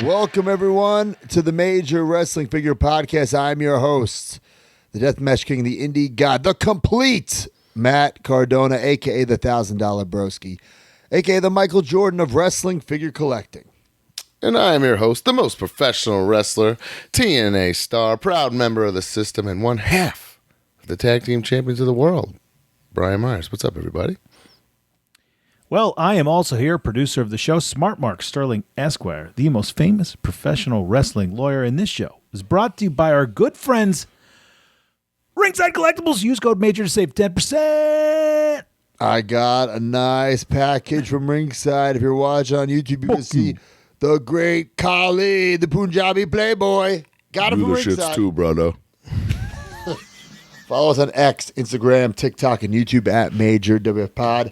Welcome, everyone, to the Major Wrestling Figure Podcast. I'm your host, the Deathmatch King, the Indie God, the complete Matt Cardona, a.k.a. the $1,000 Broski, a.k.a. the Michael Jordan of wrestling figure collecting. And I am your host, the most professional wrestler, TNA star, proud member of the system, and one half of the tag team champions of the world, Brian Myers. What's up, everybody? Well, I am also here, producer of the show, Smart Mark Sterling Esquire, the most famous professional wrestling lawyer. And this show is brought to you by our good friends, Ringside Collectibles. Use code MAJOR to save 10%. I got a nice package from Ringside. If you're watching on YouTube, you can see the great Kali, the Punjabi Playboy. Got him from Ringside. Shits too, brother. Follow us on X, Instagram, TikTok, and YouTube at Major WF Pod.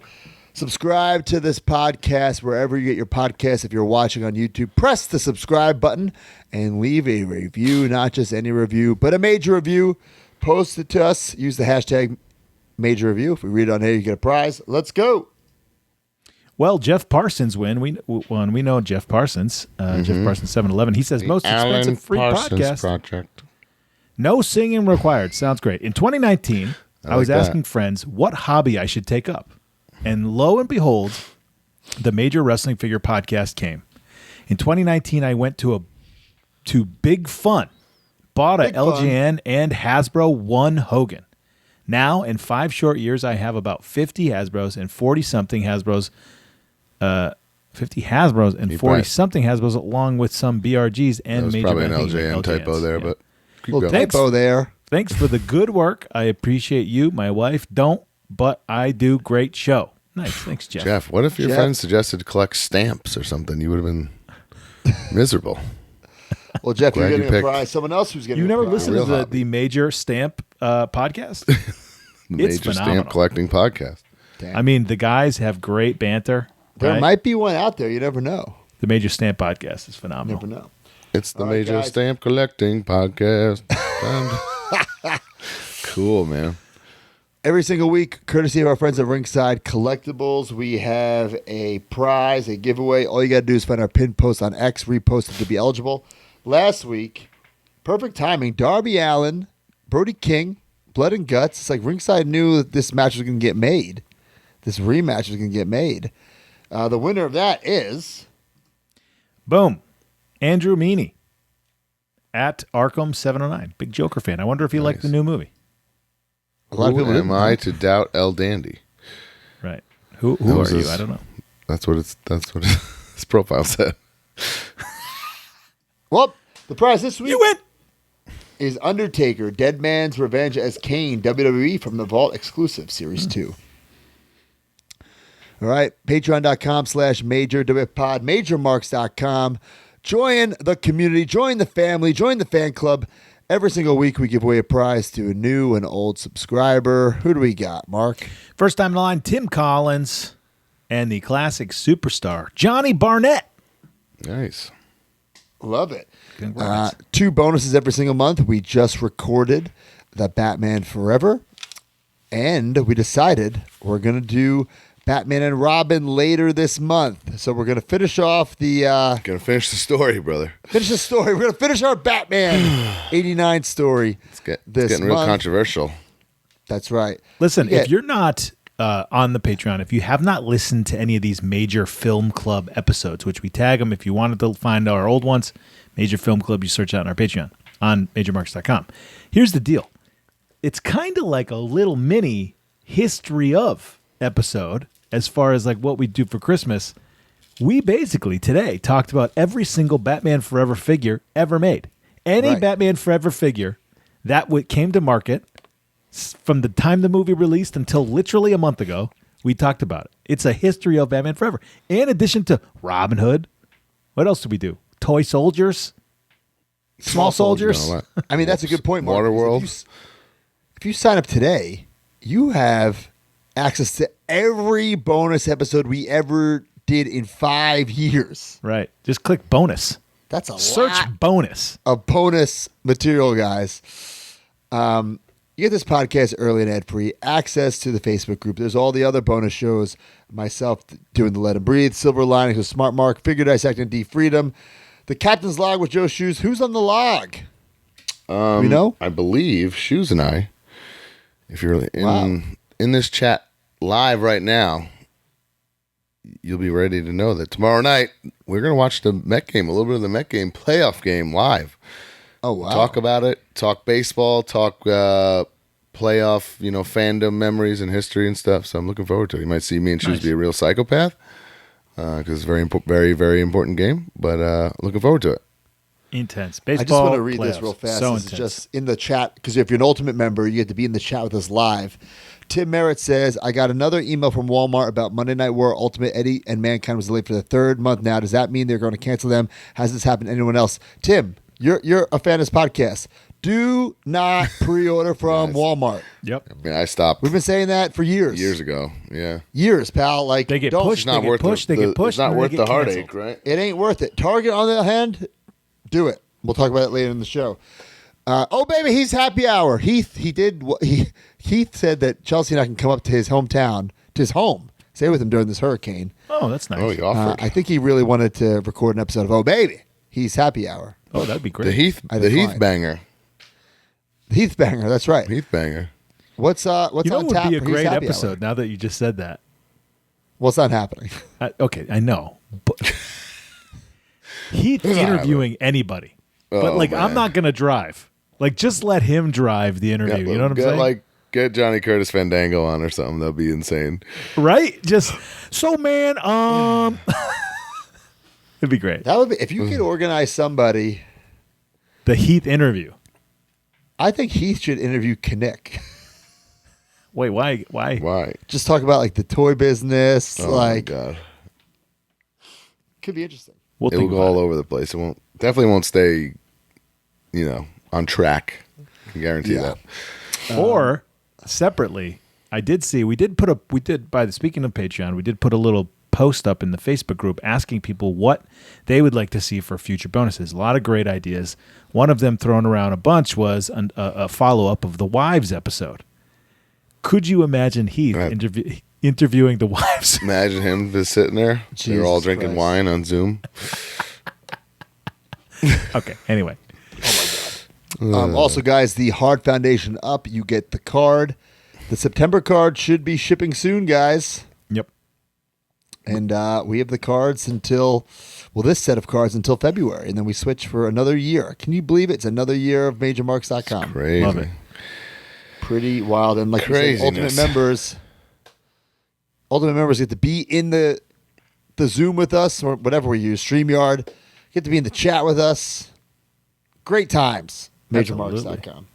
Subscribe to this podcast wherever you get your podcasts. If you're watching on YouTube, press the subscribe button and leave a review, not just any review, but a major review. Post it to us. Use the hashtag major review. If we read it on here, you get a prize. Let's go. Well, Jeff Parsons win. We know Jeff Parsons. Jeff Parsons 711. He says most expensive free podcast. Project. No singing required. Sounds great. In 2019, I was asking friends what hobby I should take up. And lo and behold, the Major Wrestling Figure Podcast came. In 2019, I went to Big Fun, bought a LJN and Hasbro 1 Hogan. Now, in 5 short years, I have about 50 Hasbros and 40-something Hasbros, 50 Hasbros and 40-something Hasbros, along with some BRGs and Major. Major Probably an LJN typo there, but keep going. Typo there. Thanks for the good work. I appreciate you. My wife don't, but I do. Great show. Nice. Thanks, Jeff. Jeff, what if your friend suggested to collect stamps or something? You would have been miserable. Well, Jeff, Glad you're you getting a picked. prize. Someone else who's getting You a never prize. listened to the Major Stamp podcast? The It's Major phenomenal. Stamp Collecting Podcast. Damn. I mean, the guys have great banter. There right? might be one out there. You never know. The Major Stamp podcast is phenomenal. Never know. It's the All right, Major guys. Stamp Collecting Podcast. Cool, man. Every single week, courtesy of our friends at Ringside Collectibles, we have a prize, a giveaway. All you got to do is find our pinned post on X, repost it to be eligible. Last week, perfect timing, Darby Allin, Brody King, Blood and Guts. It's like Ringside knew that this match was going to get made. This rematch was going to get made. The winner of that is... Boom. Andrew Meany at Arkham709. Big Joker fan. I wonder if he liked the new movie. A lot of Who people am didn't I know. to doubt El Dandy? Right. Who Who's are you? this? I don't know. That's what his profile said. Well, the prize this week You win. is Undertaker, Dead Man's Revenge as Kane, WWE from the Vault exclusive, Series 2. All right, patreon.com/MajorWFPod, MajorMarks.com. Join the community, join the family, join the fan club. Every single week we give away a prize to a new and old subscriber. Who do we got, Mark? First time in line, Tim Collins and the classic superstar, Johnny Barnett. Nice. Love it. Congrats. 2 bonuses every single month. We just recorded the Batman Forever, and we decided we're going to do Batman and Robin later this month. So we're going to finish off the... Gonna finish the story, brother. finish the story. We're going to finish our Batman 89 story It's this getting real month. Controversial. That's right. Listen, Yeah. if you're not on the Patreon, if you have not listened to any of these Major Film Club episodes, which we tag them, if you wanted to find our old ones, Major Film Club, you search out on our Patreon on MajorMarks.com. Here's the deal. It's kind of like a little mini history of episode as far as like what we do for Christmas. We basically today talked about every single Batman Forever figure ever made. Any Right. Batman Forever figure that came to market from the time the movie released until literally a month ago, we talked about it. It's a history of Batman Forever. In addition to Robin Hood, what else did we do? Toy soldiers, small soldiers. No, I mean, that's a good point, Mark. Waterworld. If you sign up today, you have access to every bonus episode we ever did in 5 years. Right. Just click bonus. That's a Search lot bonus. of bonus material, guys. You get this podcast early and ad-free, access to the Facebook group. There's all the other bonus shows, myself doing the Let 'Em Breathe, Silver Linings with Smart Mark, Figure Dissecting D Freedom, The Captain's Log with Joe Shoes. Who's on the log? We know? I believe Shoes and I, if you're in this chat live right now, you'll be ready to know that tomorrow night we're going to watch the Met game, a little bit of the Met game, playoff game live. Oh, wow. Talk about it, talk baseball, talk playoff, fandom memories and history and stuff. So I'm looking forward to it. You might see me and Shoes be a real psychopath because it's a very, very important game, but looking forward to it. Intense. Baseball. I just want to read playoffs. this real fast. So This intense. is just in the chat because if you're an Ultimate member, you get to be in the chat with us live. Tim Merritt says, I got another email from Walmart about Monday Night War Ultimate. Eddie and Mankind was delayed for the third month now. Does that mean they're going to cancel them? Has this happened to anyone else? Tim, you're a fan of this podcast. Do not pre-order from Walmart. Yep. I mean, I stopped We've been saying that for years. years ago. Yeah. Years, pal. Like They get don't- pushed. It's not They get worth pushed. the, They get pushed. It's not and they worth get the canceled. heartache, right? It ain't worth it. Target, on the other hand, do it. We'll talk about it later in the show. Oh, baby, he's happy hour. Heath said that Chelsea and I can come up to his hometown, to his home, stay with him during this hurricane. Oh, that's nice. Oh, he offered. I think he really wanted to record an episode of Oh, baby, he's happy hour. Oh, that'd be great. The Heath declined. banger. The Heath banger, that's right. Heath banger. What's you know on what would tap be a for Heath's great happy episode hour? now that you just said that? What's not happening? Okay, I know. But Heath interviewing anybody. But Oh, I'm man. not going to drive. Just let him drive the interview. You know what I'm saying? Get Johnny Curtis Fandango on or something. That'd be insane. Right? So man, it'd be great. That would be if you could organize somebody. The Heath interview. I think Heath should interview Kinnick. Wait, why? Why? Just talk about like the toy business. Oh my God. Could be interesting. We'll It will think go about all it. over the place. It definitely won't stay, on track. I can guarantee Yeah. that. Or separately, I did see speaking of Patreon, we did put a little post up in the Facebook group asking people what they would like to see for future bonuses. A lot of great ideas. One of them thrown around a bunch was a follow-up of the Wives episode. Could you imagine Heath interviewing the wives? Imagine him just sitting there. They're all Jesus drinking Christ. wine on Zoom. Okay, anyway. Also, guys, the Hard Foundation up. You get the card. The September card should be shipping soon, guys. Yep. And we have the cards this set of cards until February. And then we switch for another year. Can you believe it? It's another year of MajorMarks.com. Crazy. Love it. Pretty wild. And like you said, Craziness. Ultimate members get to be in the Zoom with us or whatever we use, StreamYard. Get to be in the chat with us. Great times. MajorMarks.com.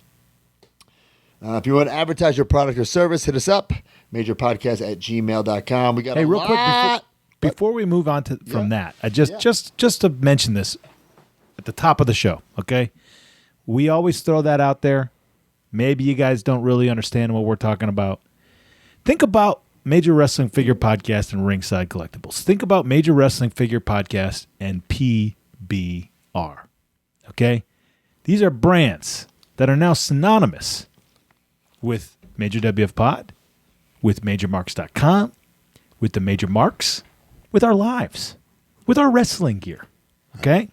If you want to advertise your product or service, hit us up. MajorPodcast@gmail.com. We got Hey, a real quick lot. before we move on from that, I just to mention this at the top of the show, okay? We always throw that out there. Maybe you guys don't really understand what we're talking about. Think about Major Wrestling Figure Podcast and Ringside Collectibles. Think about Major Wrestling Figure Podcast and PBR. Okay? These are brands that are now synonymous with Major WF Pod, with MajorMarks.com, with the Major Marks, with our lives, with our wrestling gear. Okay?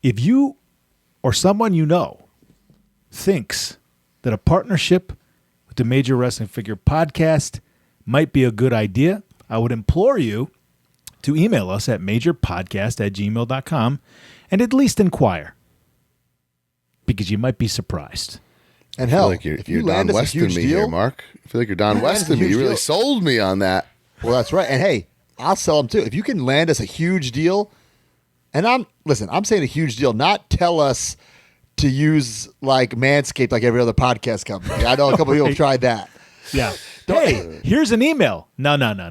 If you or someone you know thinks that a partnership with the Major Wrestling Figure Podcast might be a good idea, I would implore you to email us at majorpodcast@gmail.com and at least inquire, because you might be surprised. And I feel hell, like if you're you land Don us a Weston huge me deal, here, Mark. I feel like you're Don Yeah, that's a Weston me. huge You really deal. sold me on that. well, that's right. And hey, I'll sell them too. If you can land us a huge deal, and I'm saying a huge deal, not tell us to use like Manscaped like every other podcast company. I know a couple of people have tried that. Yeah. Hey, here's an email. No. No. No.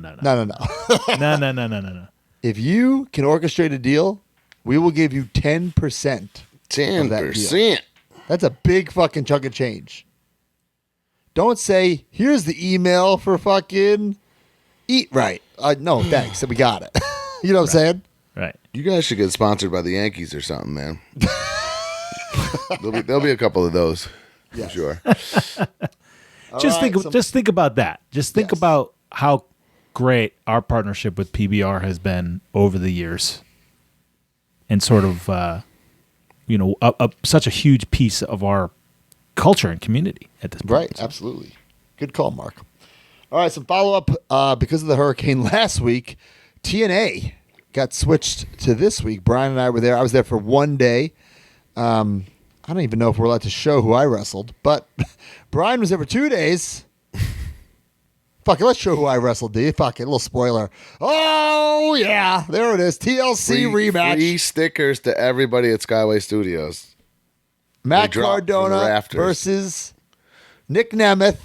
If you can orchestrate a deal, we will give you 10%. 10%. That's a big fucking chunk of change. Don't say, here's the email for fucking Eat Right. No, thanks. We got it. You know what I'm saying? Right. You guys should get sponsored by the Yankees or something, man. There'll be a couple of those. Yes. For sure. Just think about that. Just think Yes. about how great our partnership with PBR has been over the years. and sort of such a huge piece of our culture and community at this point. Right, absolutely. Good call, Mark. All right, some follow-up. Because of the hurricane last week, TNA got switched to this week. Brian and I were there. I was there for one day. I don't even know if we're allowed to show who I wrestled, but Brian was there for 2 days. Fuck it, let's show who I wrestled, D. Fuck it, a little spoiler. Oh, yeah, there it is. TLC rematch. Free stickers to everybody at Skyway Studios. Matt They dropped from the Cardona rafters. versus Nick Nemeth.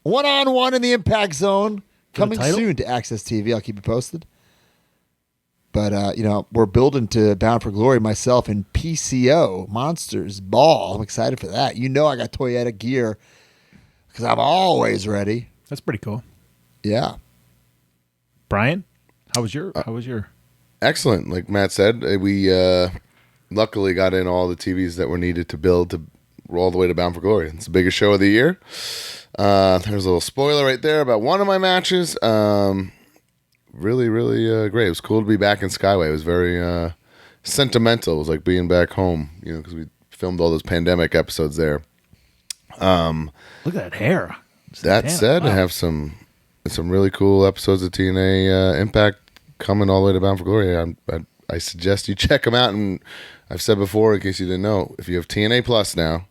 One-on-one in the Impact Zone. Coming title? soon to Access TV. I'll keep you posted. But, we're building to Bound for Glory, myself and PCO, Monsters Ball. I'm excited for that. You know I got Toyota gear because I'm always ready. That's pretty cool. Yeah. Brian, how was your? Excellent. Like Matt said, we luckily got in all the TVs that were needed to build to all the way to Bound for Glory. It's the biggest show of the year. There's a little spoiler right there about one of my matches. Really, really great. It was cool to be back in Skyway. It was very sentimental. It was like being back home, because we filmed all those pandemic episodes there. Look at that hair. That said, wow. I have some really cool episodes of TNA Impact coming all the way to Bound for Glory. I suggest you check them out. And I've said before, in case you didn't know, if you have TNA Plus now,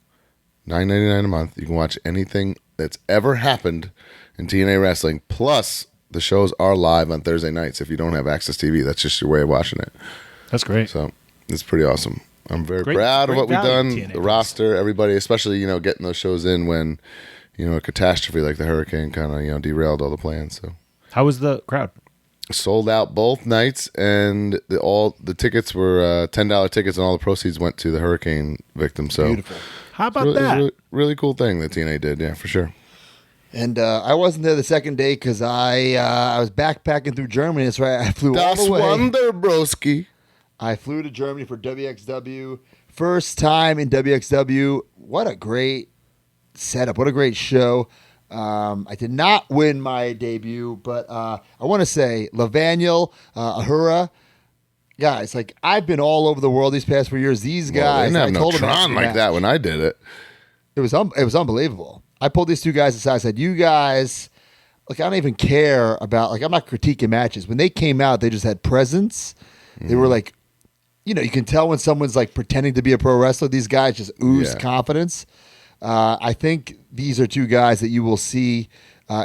$9.99 a month, you can watch anything that's ever happened in TNA wrestling. Plus, the shows are live on Thursday nights. If you don't have Access TV, that's just your way of watching it. That's great. So it's pretty awesome. I'm very Great- proud of great what we've value, done. TNA The Plus. roster, everybody, especially getting those shows in when a catastrophe like the hurricane kind of derailed all the plans. So How was the crowd? sold out both nights, and the tickets were $10 tickets, and all the proceeds went to the hurricane victims. So Beautiful. How about it was that? a really cool thing that TNA did. Yeah, for sure. And I wasn't there the second day because I was backpacking through Germany. That's right. I flew all Das the way. Wonder Broski. I flew to Germany for WXW. First time in WXW. What a great setup. What a great show. I did not win my debut, but I want to say Lavaniel, Ahura, guys, like I've been all over the world these past 4 years. These Well, guys, they I didn't have no told them Tron after the like match. that when I did it. It was unbelievable. I pulled these two guys aside. I said, "You guys, like I don't even care about like I'm not critiquing matches. When they came out, they just had presence. They were like, you can tell when someone's like pretending to be a pro wrestler. These guys just ooze Yeah. confidence. I think these are two guys that you will see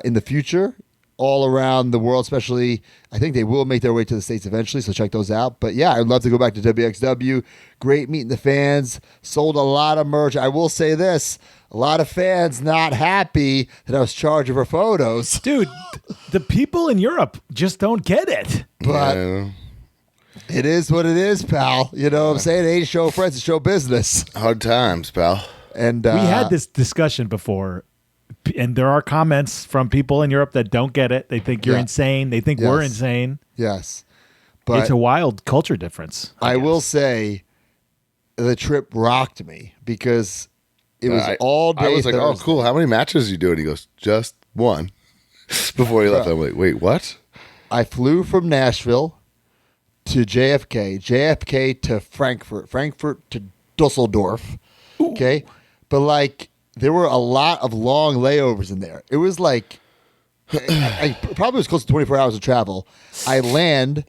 in the future all around the world, especially I think they will make their way to the States eventually, so check those out. But yeah, I'd love to go back to WXW. Great meeting the fans. Sold a lot of merch. I will say this, a lot of fans not happy that I was charging for photos. Dude, the people in Europe just don't get it. But Yeah. it is what it is, pal. You know what I'm saying? It ain't show friends, it's show business. Hard times, pal. And We had this discussion before, and there are comments from people in Europe that don't get it. They think you're Yeah. insane. They think we're Yes. insane. Yes. But It's a wild culture difference. I will say the trip rocked me because it was all day. I was like, oh, Thursday. cool. How many matches are you doing? He goes, just one. Before he left, I'm like, wait, what? I flew from Nashville to JFK, JFK to Frankfurt, Frankfurt to Dusseldorf. Okay. But like, there were a lot of long layovers in there. It was like, I probably was close to 24 hours of travel. I land,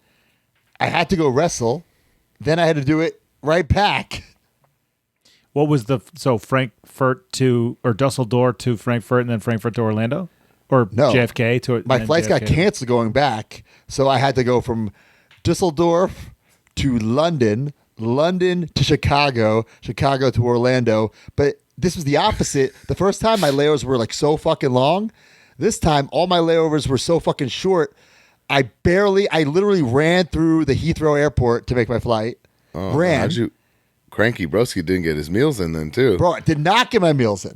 I had to go wrestle, then I had to do it right back. What was Frankfurt or Dusseldorf to Frankfurt and then Frankfurt to Orlando? Or No. JFK to My and then flights got JFK? canceled going back, so I had to go from Dusseldorf to London, London to Chicago, Chicago to Orlando. But this was the opposite. The first time my layovers were like so fucking long. This time all my layovers were so fucking short. I literally ran through the Heathrow airport to make my flight. Ran. Cranky Broski didn't get his meals in then, too. Bro, I did not get my meals in.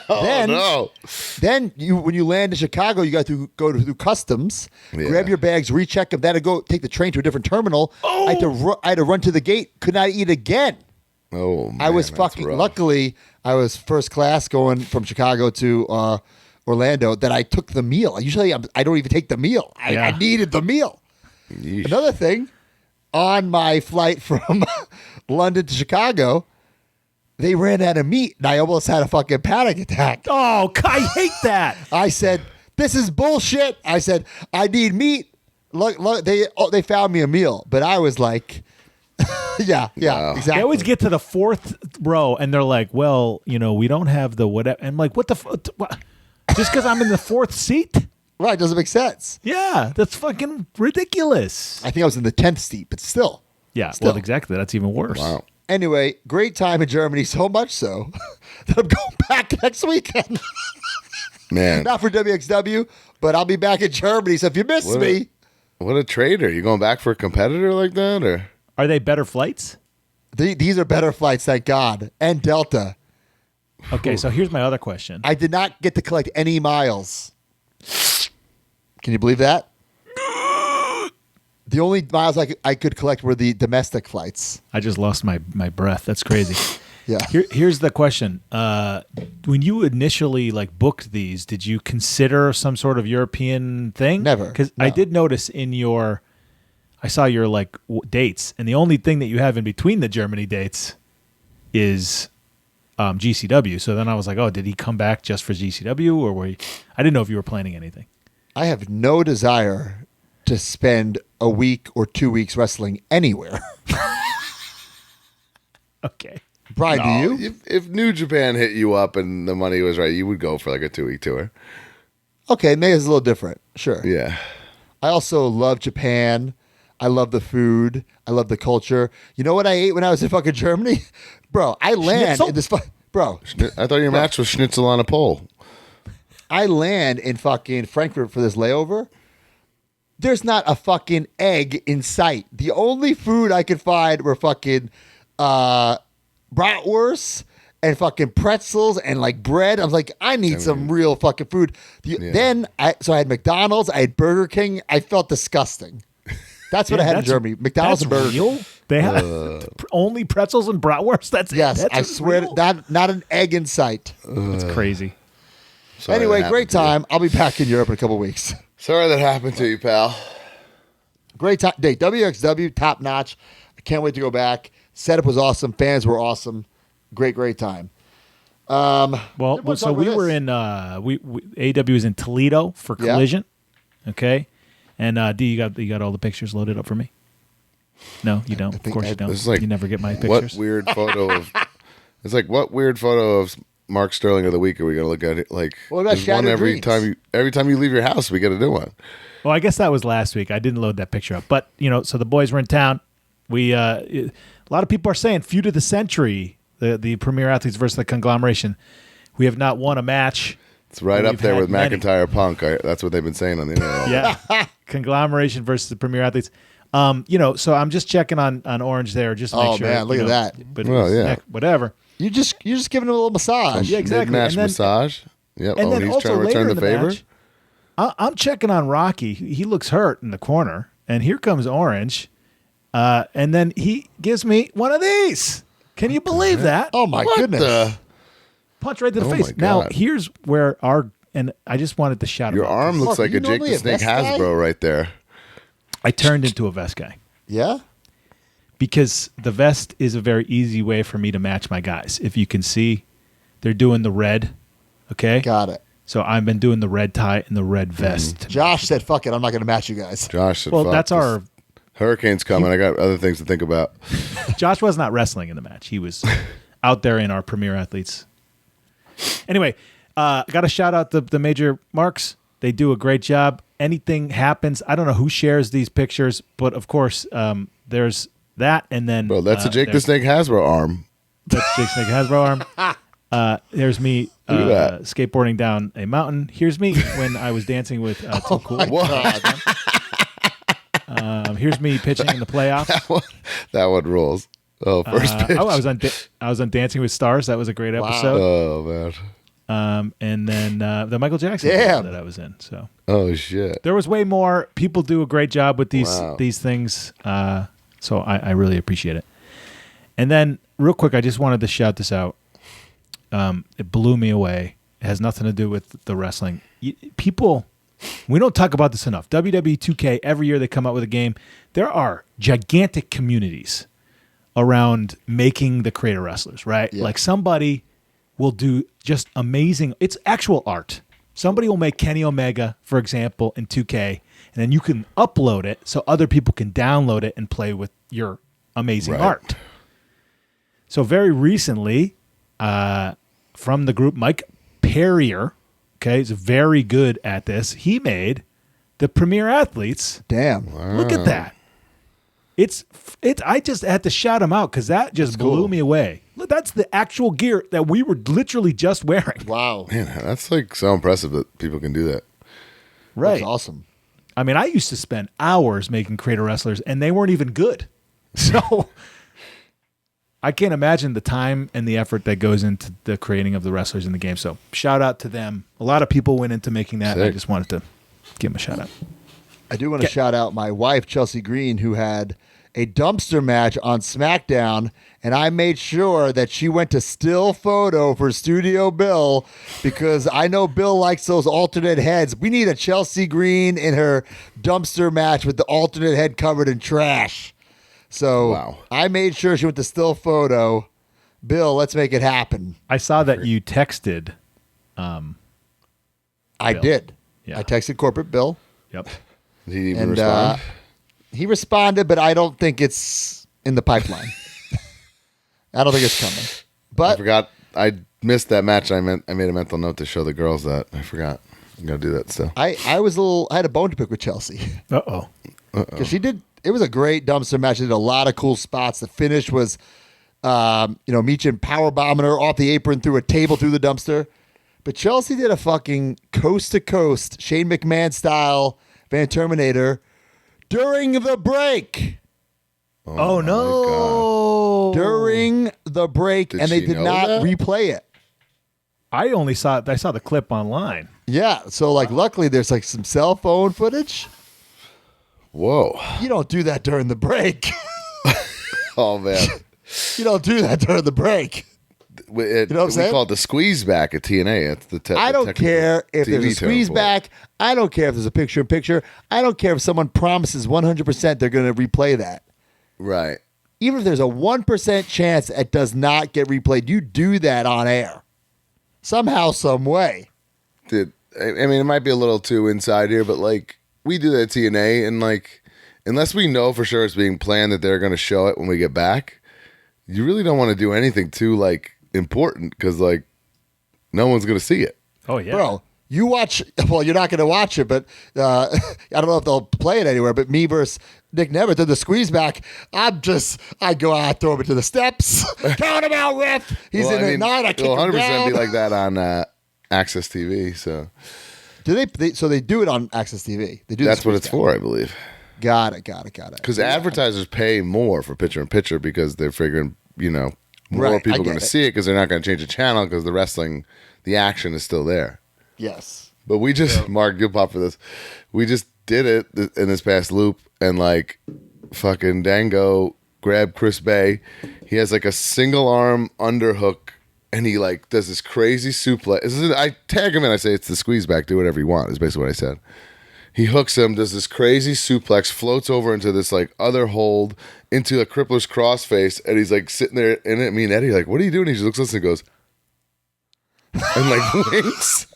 Oh, no. Then when you land in Chicago, you got to go through customs, Yeah. grab your bags, recheck them. Then to go take the train to a different terminal. I had to run to the gate. Could not eat again. Oh, man. I was that's fucking. rough. Luckily, I was first class going from Chicago to Orlando. That I took the meal. Usually, I don't even take the meal. I Yeah. needed the meal. Yeesh. Another thing, on my flight from London to Chicago, they ran out of meat, and I almost had a fucking panic attack. Oh, I hate that. I said, "This is bullshit." I said, "I need meat." Look, they found me a meal, but I was like, yeah, Wow. exactly. They always get to the fourth row, and they're like, "Well, we don't have the whatever." And I'm like, "What the? What? Just because I'm in the fourth seat?" Right, doesn't make sense. Yeah, that's fucking ridiculous. I think I was in the 10th seat, but still. Yeah, Still. well, exactly. That's even worse. Wow. Anyway, great time in Germany, so much so that I'm going back next weekend. Man. Not for WXW, but I'll be back in Germany. So if you miss me, What a traitor. You going back for a competitor like that? Or Are they better flights? these are better flights, thank God, and Delta. Okay, so here's my other question. I did not get to collect any miles. Can you believe that? The only miles I could collect were the domestic flights. I just lost my breath. That's crazy. Yeah. Here's the question. When you initially booked these, did you consider some sort of European thing? Never, Because no. I did notice I saw your dates, and the only thing that you have in between the Germany dates is GCW. So then I was like, oh, did he come back just for GCW, or were you? I didn't know if you were planning anything. I have no desire to spend a week or 2 weeks wrestling anywhere. Okay. Brian, No, do you? If New Japan hit you up and the money was right, you would go for a 2-week tour. Okay, maybe it's a little different. Sure. Yeah. I also love Japan. I love the food. I love the culture. You know what I ate when I was in fucking Germany? Bro, I land Schnitzel? in this... Bro, I thought your match was schnitzel on a pole. I land in fucking Frankfurt for this layover. There's not a fucking egg in sight. The only food I could find were fucking bratwurst and fucking pretzels and bread. I was like, I need some real fucking food. Then I had McDonald's. I had Burger King. I felt disgusting. That's what I had in Germany. McDonald's and Burger King. Real? They have only pretzels and bratwurst. That's it. Yes, That's I swear, real? not an egg in sight. That's crazy. Sorry Anyway, that great happened to you. time. I'll be back in Europe in a couple weeks. Sorry that happened to you, pal. Great time. Day WXW, top notch. I can't wait to go back. Setup was awesome. Fans were awesome. Great time. Well, Everyone so talk we about were this. in AW was in Toledo for Yeah. Collision. Okay, and D, you got all the pictures loaded up for me? No, you don't. Of think course I- you don't. This is You never get my What pictures. weird photo of? It's what weird photo of Mark Sterling of the week are we gonna look at? It What about there's one Shattered every Dreams? time you leave your house, we get a new one. Well, I guess that was last week. I didn't load that picture up, but so the boys were in town. We a lot of people are saying feud of the century, the Premier Athletes versus the Conglomeration. We have not won a match. It's right We've up there had with many. McIntyre Punk. That's what they've been saying on the internet. Yeah, Conglomeration versus the Premier Athletes. So I'm just checking on Orange there, just to make Oh, sure. man, look at that. But Well, yeah. whatever. You're just giving him a little massage. Yeah, exactly. Mid-match And then- massage. Yep. And Oh, then he's also trying to later return in the the favor. match, I'm checking on Rocky. He looks hurt in the corner, and here comes Orange, and then he gives me one of these. Can you believe that? Oh my What goodness. the? Punch right to the Oh face. my Now God. here's where and I just wanted to shout Your about arm this. looks Mark, like you a Jake normally the a Snake vest guy? Hasbro right there. I turned into a vest guy Yeah? because the vest is a very easy way for me to match my guys. If you can see, they're doing the red. Okay, Got it. so I've been doing the red tie and the red vest. Josh said, fuck it. I'm not going to match you guys. Josh said, Well, "Fuck that's this. our. Hurricane's coming. I got other things to think about. Josh was not wrestling in the match. He was out there in our Premier Athletes. Anyway, got to shout out the major marks. They do a great job. Anything happens, I don't know who shares these pictures, but of course, there's that, and then Bro, that's a Jake the there's- Snake Hasbro arm. That's Jake Snake Hasbro arm. There's me Look at that. skateboarding down a mountain. Here's me when I was dancing with Too Cool. Here's me pitching in the playoffs. That one rules. Oh, first pitch. I was on Dancing with Stars. That was a great episode. Oh, man. And then the Michael Jackson Damn. video that I was in. So Oh, shit. there was way more. People do a great job with Wow. these things. So I really appreciate it. And then real quick, I just wanted to shout this out. It blew me away. It has nothing to do with the wrestling. People We don't talk about this enough. WWE 2K, every year they come out with a game. There are gigantic communities around making the creator wrestlers, right? Yeah. Like somebody will do just amazing. It's actual art. Somebody will make Kenny Omega, for example, in 2K, and then you can upload it so other people can download it and play with your amazing art. So very recently, from the group, Mike Perrier, okay, is very good at this. He made the Premier Athletes. Damn. Look at that. It's. I just had to shout him out because that just blew me away. Look, that's the actual gear that we were literally just wearing. Wow. Man, that's like so impressive that people can do that. Right. That's awesome. I mean, I used to spend hours making creator wrestlers, and they weren't even good. So I can't imagine the time and the effort that goes into the creating of the wrestlers in the game. So shout out to them. A lot of people went into making that. And I just wanted to give them a shout out. I do want to shout out my wife, Chelsea Green, who had a dumpster match on SmackDown, and I made sure that she went to still photo for Studio Bill because I know Bill likes those alternate heads. We need a Chelsea Green in her dumpster match with the alternate head covered in trash. So I made sure she went to still photo. Bill, let's make it happen. I saw that you texted. I did. Yeah. I texted corporate Bill. Yep. Did he even respond? He responded, but I don't think it's in the pipeline. I don't think it's coming. But I forgot. I missed that match. I made a mental note to show the girls that. I forgot. I'm gonna do that still. I had a bone to pick with Chelsea Uh-oh. because she did. It was a great dumpster match. She did a lot of cool spots. The finish was, Meechin power bombing her off the apron through a table through the dumpster. But Chelsea did a fucking coast to coast Shane McMahon style Van Terminator during the break. Oh no! During the break, Did and they she did know not that? replay it. I saw the clip online. Yeah, so luckily there's some cell phone footage. Whoa! You don't do that during the break. Oh man! You don't do that during the break. We know what I'm saying? call it the squeeze back at TNA. It's the I don't care if there's a TV term squeeze for it. back. I don't care if there's a picture-in-picture. I don't care if someone promises 100% they're going to replay that. Right. Even if there's a 1% chance it does not get replayed, you do that on air. Somehow, some way. Dude, I mean, it might be a little too inside here, but we do that at TNA, and unless we know for sure it's being planned that they're going to show it when we get back, you really don't want to do anything too important because no one's going to see it. Oh yeah, Bro, you watch, well, you're not going to watch it, but I don't know if they'll play it anywhere, but me versus Nick Never did the squeeze back. I go out, throw him into the steps, count him out, ref. He's in at 9, I kick It'll him 100% down. be like that on Access TV, so. Do they so they do it on Access TV. They do. That's what it's for, I believe. Got it. Because advertisers pay more for picture-in-picture because they're figuring, more Right, I people are get going to it. see it because they're not going to change the channel because the action is still there. Yes. But we just, Mark, you'll pop for this. We just did it in this past loop, and fucking Dango grabbed Chris Bay. He has a single arm underhook, and he does this crazy suplex. I tag him in. I say it's the squeeze back. Do whatever you want. Is basically what I said. He hooks him, does this crazy suplex, floats over into this other hold into a crippler's crossface, and he's sitting there in it. Me and Eddie what are you doing? He just looks at us and goes, and winks.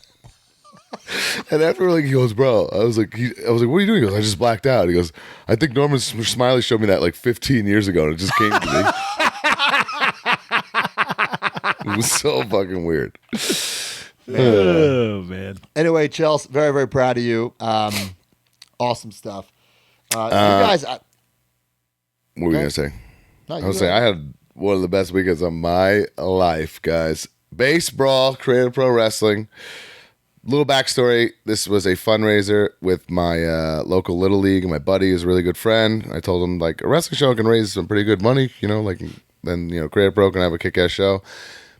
And after he goes, bro, I was like, what are you doing? He goes, I just blacked out. He goes, I think Norman Smiley showed me that 15 years ago, and it just came to me. It was so fucking weird. Oh man. Anyway, Chelsea, very, very proud of you. Awesome stuff. You guys, What were you going to say? no, I you was go saying, ahead. I had one of the best weekends of my life, guys. Base Brawl, Creative Pro Wrestling. Little backstory. This was a fundraiser with my local Little League. My buddy is a really good friend. I told him, a wrestling show can raise some pretty good money, then, Creative Pro can have a kick-ass show.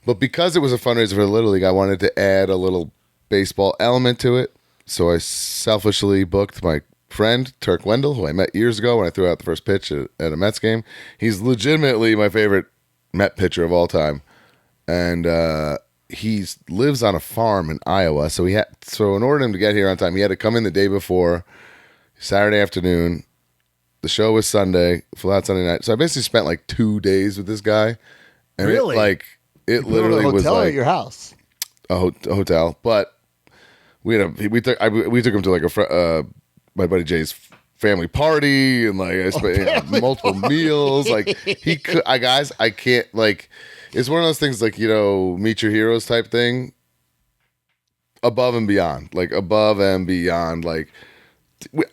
But because it was a fundraiser for the Little League, I wanted to add a little baseball element to it. So I selfishly booked my friend, Turk Wendell, who I met years ago when I threw out the first pitch at a Mets game. He's legitimately my favorite Met pitcher of all time. And he lives on a farm in Iowa. So in order for him to get here on time, he had to come in the day before, Saturday afternoon. The show was Sunday, flew out Sunday night. So I basically spent like 2 days with this guy. And Really? It literally was hotel or like at your house. a hotel. But we took him to like my buddy Jay's family party, and like I spent multiple meals. Like I can't, like, it's one of those things, like, meet your heroes type thing. Above and beyond. Like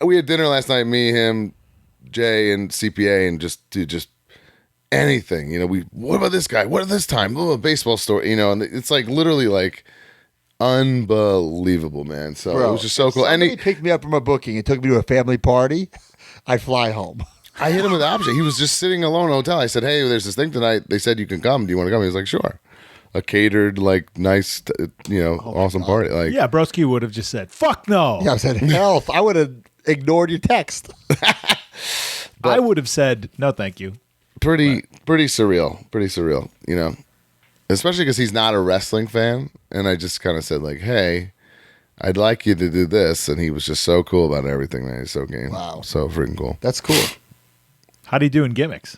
we had dinner last night, me, him, Jay, and CPA, and just anything. What about this guy? What at this time? Oh, a baseball story, and it's like literally like unbelievable, man. So Bro, it was just so cool. And he picked me up from a booking and took me to a family party. I'd fly home. I hit him with the option. He was just sitting alone in a hotel. I said, "Hey, there's this thing tonight. They said you can come. Do you want to come?" He was like, "Sure." A catered, like, nice, awesome party. Like, Yeah, Broski would have just said, "Fuck no." Yeah, I said, health. I would have ignored your text. I would have said, "No, thank you." pretty surreal. Especially because he's not a wrestling fan, and I just kind of said, like, "Hey, I'd like you to do this," and he was just so cool about everything, man. He's so game. Wow. So freaking cool. That's cool. How do you do in gimmicks?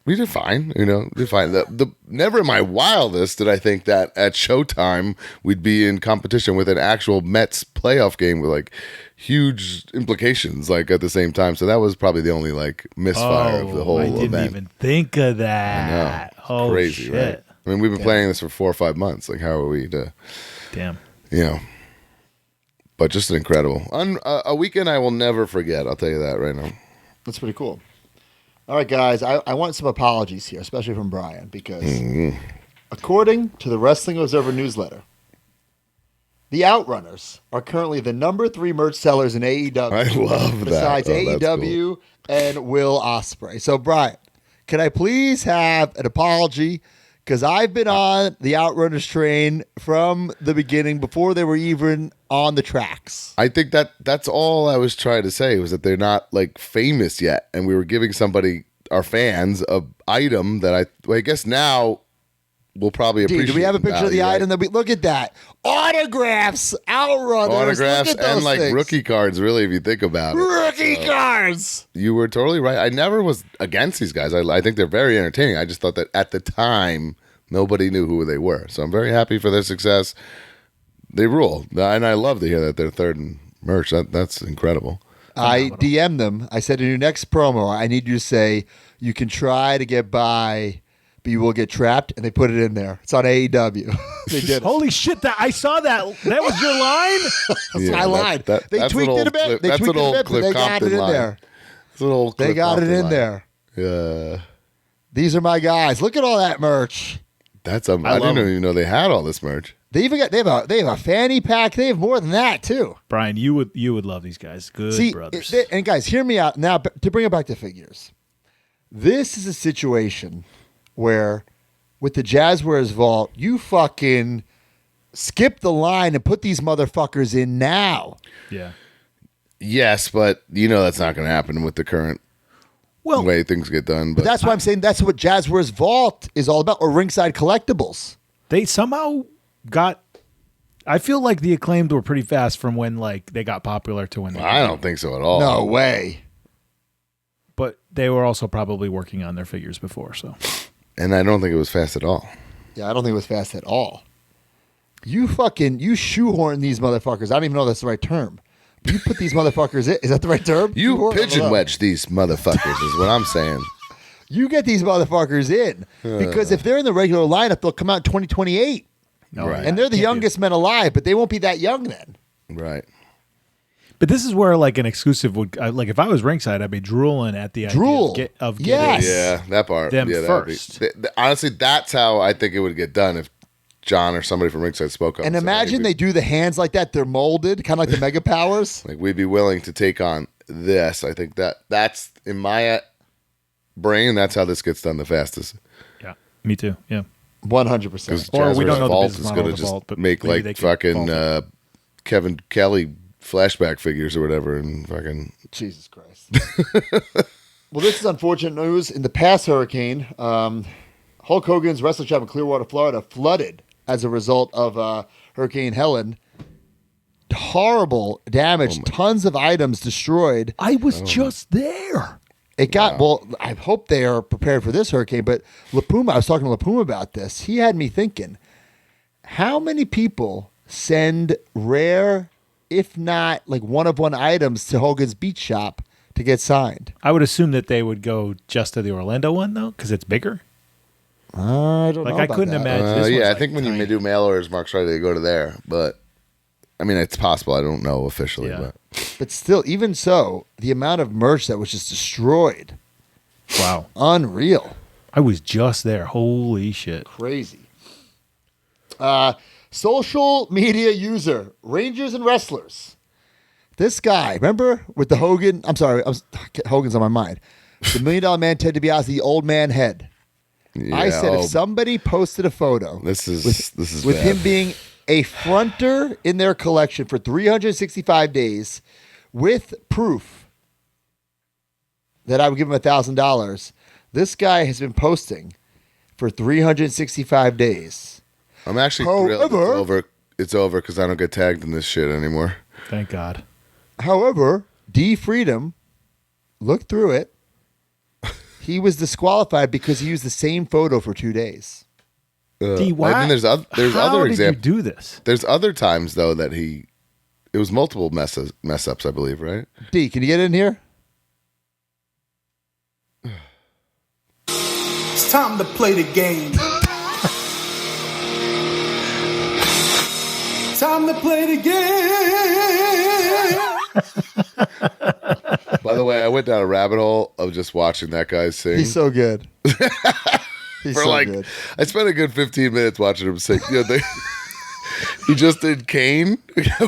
We did fine, did fine. The never in my wildest did I think that at Showtime we'd be in competition with an actual Mets playoff game with like huge implications, like, at the same time. So that was probably the only like misfire of the whole I didn't event. even think of that. I know. Oh, Crazy, shit. right? I mean, we've been planning this for 4 or 5 months. Like, how are we to, Damn. But just an incredible a weekend I will never forget. I'll tell you that right now. That's pretty cool. All right, guys, I want some apologies here, especially from Brian, because according to the Wrestling Observer newsletter, the Outrunners are currently the number 3 merch sellers in AEW. I love that. Besides that's AEW and Will Ospreay. So, Brian, can I please have an apology? Because I've been on the Outrunners train from the beginning, before they were even on the tracks. I think that's all I was trying to say, was that they're not like famous yet, and we were giving somebody, our fans, a item that I guess now we'll probably appreciate. Do we have a picture of the item that we look at that? Autographs, Outrunners, autographs, look at those and like things. rookie cards, really, if you think about it. Rookie cards. You were totally right. I never was against these guys. I think they're very entertaining. I just thought that at the time nobody knew who they were. So I'm very happy for their success. They rule. And I love to hear that they're third in merch. That's incredible. I DM'd them. I said, in your next promo, I need you to say, you can try to get by, but you will get trapped. And they put it in there. It's on AEW. They did it. Holy shit! I saw that. That was your line. That's my line. They tweaked it a bit. They tweaked it a bit, but they got it in there. They got it in there. Yeah. These are my guys. Look at all that merch. I didn't even know they had all this merch. They have a fanny pack. They have more than that too. Brian, you would love these guys. Good brothers. And guys, hear me out now. To bring it back to figures, this is a situation where, with the Jazzwares Vault, you fucking skip the line and put these motherfuckers in now. Yeah. Yes, but that's not going to happen with the current way things get done. But that's why I'm saying that's what Jazzwares Vault is all about, or Ringside Collectibles. They somehow got. I feel like the Acclaimed were pretty fast from when they got popular to when they. I don't think so at all. No way. But they were also probably working on their figures before, so. And I don't think it was fast at all. Yeah, I don't think it was fast at all. You shoehorn these motherfuckers. I don't even know if that's the right term. You put these motherfuckers in. Is that the right term? You pigeon wedge these motherfuckers is what I'm saying. You get these motherfuckers in. Because if they're in the regular lineup, they'll come out in 2028. No, Right. And they're the youngest men alive, but they won't be that young then. Right. But this is where like an exclusive would if I was ringside, I'd be drooling at the idea of getting Yes. Yeah, that part. them yeah, first. Honestly, that's how I think it would get done if John or somebody from Ringside spoke up. And said, imagine hey, they do the hands like that. They're molded, kind of like the Mega Powers. like we'd be willing to take on this. I think that's in my brain. That's how this gets done the fastest. Yeah, me too. Yeah. 100%. Or we don't know the Vault business is model going of to the just Vault, but make maybe they like can fucking vault Kevin Kelly flashback figures or whatever, and fucking Jesus Christ. Well, this is unfortunate news. In the past hurricane, Hulk Hogan's wrestling shop in Clearwater, Florida, flooded as a result of Hurricane Helen. Horrible damage, tons of items destroyed. I was just there. It got, well, I hope they are prepared for this hurricane, but LaPuma, I was talking to LaPuma about this. He had me thinking, how many people send rare, if not like one-of-one items to Hogan's Beach Shop to get signed? I would assume that they would go just to the Orlando one, though, because it's bigger. I don't know. Like, I about couldn't that. imagine. This Yeah, one's, I like, think when tiny. you do mail orders, Mark's right, they go to there. But, I mean, it's possible. I don't know officially. Yeah. But still, even so, the amount of merch that was just destroyed. Wow. Unreal. I was just there. Holy shit. Crazy. Social media user, Rangers and Wrestlers. This guy, remember with the Hogan? I'm sorry, Hogan's on my mind. The $1 Million Man, Ted DiBiase, the old man head. Yeah, I said if somebody posted a photo this is with bad. him being a fronter in their collection for 365 days with proof that I would give him $1,000. This guy has been posting for 365 days. I'm actually thrilled it's over because I don't get tagged in this shit anymore. Thank God. However, D Freedom, look through it. He was disqualified because he used the same photo for 2 days. D, why? I mean, there's How other did examples. you do this? There's other times though that it was multiple mess ups, I believe, right? D, can you get in here? It's time to play the game. Time to play the game. By the way, I went down a rabbit hole of just watching that guy sing. He's so good. He's so good. I spent a good 15 minutes watching him sing. He just did Kane.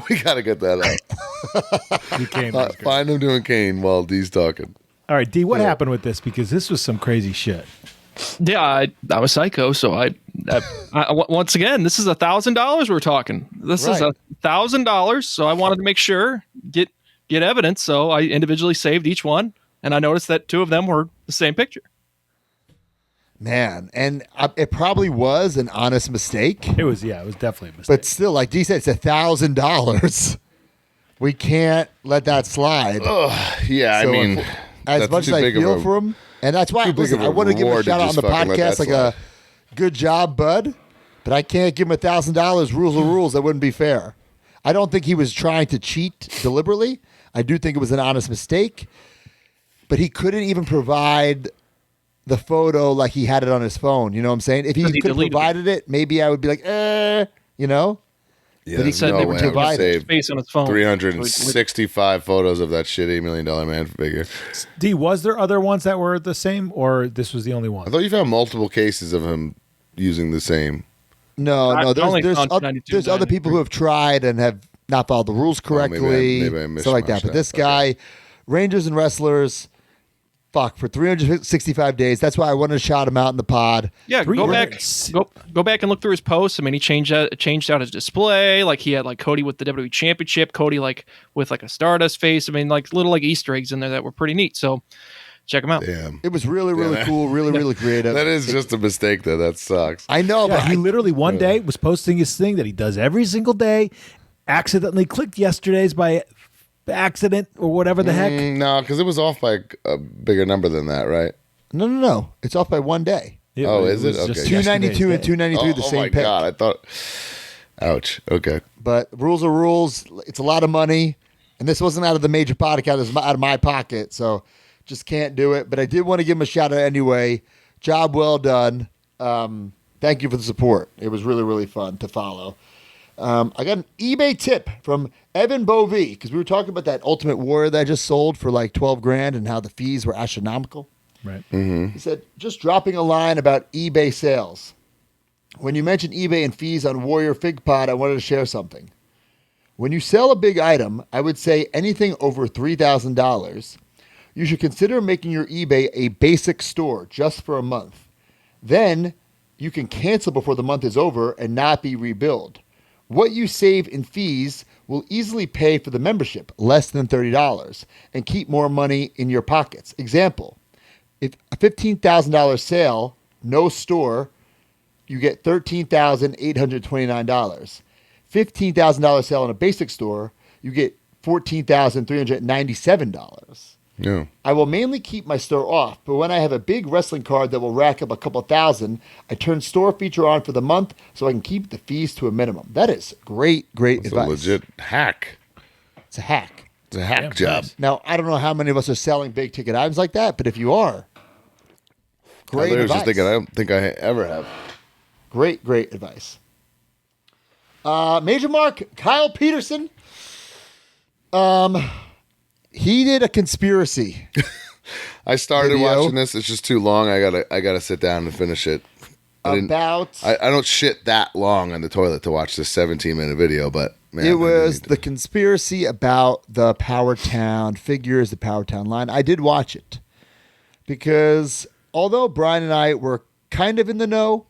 We gotta get that out. You came. Find him doing Kane while D's talking. All right, D, what happened with this? Because this was some crazy shit. Yeah, I'm a psycho, so I once again, this is $1,000 we're talking. This is $1,000, so I wanted to make sure get evidence. So I individually saved each one, and I noticed that 2 of them were the same picture. Man, and it probably was an honest mistake. It was definitely a mistake. But still, like D said, it's $1,000. We can't let that slide. Yeah, So, I mean, as that's much too as I big of feel a- for him, and that's why too big listen, of a I want to give him a reward to shout out on just the fucking let podcast, that like a good job, bud. But I can't give him $1,000. Rules are rules. That wouldn't be fair. I don't think he was trying to cheat deliberately. I do think it was an honest mistake. But he couldn't even provide the photo like he had it on his phone. You know what I'm saying? If he could have provided it, maybe I would be like, you know? Yeah, But he there's said no they way would I would provide it. save Face on his phone. 365 photos of that shitty $1 Million Man figure. D, was there other ones that were the same, or this was the only I one? thought you found multiple cases of him using the same. No, I only there's found other 92, there's other people who have tried and have not followed the rules correctly, maybe I stuff like that. mishmashed But this that. guy, Rangers and Wrestlers, for 365 days. That's why I wanted to shout him out in the pod. Yeah, go back, 300. go back and look through his posts. I mean, he changed out his display. Like he had like Cody with the WWE Championship, Cody like with like a Stardust face. I mean, like little like Easter eggs in there that were pretty neat. So check them out. Damn. It was really, really cool, really creative. That is just a mistake, though. That sucks. I know, Yeah, but he literally one day was posting his thing that he does every single day, accidentally clicked yesterday's by accident or whatever the heck. No, because it was off by a bigger number than that, right? No. It's off by one day. Is it? was just Okay. 292 and yesterday's day. 293 the Oh same my pick. God. I thought. Ouch. Okay. But rules are rules. It's a lot of money. And this wasn't out of the major podcast. It was out of my pocket. So just can't do it. But I did want to give him a shout out anyway. Job well done. Thank you for the support. It was really, really fun to follow. I got an eBay tip from Evan Bovee because we were talking about that Ultimate Warrior that I just sold for like $12,000 and how the fees were astronomical. Right. He said, just dropping a line about eBay sales. When you mentioned eBay and fees on Warrior Fig Pod, I wanted to share something. When you sell a big item, I would say anything over $3,000, you should consider making your eBay a basic store just for a month. Then you can cancel before the month is over and not be rebilled. What you save in fees will easily pay for the membership, less than $30, and keep more money in your pockets. Example, if a $15,000 sale, no store, you get $13,829. $15,000 sale in a basic store, you get $14,397. Yeah. I will mainly keep my store off, but when I have a big wrestling card that will rack up a couple thousand, I turn store feature on for the month so I can keep the fees to a minimum. That is great It's advice. a legit hack. It's a hack. It's a hack job. Now, I don't know how many of us are selling big ticket items like that, but if you are, great I was advice. just thinking, I don't think I ever have. Great advice. Major Mark, Kyle Peterson. He did a conspiracy. I started Video. watching this. It's just too long. I gotta sit down and finish it. I don't shit that long on the toilet to watch this 17-minute video, but man, it was the conspiracy about the Powertown figures, the Powertown line. I did watch it because although Brian and I were kind of in the know,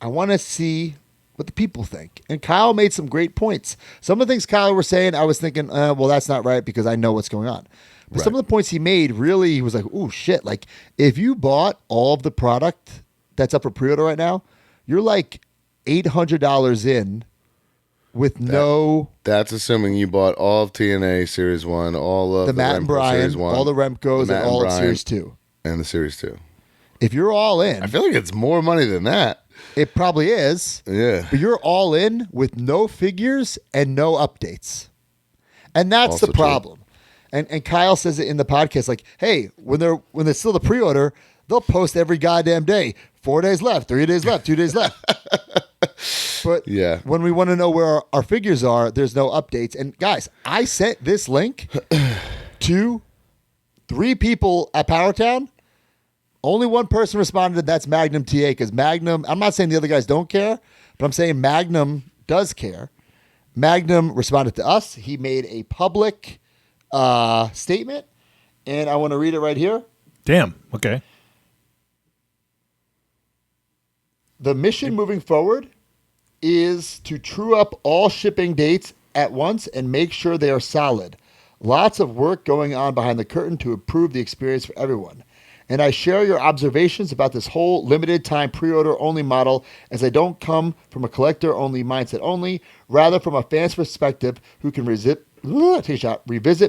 I want to see what the people think. And Kyle made some great points. Some of the things Kyle was saying, I was thinking, well, that's not right because I know what's going on. But some of the points he made, really, he was like, oh, shit. Like, if you bought all of the product that's up for pre-order right now, you're like $800 in with no... That's assuming you bought all of TNA Series 1, all of the Matt and Remco Brian, Series 1, all the Remcos, the Matt and all of Brian, Series 2. And the Series 2. If you're all in, I feel like it's more money than that. it probably is. Yeah. But you're all in with no figures and no updates. And that's Also the problem. And Kyle says it in the podcast, like, hey, when there's still the pre-order, they'll post every goddamn day. 4 days left, 3 days left, 2 days left. But Yeah. when we want to know where our figures are, there's no updates. And guys, I sent this link to 3 people at Powertown. Only one person responded. That's Magnum TA, because Magnum, I'm not saying the other guys don't care, but I'm saying Magnum does care. Magnum responded to us. He made a public statement, and I want to read it right here. Damn. Okay. The mission moving forward is to true up all shipping dates at once and make sure they are solid. Lots of work going on behind the curtain to improve the experience for everyone. And I share your observations about this whole limited time pre-order only model, as I don't come from a collector only mindset only, rather from a fan's perspective who can revisit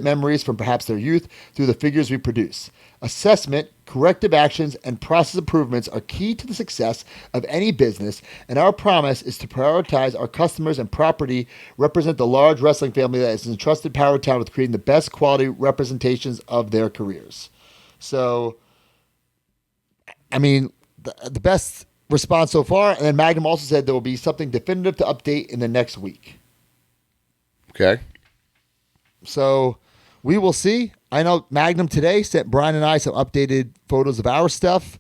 memories from perhaps their youth through the figures we produce. Assessment, corrective actions, and process improvements are key to the success of any business, and our promise is to prioritize our customers and property, represent the large wrestling family that has entrusted Powertown with creating the best quality representations of their careers. So, I mean, the best response so far. And then Magnum also said there will be something definitive to update in the next week. Okay. So we will see. I know Magnum today sent Brian and I some updated photos of our stuff.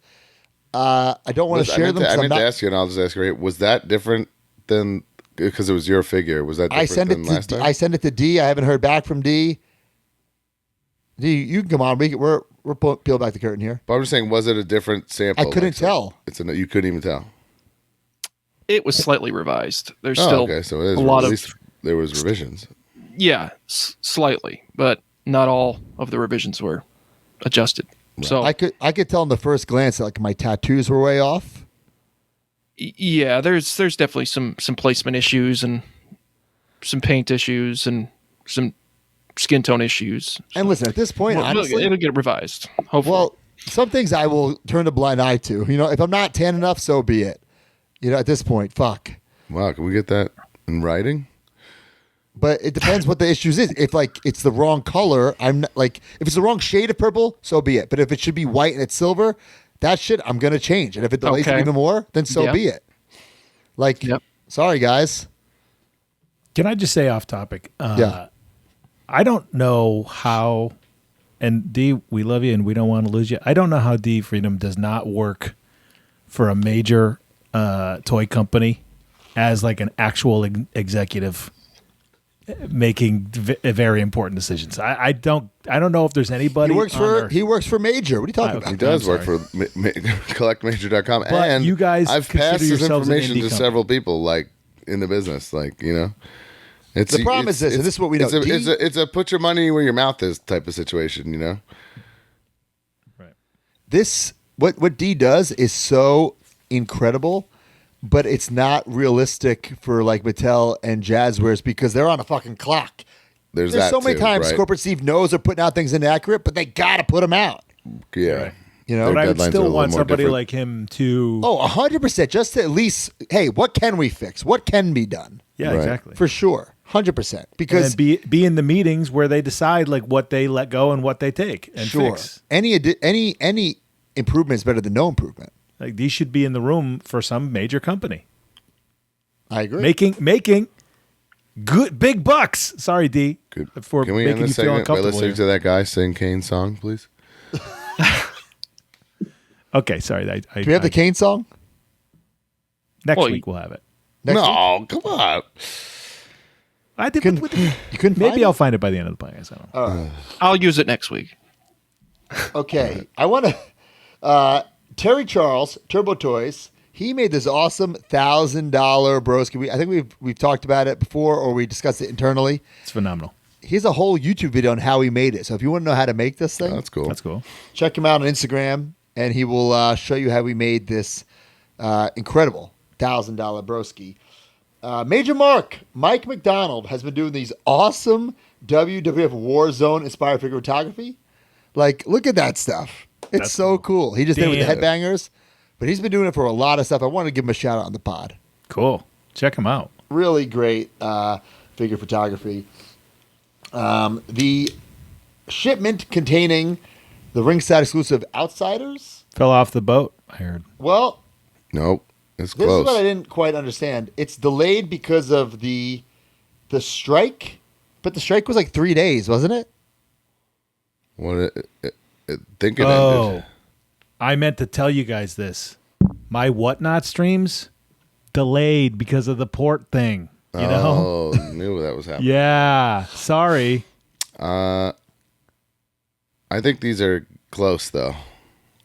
I don't want to share them. I I'm meant not, to ask you, and I'll just ask you, was that different than, because it was your figure, was that different than last time? I sent it to D. I haven't heard back from D. D, you can come on. We're peel back the curtain here. But I'm just saying, was it a different sample? I couldn't tell. You couldn't even tell. It was slightly revised. There's Oh, still okay. So it is a lot at of least there was revisions. yeah, slightly, but not all of the revisions were adjusted. So I could tell in the first glance that like my tattoos were way off. yeah, there's definitely some placement issues and some paint issues and some skin tone issues. And listen, at this point, honestly, it'll get revised. Hopefully. well, some things I will turn a blind eye to. You know, if I'm not tan enough, so be it. You know, at this point, fuck. Wow, can we get that in writing? But it depends what the issues is. If like it's the wrong color, I'm not, like if it's the wrong shade of purple, so be it. But if it should be white and it's silver, that shit I'm gonna change. And if it delays it even more, then so be it. Like, sorry guys. Can I just say off topic? Yeah. I don't know how, and D, we love you and we don't want to lose you. I don't know how D Freedom does not work for a major toy company as like an actual executive making very important decisions. I don't know if there's anybody. He works for Major. What are you talking about? He does work for collectmajor.com. But and you guys I've consider passed this yourselves an information indie to company. several people, like in the business, like, you know. The problem is this, and this is what we know. It's a put your money where your mouth is type of situation, you know. Right. This what D does is so incredible but it's not realistic for like Mattel and Jazzwares because they're on a fucking clock. There's There's that so many too, times right? corporate Steve knows they're putting out things inaccurate, but they got to put them out. Yeah. Right. You know, But I would deadlines are a still little want more somebody different. like him to. Oh, 100%. Just to at least, hey, what can we fix? What can be done? yeah, Right. exactly. For sure. 100%. And Because then be in the meetings where they decide like what they let go and what they take and sure, fix. any improvement is better than no improvement. Like these should be in the room for some major company I agree. making good big bucks. Sorry, D. Good. For Can we making end this you feel segment by uncomfortable listening here. to that guy sing Kane's song, please? Okay, sorry. Do we have the Kane song? next Well, week we'll have it. Next week? No, come on. I did. You couldn't find Maybe it? I'll find it by the end of the podcast. I don't know. I'll use it next week. Okay. I want to. Terry Charles, Turbo Toys. He made this awesome $1,000 broski. I think we've talked about it before, or we discussed it internally. It's phenomenal. He has a whole YouTube video on how he made it. So if you want to know how to make this thing, That's cool. That's cool. check him out on Instagram, and he will show you how we made this incredible $1,000 broski. Major Mark, Mike McDonald, has been doing these awesome WWF Warzone inspired figure photography. Like, look at that stuff. It's That's so cool. He just did it with the Damn. headbangers, but he's been doing it for a lot of stuff. I wanted to give him a shout out on the pod. Cool. Check him out. Really great figure photography. The shipment containing the ringside exclusive Outsiders. Fell off the boat. I heard. Well, Nope. It's this close. is what I didn't quite understand. It's delayed because of the strike, but the strike was like 3 days, wasn't it? Think it Oh, ended. I meant to tell you guys this. My whatnot streams delayed because of the port thing. You know? Oh, knew that was happening. Yeah. Sorry. I think these are close though.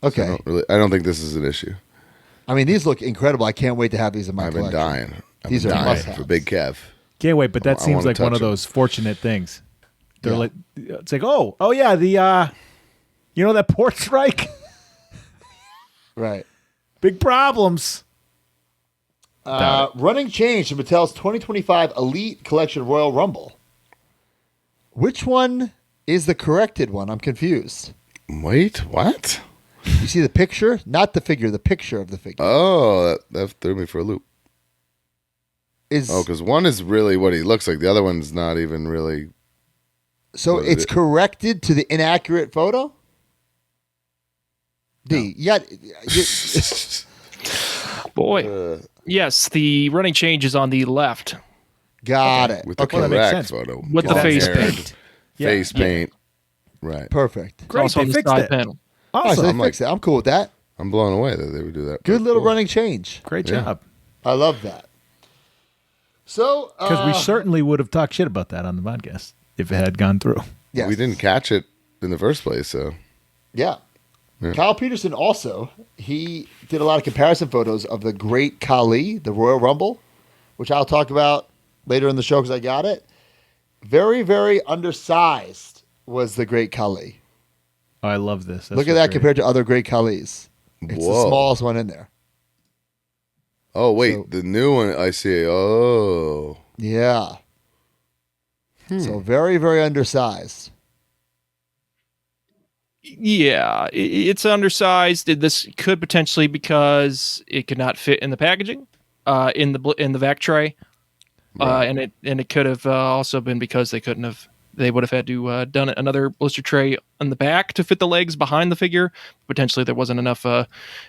Okay. I don't think this is an issue. I mean, these look incredible. I can't wait to have these in my I've been collection. dying. These are dying must-haves. for Big Kev. Can't wait, but that I seems wanna like one touch of them. those fortunate things. They're Yeah. like, it's like, oh yeah, the you know that port strike? Right. Big problems. Running change to Mattel's 2025 Elite Collection Royal Rumble. Which one is the corrected one? I'm confused. Wait, what? You see the picture? Not the figure, the picture of the figure. Oh, that threw me for a loop. Is Oh, because one is really what he looks like. The other one's not even really. So what is it's it? corrected to the inaccurate photo? D. Yeah. Boy. Yes, the running change is on the left Got it. With the Okay. that makes correct sense. photo. with the face Long-haired, paint. Yeah. Face paint. Right. Perfect. Great, Also they on the fixed side it. panel. All right, so Awesome. they fixed it. I'm cool with that. I'm blown away that they would do that. Good That's little cool. running change. Great Yeah. job. I love that. So, Because we certainly would have talked shit about that on the podcast if it had gone through. yes. We didn't catch it in the first place, so. Yeah. Yeah. Kyle Peterson also, he did a lot of comparison photos of the Great Khali, the Royal Rumble, which I'll talk about later in the show because I got it. Very, very undersized was the Great Khali. Oh, I love this. Look at that compared to other Great Khalis. It's the Whoa. smallest one in there. Oh, wait. So- The new one, I see. Oh. Yeah. So very, very undersized. Yeah, it's undersized. This could potentially because it could not fit in the packaging, in the vac tray, and it could have also been because they would have had to done another blister tray on the back to fit the legs behind the figure. Potentially there wasn't enough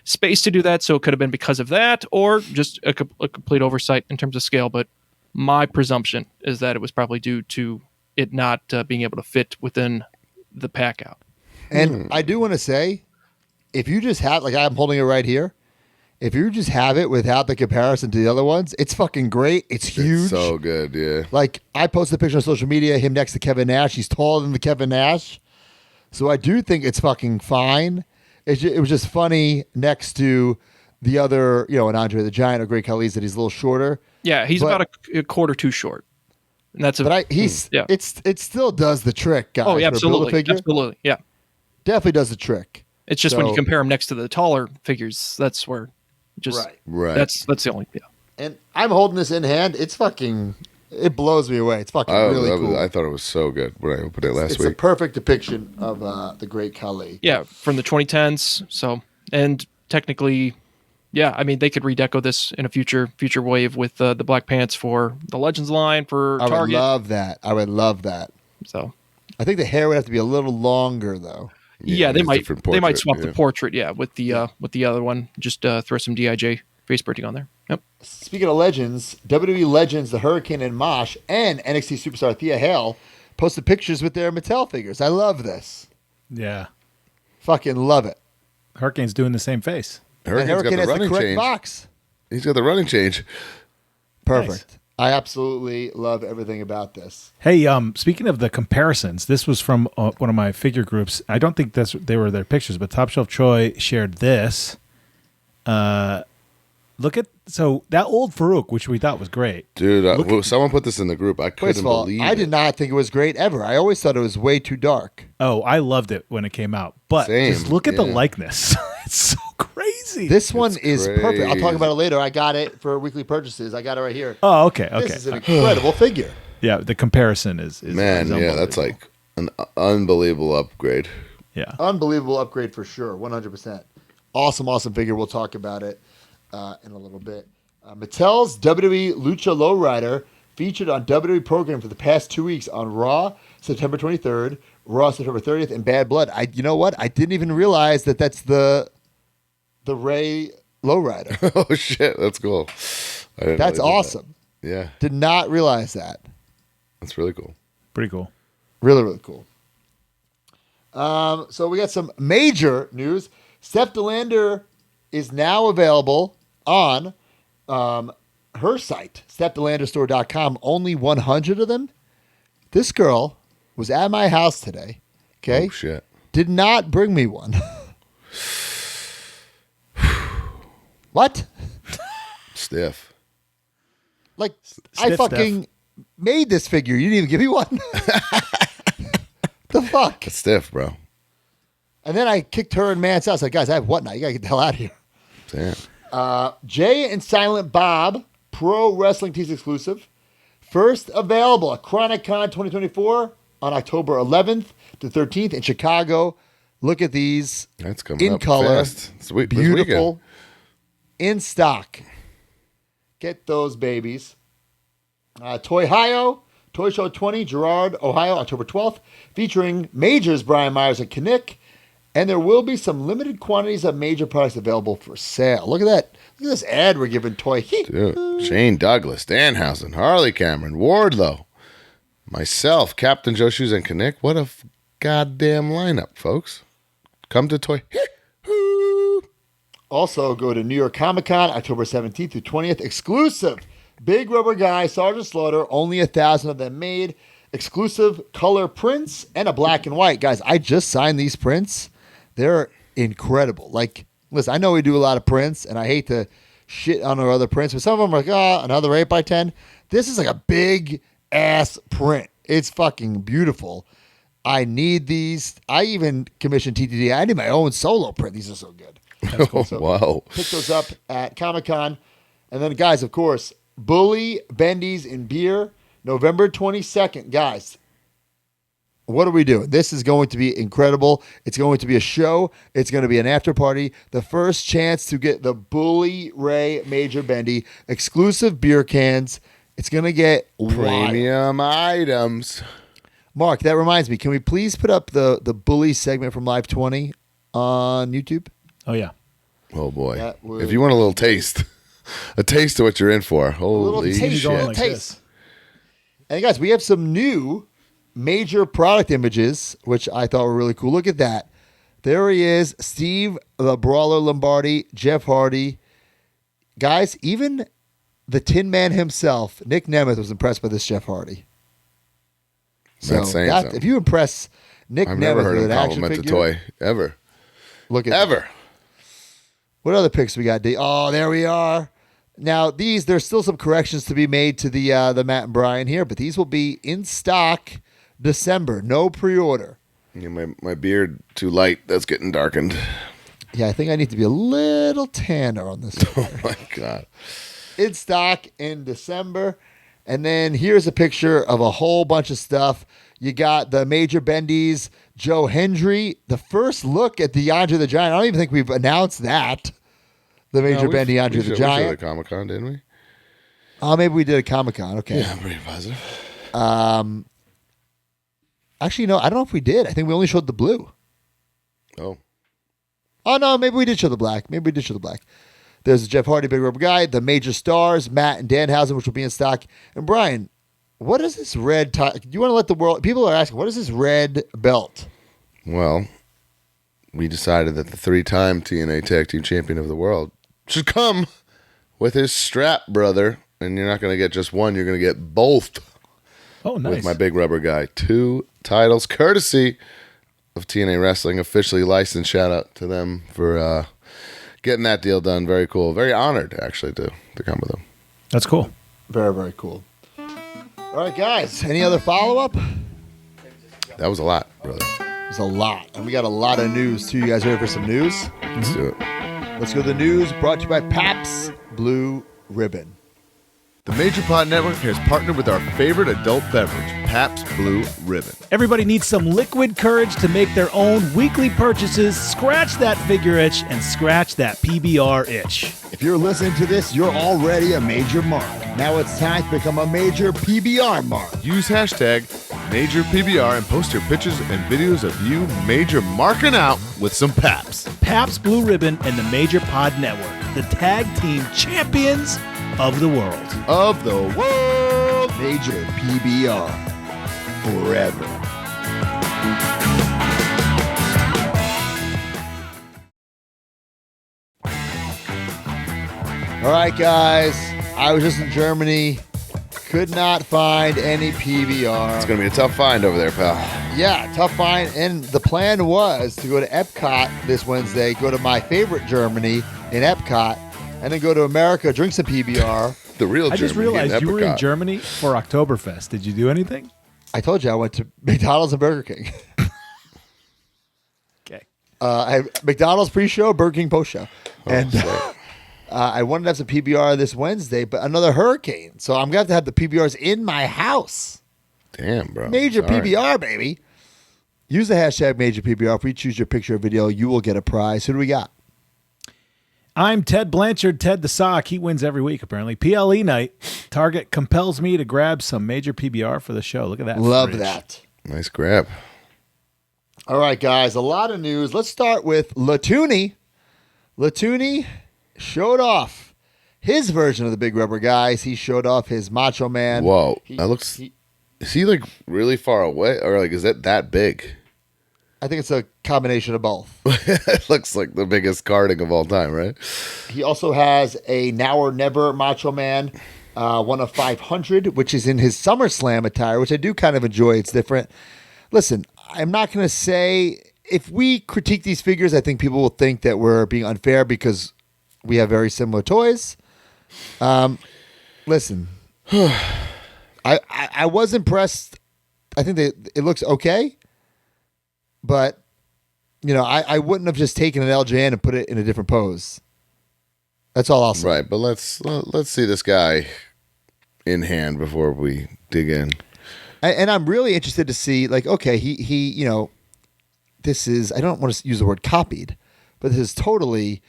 space to do that, so it could have been because of that, or just a complete oversight in terms of scale. But my presumption is that it was probably due to it not being able to fit within the pack out. And I do want to say, if you just have, like I'm holding it right here, if you just have it without the comparison to the other ones, it's fucking great. It's huge. It's so good, yeah. Like I posted a picture on social media, him next to Kevin Nash. He's taller than the Kevin Nash. So I do think it's fucking fine. It was just funny next to the other, an Andre the Giant or Great Khali's that he's a little shorter. Yeah, he's But- about a quarter too short. And that's yeah. It still does the trick, guys. Oh, yeah, For a Build-A absolutely. figure. Absolutely. Yeah. Definitely does the trick. It's just when you So- compare them next to the taller figures, that's where Just Right. That's the only. Yeah. And I'm holding this in hand. It's fucking. It blows me away. It's fucking really cool. I thought it was so good when I opened it last It's week. a perfect depiction of the great Khali. Yeah, from the 2010s. So, and technically, yeah, I mean, they could redeco this in a future wave with the black pants for the Legends line for I would Target. I would love that. So, I think the hair would have to be a little longer though. yeah, they it's a might different they might portrait, swap yeah. the portrait, with the other one. Just throw some DIJ face printing on there. Yep. Speaking of legends, WWE Legends, the Hurricane and Mosh, and NXT superstar Thea Hale posted pictures with their Mattel figures. I love this. Yeah. Fucking love it. Hurricane's doing the same face. And Hurricane's Hurricane got the has the running correct change. box. He's got the running change. Perfect. Nice. I absolutely love everything about this. Hey, speaking of the comparisons, this was from one of my figure groups. I don't think they were their pictures, but Top Shelf Troy shared this. Look at that old Farouk, which we thought was great. Dude, someone put this in the group. I First couldn't of all, believe I it. did not think it was great ever. I always thought it was way too dark. Oh, I loved it when it came out, but Same, just look at the yeah. likeness. It's so crazy. This one is perfect. I'll talk crazy. about it later. I got it for weekly purchases. I got it right here. Oh, okay. This is an incredible figure. Yeah, the comparison is Man, yeah, that's like an unbelievable upgrade. yeah. Unbelievable upgrade for sure. 100%. Awesome figure. We'll talk about it in a little bit. Mattel's WWE Lucha Lowrider featured on WWE program for the past 2 weeks on Raw, September 23rd, Raw, September 30th, and Bad Blood. You know what? I didn't even realize that's the Ray Lowrider. Oh shit, that's cool. That's awesome. Yeah, Did not realize that. that's really cool. Pretty cool. Really cool. So we got some major news. Steph DeLander is now available on her site, StephDelanderStore.com. Only 100 of them. This girl was at my house today. Okay. Oh shit. Did not bring me one. What? Stiff. Like, I Stiff fucking made this figure. You didn't even give me one. The fuck? It's stiff, bro. And then I kicked her and Man's house. Like, guys, I have what now? You gotta get the hell out of here. Damn. Jay and Silent Bob Pro Wrestling Tees exclusive. First available at Chronic Con 2024 on October 11th to 13th in Chicago. Look at these. That's coming in up color. fast. Sweet. Beautiful. In stock. Get those babies. Toy Show 20, Girard, Ohio, October 12th, featuring Majors, Brian Myers, and Kinnick. And there will be some limited quantities of major products available for sale. Look at that. Look at this ad we're giving Toy. Dude, Shane Douglas, Danhausen, Harley Cameron, Wardlow, myself, Captain Joe Shoes, and Kinnick. What a goddamn lineup, folks. Come to Toy. Also, go to New York Comic Con, October 17th through 20th. Exclusive. Big Rubber Guy, Sergeant Slaughter. Only 1,000 of them made. Exclusive color prints and a black and white. Guys, I just signed these prints. They're incredible. Like, listen, I know we do a lot of prints, and I hate to shit on our other prints, but some of them are like, another 8x10. This is like a big ass print. It's fucking beautiful. I need these. I even commissioned TTD. I need my own solo print. These are so good. Oh, So wow. pick those up at Comic-Con. And then, guys, of course, Bully, Bendy's, and Beer, November 22nd. Guys, what are we doing? This is going to be incredible. It's going to be a show. It's going to be an after party. The first chance to get the Bully Ray Major Bendy exclusive beer cans. It's going to get wild. Premium items. Mark, that reminds me. Can we please put up the Bully segment from Live 20 on YouTube? Oh yeah. Oh, boy. That would- If you want a little taste, a taste of what you're in for. A little Holy taste. Going shit. like taste. this. And guys, we have some new major product images, which I thought were really cool. Look at that. There he is, Steve the Brawler Lombardi, Jeff Hardy. Guys, even the Tin Man himself, Nick Nemeth, was impressed by this Jeff Hardy. So That's saying something. if you impress Nick I've Nemeth never heard with him an action compliment the figure, toy. Ever. look at Ever. that. What other picks we got? Oh, there we are. Now there's still some corrections to be made to the Matt and Brian here, but these will be in stock December. No pre-order. Yeah, my beard too light. That's getting darkened. Yeah, I think I need to be a little tanner on this. Oh my God. In stock in December. And then here's a picture of a whole bunch of stuff. You got the Major Bendy's Joe Hendry. The first look at the Andre the Giant. I don't even think we've announced that. The Major Bendy Andre the Giant. We showed at Comic-Con, didn't we? Oh, maybe we did a Comic-Con. Okay. Yeah, I'm pretty positive. Actually, no, I don't know if we did. I think we only showed the blue. Oh. Oh, no, maybe we did show the black. There's the Jeff Hardy Big Rubber Guy, the Major Stars, Matt and Danhausen, which will be in stock. And Brian, what is this red tie? Do you want to let the world... People are asking, what is this red belt? Well, we decided that the 3-time TNA Tag Team Champion of the World should come with his strap, brother. And you're not going to get just one. You're going to get both. Oh, nice. With my Big Rubber Guy. 2 titles, courtesy of TNA Wrestling, officially licensed. Shout out to them for getting that deal done. Very cool. Very honored, actually, to come with them. That's cool. Very, very cool. All right, guys. Any other follow-up? That was a lot, brother. There's a lot. And we got a lot of news, too. You guys ready for some news? Let's do it. Let's go to the news brought to you by Pabst Blue Ribbon. The Major Pod Network has partnered with our favorite adult beverage, Pabst Blue Ribbon. Everybody needs some liquid courage to make their own weekly purchases. Scratch that figure itch and scratch that PBR itch. If you're listening to this, you're already a major mark. Now it's time to become a major PBR mark. Use hashtag MajorPBR and post your pictures and videos of you major marking out with some Pabst. Pabst Blue Ribbon and the Major Pod Network, the tag team champions of the world. Of the world. Major PBR. Forever. All right, guys. I was just in Germany. Could not find any PBR. It's going to be a tough find over there, pal. Yeah, tough find. And the plan was to go to Epcot this Wednesday, go to my favorite Germany in Epcot, and then go to America, drink some PBR. The real I just Germany realized you were in Epcot. Germany for Oktoberfest. Did you do anything? I told you I went to McDonald's and Burger King. Okay. I had McDonald's pre-show, Burger King post-show. And sick. I wanted to have some PBR this Wednesday, but another hurricane. So I'm going to have the PBRs in my house. Damn, bro. Major Sorry. PBR, baby. Use the hashtag Major PBR. If we choose your picture or video, you will get a prize. Who do we got? I'm Ted Blanchard, Ted the Sock. He wins every week, apparently. PLE night. Target compels me to grab some Major PBR for the show. Look at that. Love fridge. that. Nice grab. All right, guys, a lot of news. Let's start with Latuni. Latuni showed off his version of the Big Rubber Guys. He showed off his Macho Man. Whoa. That looks... Is he like really far away? Or like, is it that big? I think it's a combination of both. It looks like the biggest carding of all time, right? He also has a Now or Never Macho Man, one of 500, which is in his SummerSlam attire, which I do kind of enjoy. It's different. Listen, I'm not going to say... If we critique these figures, I think people will think that we're being unfair because we have very similar toys. Listen, I was impressed. I think that it looks okay, but you know, I wouldn't have just taken an LJN and put it in a different pose. That's all I'll say. Right, but let's see this guy in hand before we dig in. And I'm really interested to see, like, okay, he you know, this is, I don't want to use the word copied, but this is totally,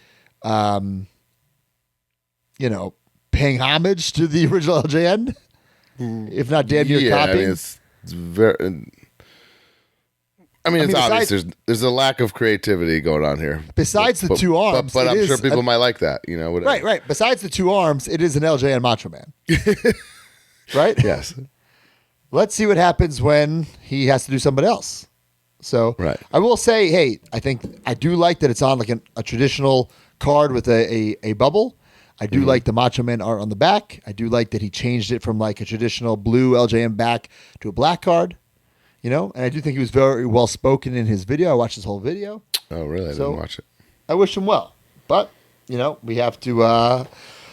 you know, paying homage to the original LJN, if not damn near copying. I mean, it's very. I mean, it's obvious. There's a lack of creativity going on here. Besides the two arms, but I'm sure people might like that. You know, whatever. Right. Besides the two arms, it is an LJN Macho Man. Right? Yes. Let's see what happens when he has to do something else. So right. I will say, hey, I do like that it's on like a traditional card with a bubble. I do like the Macho Man art on the back. I do like that he changed it from like a traditional blue LJN back to a black card. You know, and I do think he was very well spoken in his video. I watched his whole video. Oh, really? I didn't watch it. I wish him well. But, you know, we have to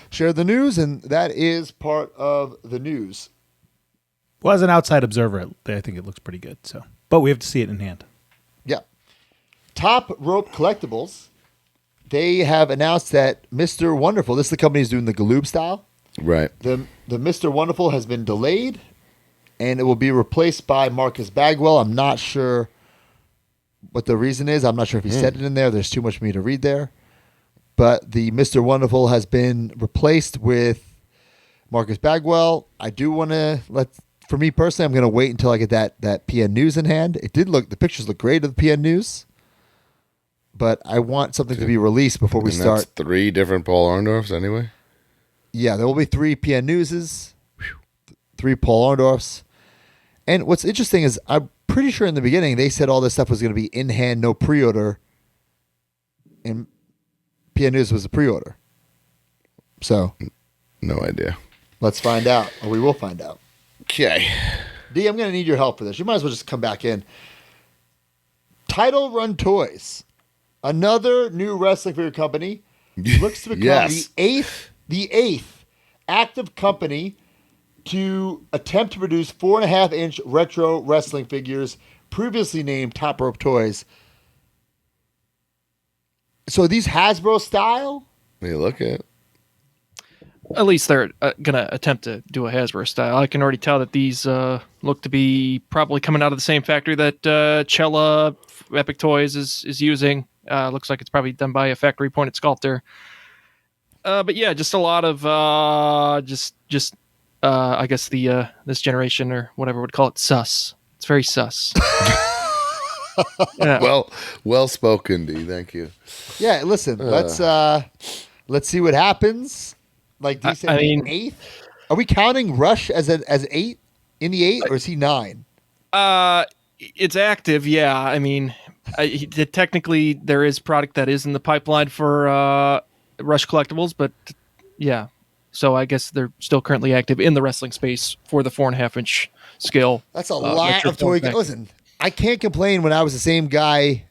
share the news, and that is part of the news. Well, as an outside observer, I think it looks pretty good. So, but we have to see it in hand. Yeah. Top Rope Collectibles they have announced that Mr. Wonderful, this is the company who's doing the Galoob style. Right. The Mr. Wonderful has been delayed, and it will be replaced by Marcus Bagwell. I'm not sure what the reason is. I'm not sure if he said it in there. There's too much for me to read there. But the Mr. Wonderful has been replaced with Marcus Bagwell. I do want to for me personally, I'm going to wait until I get that PN News in hand. The pictures look great of the PN News, but I want something to be released before we start. That's 3 different Paul Orndorffs anyway. Yeah, there will be 3 PN Newses, 3 Paul Orndorffs. And what's interesting is I'm pretty sure in the beginning they said all this stuff was going to be in hand, no pre-order. And PN News was a pre-order. So, No idea. let's find out, or we will find out. Okay. D, I'm going to need your help for this. You might as well just come back in. Title Run Toys, another new wrestling figure company, looks to become Yes. the eighth active company to attempt to produce 4.5-inch retro wrestling figures, previously named Top Rope Toys. So are these Hasbro style? When you look at At least they're going to attempt to do a Hasbro style. I can already tell that these look to be probably coming out of the same factory that Cella Epic Toys is using. Looks like it's probably done by a factory pointed sculptor. But yeah, just a lot of I guess the this generation or whatever would call it sus. It's very sus. Yeah. well spoken, D. Thank you. Yeah, listen, let's see what happens. Like D said, I mean, eighth. Are we counting Rush as 8 in the 8, or is he 9? It's active, yeah. I mean, technically there is product that is in the pipeline for Rush Collectibles, but yeah. So I guess they're still currently active in the wrestling space for the 4.5-inch scale. That's a lot retro of toy. form factor. Listen, I can't complain when I was the same guy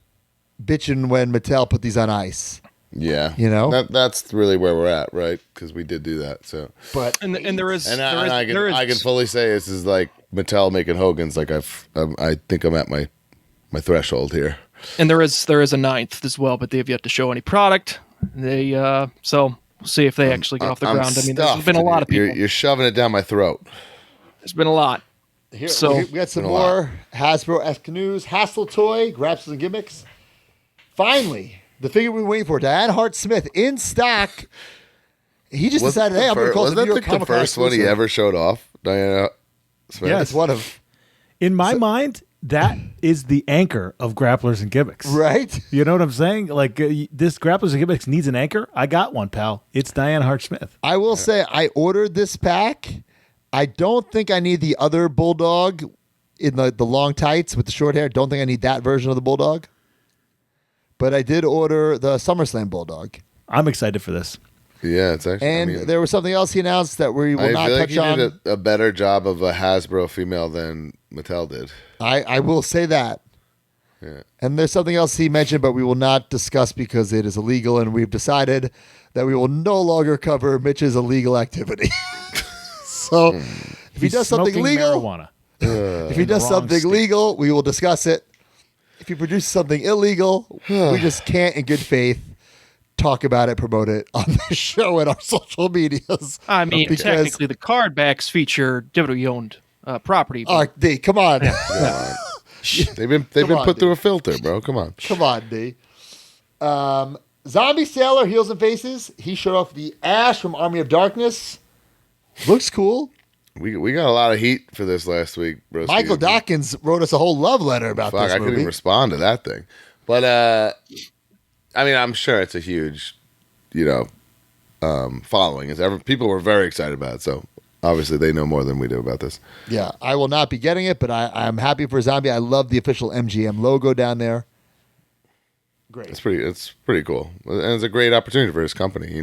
bitching when Mattel put these on ice. Yeah. You know? That's really where we're at, right? Because we did do that. So But And there is, and there is, I there is can fully say this is like Mattel making Hogan's. Like I think I'm at my threshold here. and there is a 9th as well, but they have yet to show any product. They so we'll see if they actually get off the I'm ground. I mean, there's stuffed. been a lot of people. You're shoving it down my throat. There's been a lot. here, So- we got some Been a lot. more Hasbro-esque news. Hassle Toy, Grapsles and Gimmicks. Finally, the figure we were waiting for, Diane Hart-Smith, in stock. He just decided, hey, I'm going to call Wasn't the that New York the Comic Con first one he exclusive. ever showed off? Diana Smith. Yes. It's one of, In my mind, that is the anchor of grapplers and gimmicks. right? You know what I'm saying? Like this grapplers and gimmicks needs an anchor. I got one, pal. It's Diane Hart-Smith. I will say I ordered this pack. I don't think I need the other Bulldog in the long tights with the short hair. Don't think I need that version of the Bulldog. But I did order the SummerSlam Bulldog. I'm excited for this. Yeah, it's actually. And there was something else he announced that we will I not feel like touch he on. did a better job of a Hasbro female than Mattel did. I will say that. Yeah. And there's something else he mentioned, but we will not discuss because it is illegal, and we've decided that we will no longer cover Mitch's illegal activity. So if he He's does something smoking legal, marijuana. if he does wrong something state. legal, we will discuss it. If he produces something illegal, we just can't, in good faith, talk about it, promote it on the show and our social medias. I mean, Because- technically, the card backs feature WWE owned property. but- D, come on. They've been Come on, put through dude. a filter, bro. Come on. Come on, D. Zombie Sailor, Heels and Faces. He showed off the Ash from Army of Darkness. Looks cool. We got a lot of heat for this last week, bro. Michael Dawkins wrote us a whole love letter about Fuck, this I couldn't movie. even respond to that thing. But I mean, I'm sure it's a huge, following. People were very excited about it. So obviously they know more than we do about this. Yeah, I will not be getting it, but I'm happy for Zombie. I love the official MGM logo down there. Great. It's pretty cool, and it's a great opportunity for his company.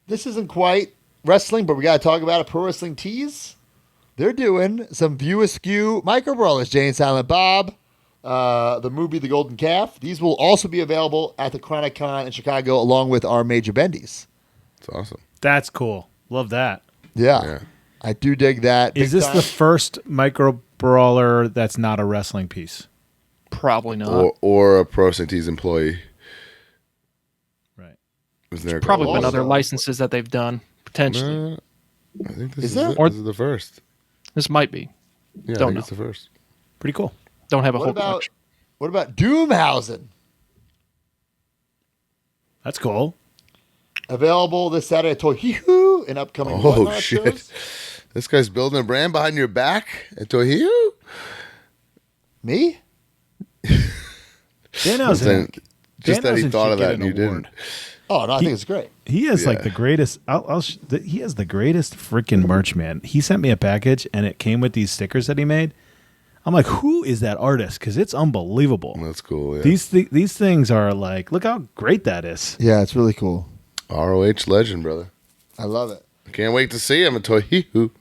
This isn't quite wrestling, but we got to talk about it. Pro Wrestling Tees. They're doing some View Askew micro brawlers. Jay and Silent Bob, the movie The Golden Calf. These will also be available at the Chronic Con in Chicago, along with our major bendies. It's awesome. That's cool. Love that. Yeah. I do dig that. Is big this time. the first micro brawler that's not a wrestling piece? Probably not. Or a Pro Wrestling Tees employee. Was there Probably been Also- other licenses that they've done potentially. I think this Is is there? it. Or- This is the first. This might be. Yeah, I Don't think know. it's the first. Pretty cool. Don't have a What whole about collection. what about Doomhausen? That's cool. Available this Saturday at Tohihu in upcoming Oh Whatnot shit! shows. This guy's building a brand behind your back at Tohiu. Me? Danhausen. Just that he Danhausen thought should of get that an and you award. didn't. Oh no, I think it's great. He is like Yeah. the greatest. He has the greatest freaking merch, man. He sent me a package and it came with these stickers that he made. I'm like, who is that artist? Because it's unbelievable. That's cool. Yeah. These things are like, look how great that is. Yeah, it's really cool. ROH legend, brother. I love it. Can't wait to see him at Tohiu.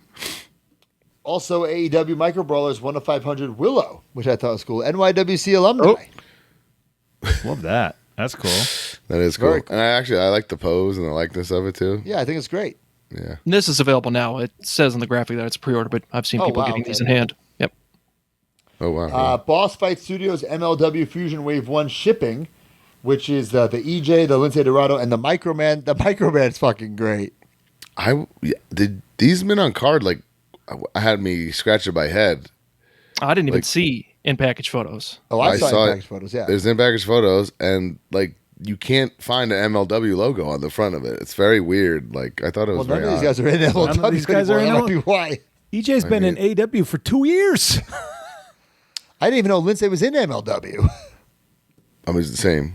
Also, AEW Micro Brawlers 1 of 500 Willow, which I thought was cool. NYWC alumni. Love that. That's cool. That is cool. Very cool. And I like the pose and the likeness of it too. Yeah, I think it's great. Yeah. And this is available now. It says on the graphic that it's pre-order, but I've seen Oh, people wow, getting okay. these in hand. Yep. Oh wow. Boss Fight Studios MLW Fusion Wave 1 shipping, which is the EJ, the Lindsay Dorado, and the Microman. The Microman's fucking great. Did these men on card like I had me scratching my head. I didn't even Like- see in-package photos. Oh, I I saw saw it it. package photos, yeah. There's in package photos and like you can't find an MLW logo on the front of it. It's very weird. Like I thought it Well, was none very of these odd. guys are in MLW None of these guys are anymore. in That might be why. EJ's been in AW for 2 years. I didn't even know Lindsay was in MLW. I mean, it's the same.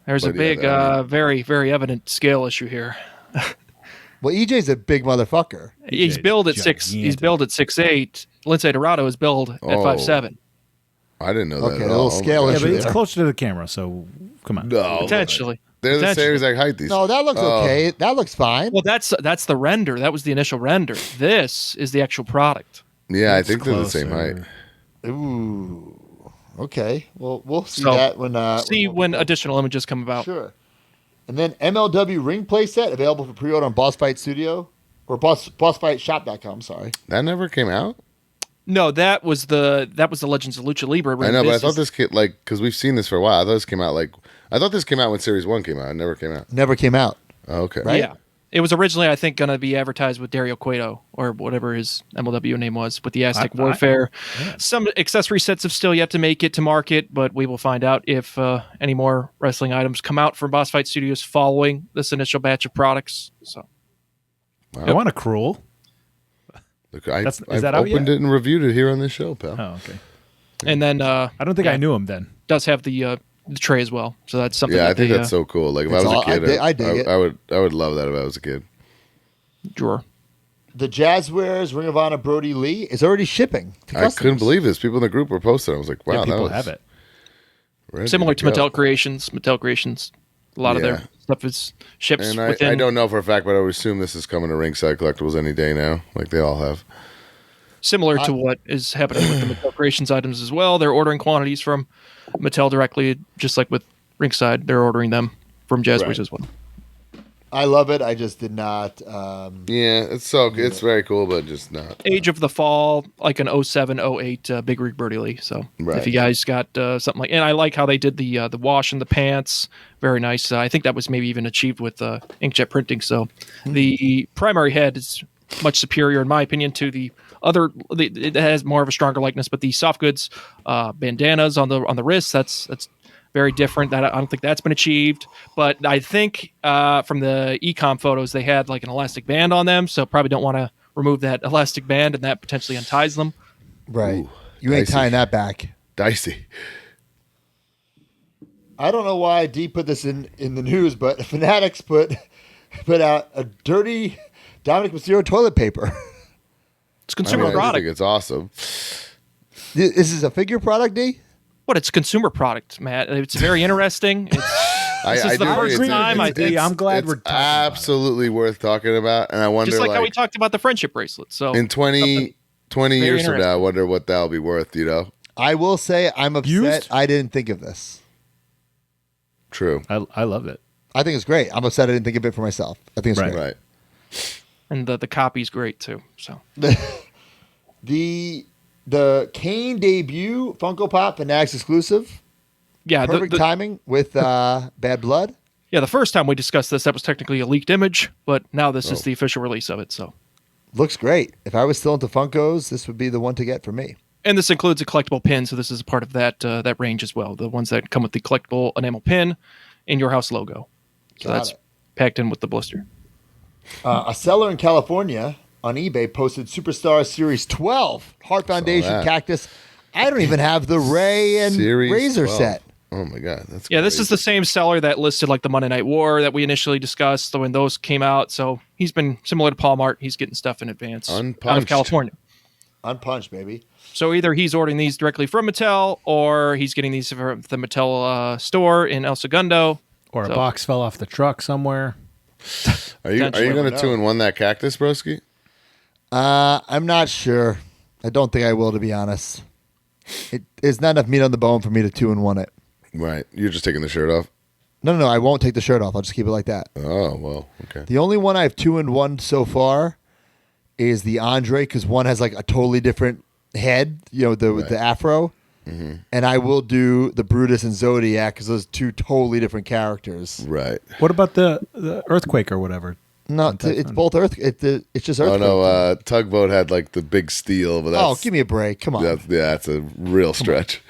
There's a But yeah, big, I mean- very, very evident scale issue here. Well, EJ's a big motherfucker. He's EJ's billed at six. gigantic. He's billed at 6'8". Lindsay Dorado is billed at Oh. 5'7". I didn't know that. Okay, at a all. little scale Oh my Yeah, issue but God. it's there. closer to the camera, so come on. No, Potentially. they're the same Potentially. exact height. These. No, that looks Oh. okay. That looks fine. Well, that's the render. That was the initial render. This is the actual product. Yeah, I It's think they're the same height. closer. Ooh. Okay. Well, we'll see So, that when See when additional images come about. Sure. And then MLW ring playset available for pre-order on Boss Fight Studio or bossfightshop.com. Sorry. That never came out. No, that was the Legends of Lucha Libre. I know, but I thought is- this kid like because we've seen this for a while. I thought this came out I thought this came out when Series 1 came out. It never came out. Never came out. Oh, okay. Right? Yeah. It was originally, I think, going to be advertised with Dario Cueto or whatever his MLW name was with the Aztec Warfare. Some accessory sets have still yet to make it to market, but we will find out if any more wrestling items come out from Boss Fight Studios following this initial batch of products. So I want a cruel. Look, Is I've that out opened yet? it and reviewed it here on this show, pal. Oh, okay. And then I don't think Yeah. I knew him then. does have the tray as well. So that's something. Yeah, I that think they, that's so cool. Like if I It's was a all- kid, I dig it. I would love that if I was a kid. drawer. The Jazzwares Ring of Honor Brody Lee is already shipping to I customers. couldn't believe this. People in the group were posting. I was like, wow, Yeah, that people was have it. ready Similar to go. Mattel Creations. Mattel Creations, a lot of Yeah. their stuff is ships And within. I don't know for a fact, but I would assume this is coming to Ringside Collectibles any day now, like they all have. Similar to what is happening with the Mattel Creations items as well. They're ordering quantities from Mattel directly, just like with Ringside. They're ordering them from Jazzwares Right. as well. I love it. I just did not. Yeah, it's very cool, but just not. Age of the Fall, like an 07, 08 Big Rig Birdie Lee. So Right. if you guys got something like, and I like how they did the wash and the pants. Very nice. I think that was maybe even achieved with inkjet printing. So the primary head is much superior, in my opinion, to the other. It has more of a stronger likeness, but the soft goods bandanas on the wrists, that's very different. That I don't think that's been achieved. But I think from the ecom photos, they had like an elastic band on them, so probably don't want to remove that elastic band, and that potentially unties them. Right. Ooh, You ain't dicey. tying that back. Dicey. I don't know why D put this in the news, but Fanatics put out a dirty Dominic Mysterio toilet paper. It's consumer I just product. think it's awesome. This is a figure product, D? What? It's a consumer product, Matt. It's very interesting. It's, This is the do first agree. time I think- I'm glad we're it's talking about it. absolutely worth talking about, and I wonder just like like how we talked about the friendship bracelet. So in 20 very years from now, I interesting. wonder what that'll be worth. You know, I will say I'm upset Used? I didn't think of this. true, I love it. I think it's great. I'm upset I didn't think of it for myself. I think it's Right. great. right? and the copy's great too. So The Kane debut Funko Pop Fanatics exclusive. yeah, Perfect timing with Bad Blood. Yeah, the first time we discussed this, that was technically a leaked image, but now this is the official release of it. So, Looks great. If I was still into Funkos, this would be the one to get for me. and this includes a collectible pin, so this is a part of that range as well. The ones that come with the collectible enamel pin and Your House logo. So Got that's it. packed in with the blister. A seller in California on eBay posted Superstar Series 12 Heart Foundation that. Cactus. I don't even have the Ray and Series Razor 12. set. Oh my god, that's Yeah, this is crazy. the same seller that listed like the Monday Night War that we initially discussed when those came out. So he's been similar to Paul Mart. He's getting stuff in advance out of Unpunched. California. Unpunched, baby. So either he's ordering these directly from Mattel or he's getting these from the Mattel store in El Segundo. Or a So- box fell off the truck somewhere. Are you Potentially. going to Never 2-in-1 that cactus, broski? I'm not sure. I don't think I will, to be honest. It's not enough meat on the bone for me to 2-in-1 it. Right. You're just taking the shirt off. No, I won't take the shirt off. I'll just keep it like that. Oh well. Okay. The only one I've 2-in-1 so far is the Andre, because one has like a totally different head, the afro. Mm-hmm. And I will do the Brutus and Zodiac because those two totally different characters. Right. What about the earthquake or whatever? No, On Type it's Fun. both Earth. It's just Oh Earthquake. no. Tugboat had like the big steel, but that's, Give me a break. Come on. that's a real stretch.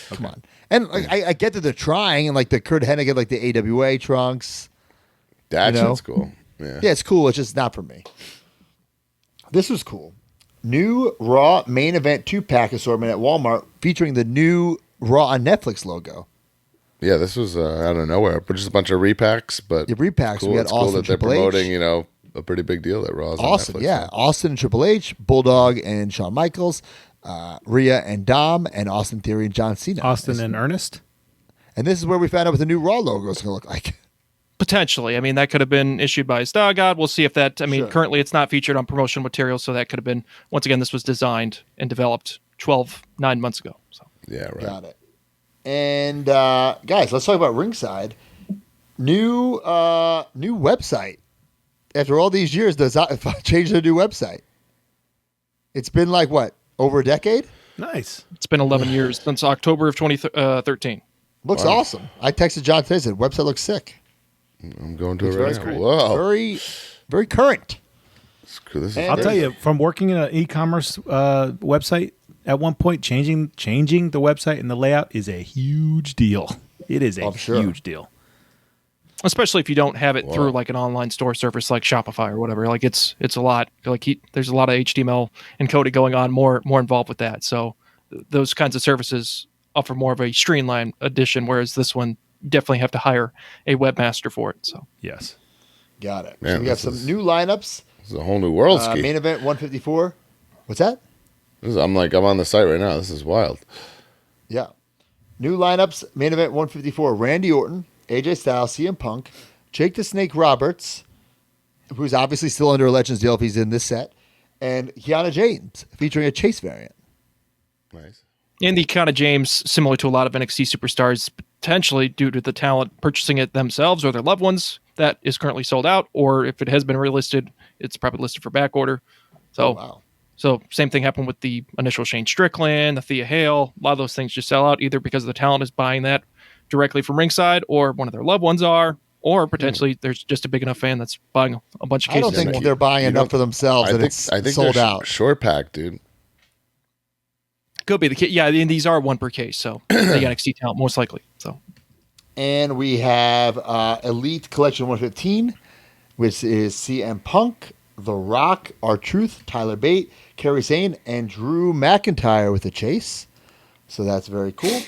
Come on. And like, I get that they're trying, and like the Kurt Hennig, like the AWA trunks. That You know? shit's cool. Yeah. Yeah, it's cool. It's just not for me. This was cool. New Raw main event 2-pack assortment at Walmart featuring the new Raw on Netflix logo. Yeah, this was out of nowhere, but just a bunch of repacks. But Yeah, repacks. Cool. We had It's cool Austin that they're Triple H. promoting, a pretty big deal that Raw's on Austin, Netflix yeah. now. Austin and Triple H, Bulldog and Shawn Michaels, Rhea and Dom, and Austin Theory and John Cena. Austin and Ernest? And this is where we found out what the new Raw logo is going to look like. Potentially. I mean, that could have been issued by Stargod. We'll see if that, Sure. currently it's not featured on promotional material, so that could have been, once again, this was designed and developed 9 months ago. So Yeah, right. Got it. And guys, let's talk about Ringside. New website. After all these years, does not change their new website. It's been like what, over a decade? Nice. it's been 11 years since October of 2013. Looks awesome. I texted John today. Said website looks sick. I'm going to it Very right now. cool. Whoa. Very, very current. This is And I'll great. tell you, from working in an e-commerce website, at one point, changing the website and the layout is a huge deal. It is a I'm sure. huge deal. Especially if you don't have it Wow. through like an online store service like Shopify or whatever. Like it's a lot. Like there's a lot of HTML encoding going on, more involved with that. So those kinds of services offer more of a streamlined edition, whereas this one you definitely have to hire a webmaster for it. So Yes. Got it. Man, so we got this some is- new lineups. This is a whole new world, Ski. Main event 154. What's that? I'm on the site right now. This is wild. Yeah. New lineups. Main event 154. Randy Orton, AJ Styles, CM Punk, Jake the Snake Roberts, who's obviously still under a Legends deal if he's in this set, and Kiana James featuring a Chase variant. Nice. and the kind of James, similar to a lot of NXT superstars, potentially due to the talent purchasing it themselves or their loved ones, that is currently sold out. Or if it has been relisted, it's probably listed for back order. So Oh, wow. So same thing happened with the initial Shane Strickland, the Thea Hale. A lot of those things just sell out either because the talent is buying that directly from ringside, or one of their loved ones are, or potentially there's just a big enough fan that's buying a bunch of I don't cases. think more. they're buying You enough don't- for themselves that it's I think sold they're out. Short pack, dude. Could be the case. Yeah, and these are one per case, so the NXT talent most likely. So And we have Elite Collection 115, which is CM Punk, The Rock, R-Truth, Tyler Bate, Kerry Sane, and Drew McIntyre with the chase. So that's very cool.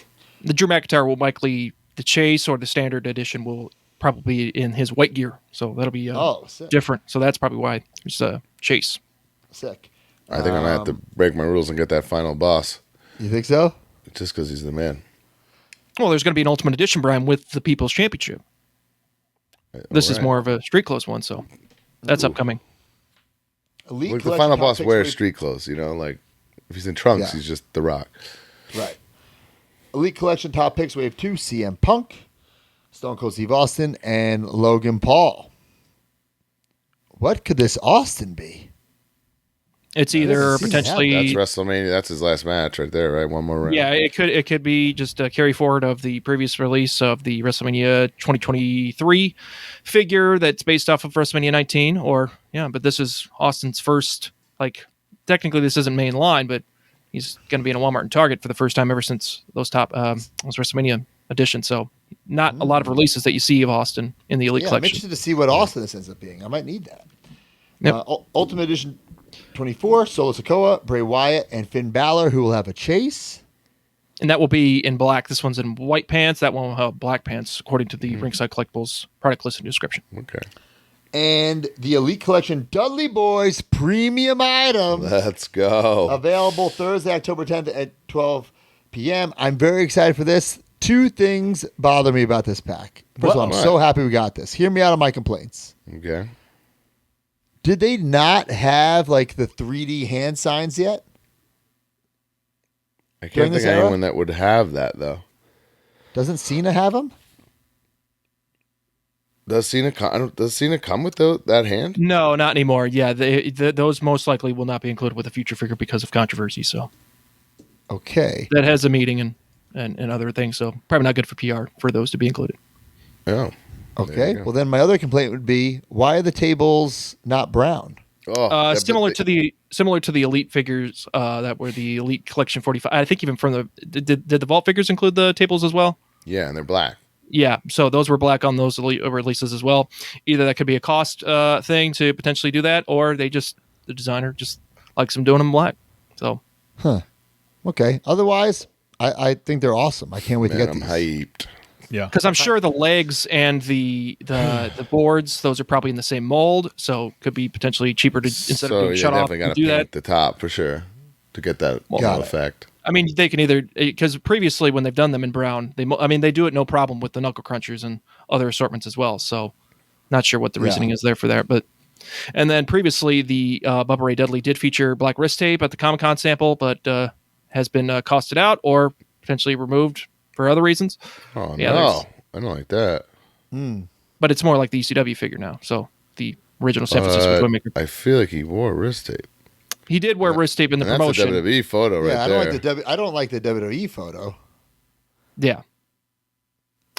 the Drew McIntyre will likely, the chase or the standard edition will probably be in his white gear, so that'll be Sick. different. So that's probably why there's a chase. Sick. I think I'm gonna have to break my rules and get that final boss, You think so? just because he's the man. Well, there's going to be an Ultimate Edition, Brian, with the People's Championship. This is Alright. more of a street clothes one, so that's upcoming. Elite Look, the Collection final top boss picks wears wave- street clothes, like if he's in trunks, Yeah. he's just The Rock. Right. Elite Collection top picks wave 2, CM Punk, Stone Cold Steve Austin, and Logan Paul. What could this Austin be? It's either seem to have- potentially That's WrestleMania. That's his last match right there, right? One more round. Yeah, it could be just a carry forward of the previous release of the WrestleMania 2023 figure that's based off of WrestleMania 19, but this is Austin's first, like, technically this isn't main line, but he's going to be in a Walmart and Target for the first time ever since those WrestleMania edition. So not a lot of releases that you see of Austin in the Elite I'm Collection. interested to see what Austin this ends up being. I might need that. Yep. Ultimate Edition 24, Solo Sikoa, Bray Wyatt, and Finn Balor, who will have a chase. And that will be in black. This one's in white pants. That one will have black pants, according to the Ringside Collectibles product list and description. Okay. And the Elite Collection Dudley Boys premium item. Let's go. Available Thursday, October 10th at 12 p.m. I'm very excited for this. Two things bother me about this pack. First of all, I'm so happy we got this. Hear me out on my complaints. Okay. Did they not have like the 3D hand signs yet? I During can't this think of era? anyone that would have that, though. Doesn't Cena have them? Does Cena come with that hand? No, not anymore. Yeah, those most likely will not be included with a future figure because of controversy. So Okay. that has a meeting and other things. So probably not good for PR for those to be included. Oh. There Okay. you go. Well, then my other complaint would be, why are the tables not brown? Oh, Similar to the Elite figures that were the Elite Collection 45. I think even from the did the Vault figures include the tables as well? Yeah, and they're black. Yeah, so those were black on those Elite releases as well. Either that could be a cost thing to potentially do that, or the designer just likes them doing them black. So Okay. Otherwise, I think they're awesome. I can't wait to Man, get I'm these. hyped. Yeah. because I'm sure the legs and the boards, those are probably in the same mold, so could be potentially cheaper to instead of being shut off definitely and got to do paint that. the top for sure to get that Got it. effect. I mean, they can either because previously when they've done them in brown, they do it no problem with the knuckle crunchers and other assortments as well. So, not sure what the reasoning is there for that, but and then previously the Bubba Ray Dudley did feature black wrist tape at the Comic-Con sample, but has been costed out or potentially removed for other reasons. Oh Yeah, no, I don't like that. But it's more like the ECW figure now. So the original San Francisco Toymaker. I feel like he wore wrist tape. He did wear wrist tape in the And promotion. That's a WWE photo right Yeah, there. I don't like the WWE photo. Yeah.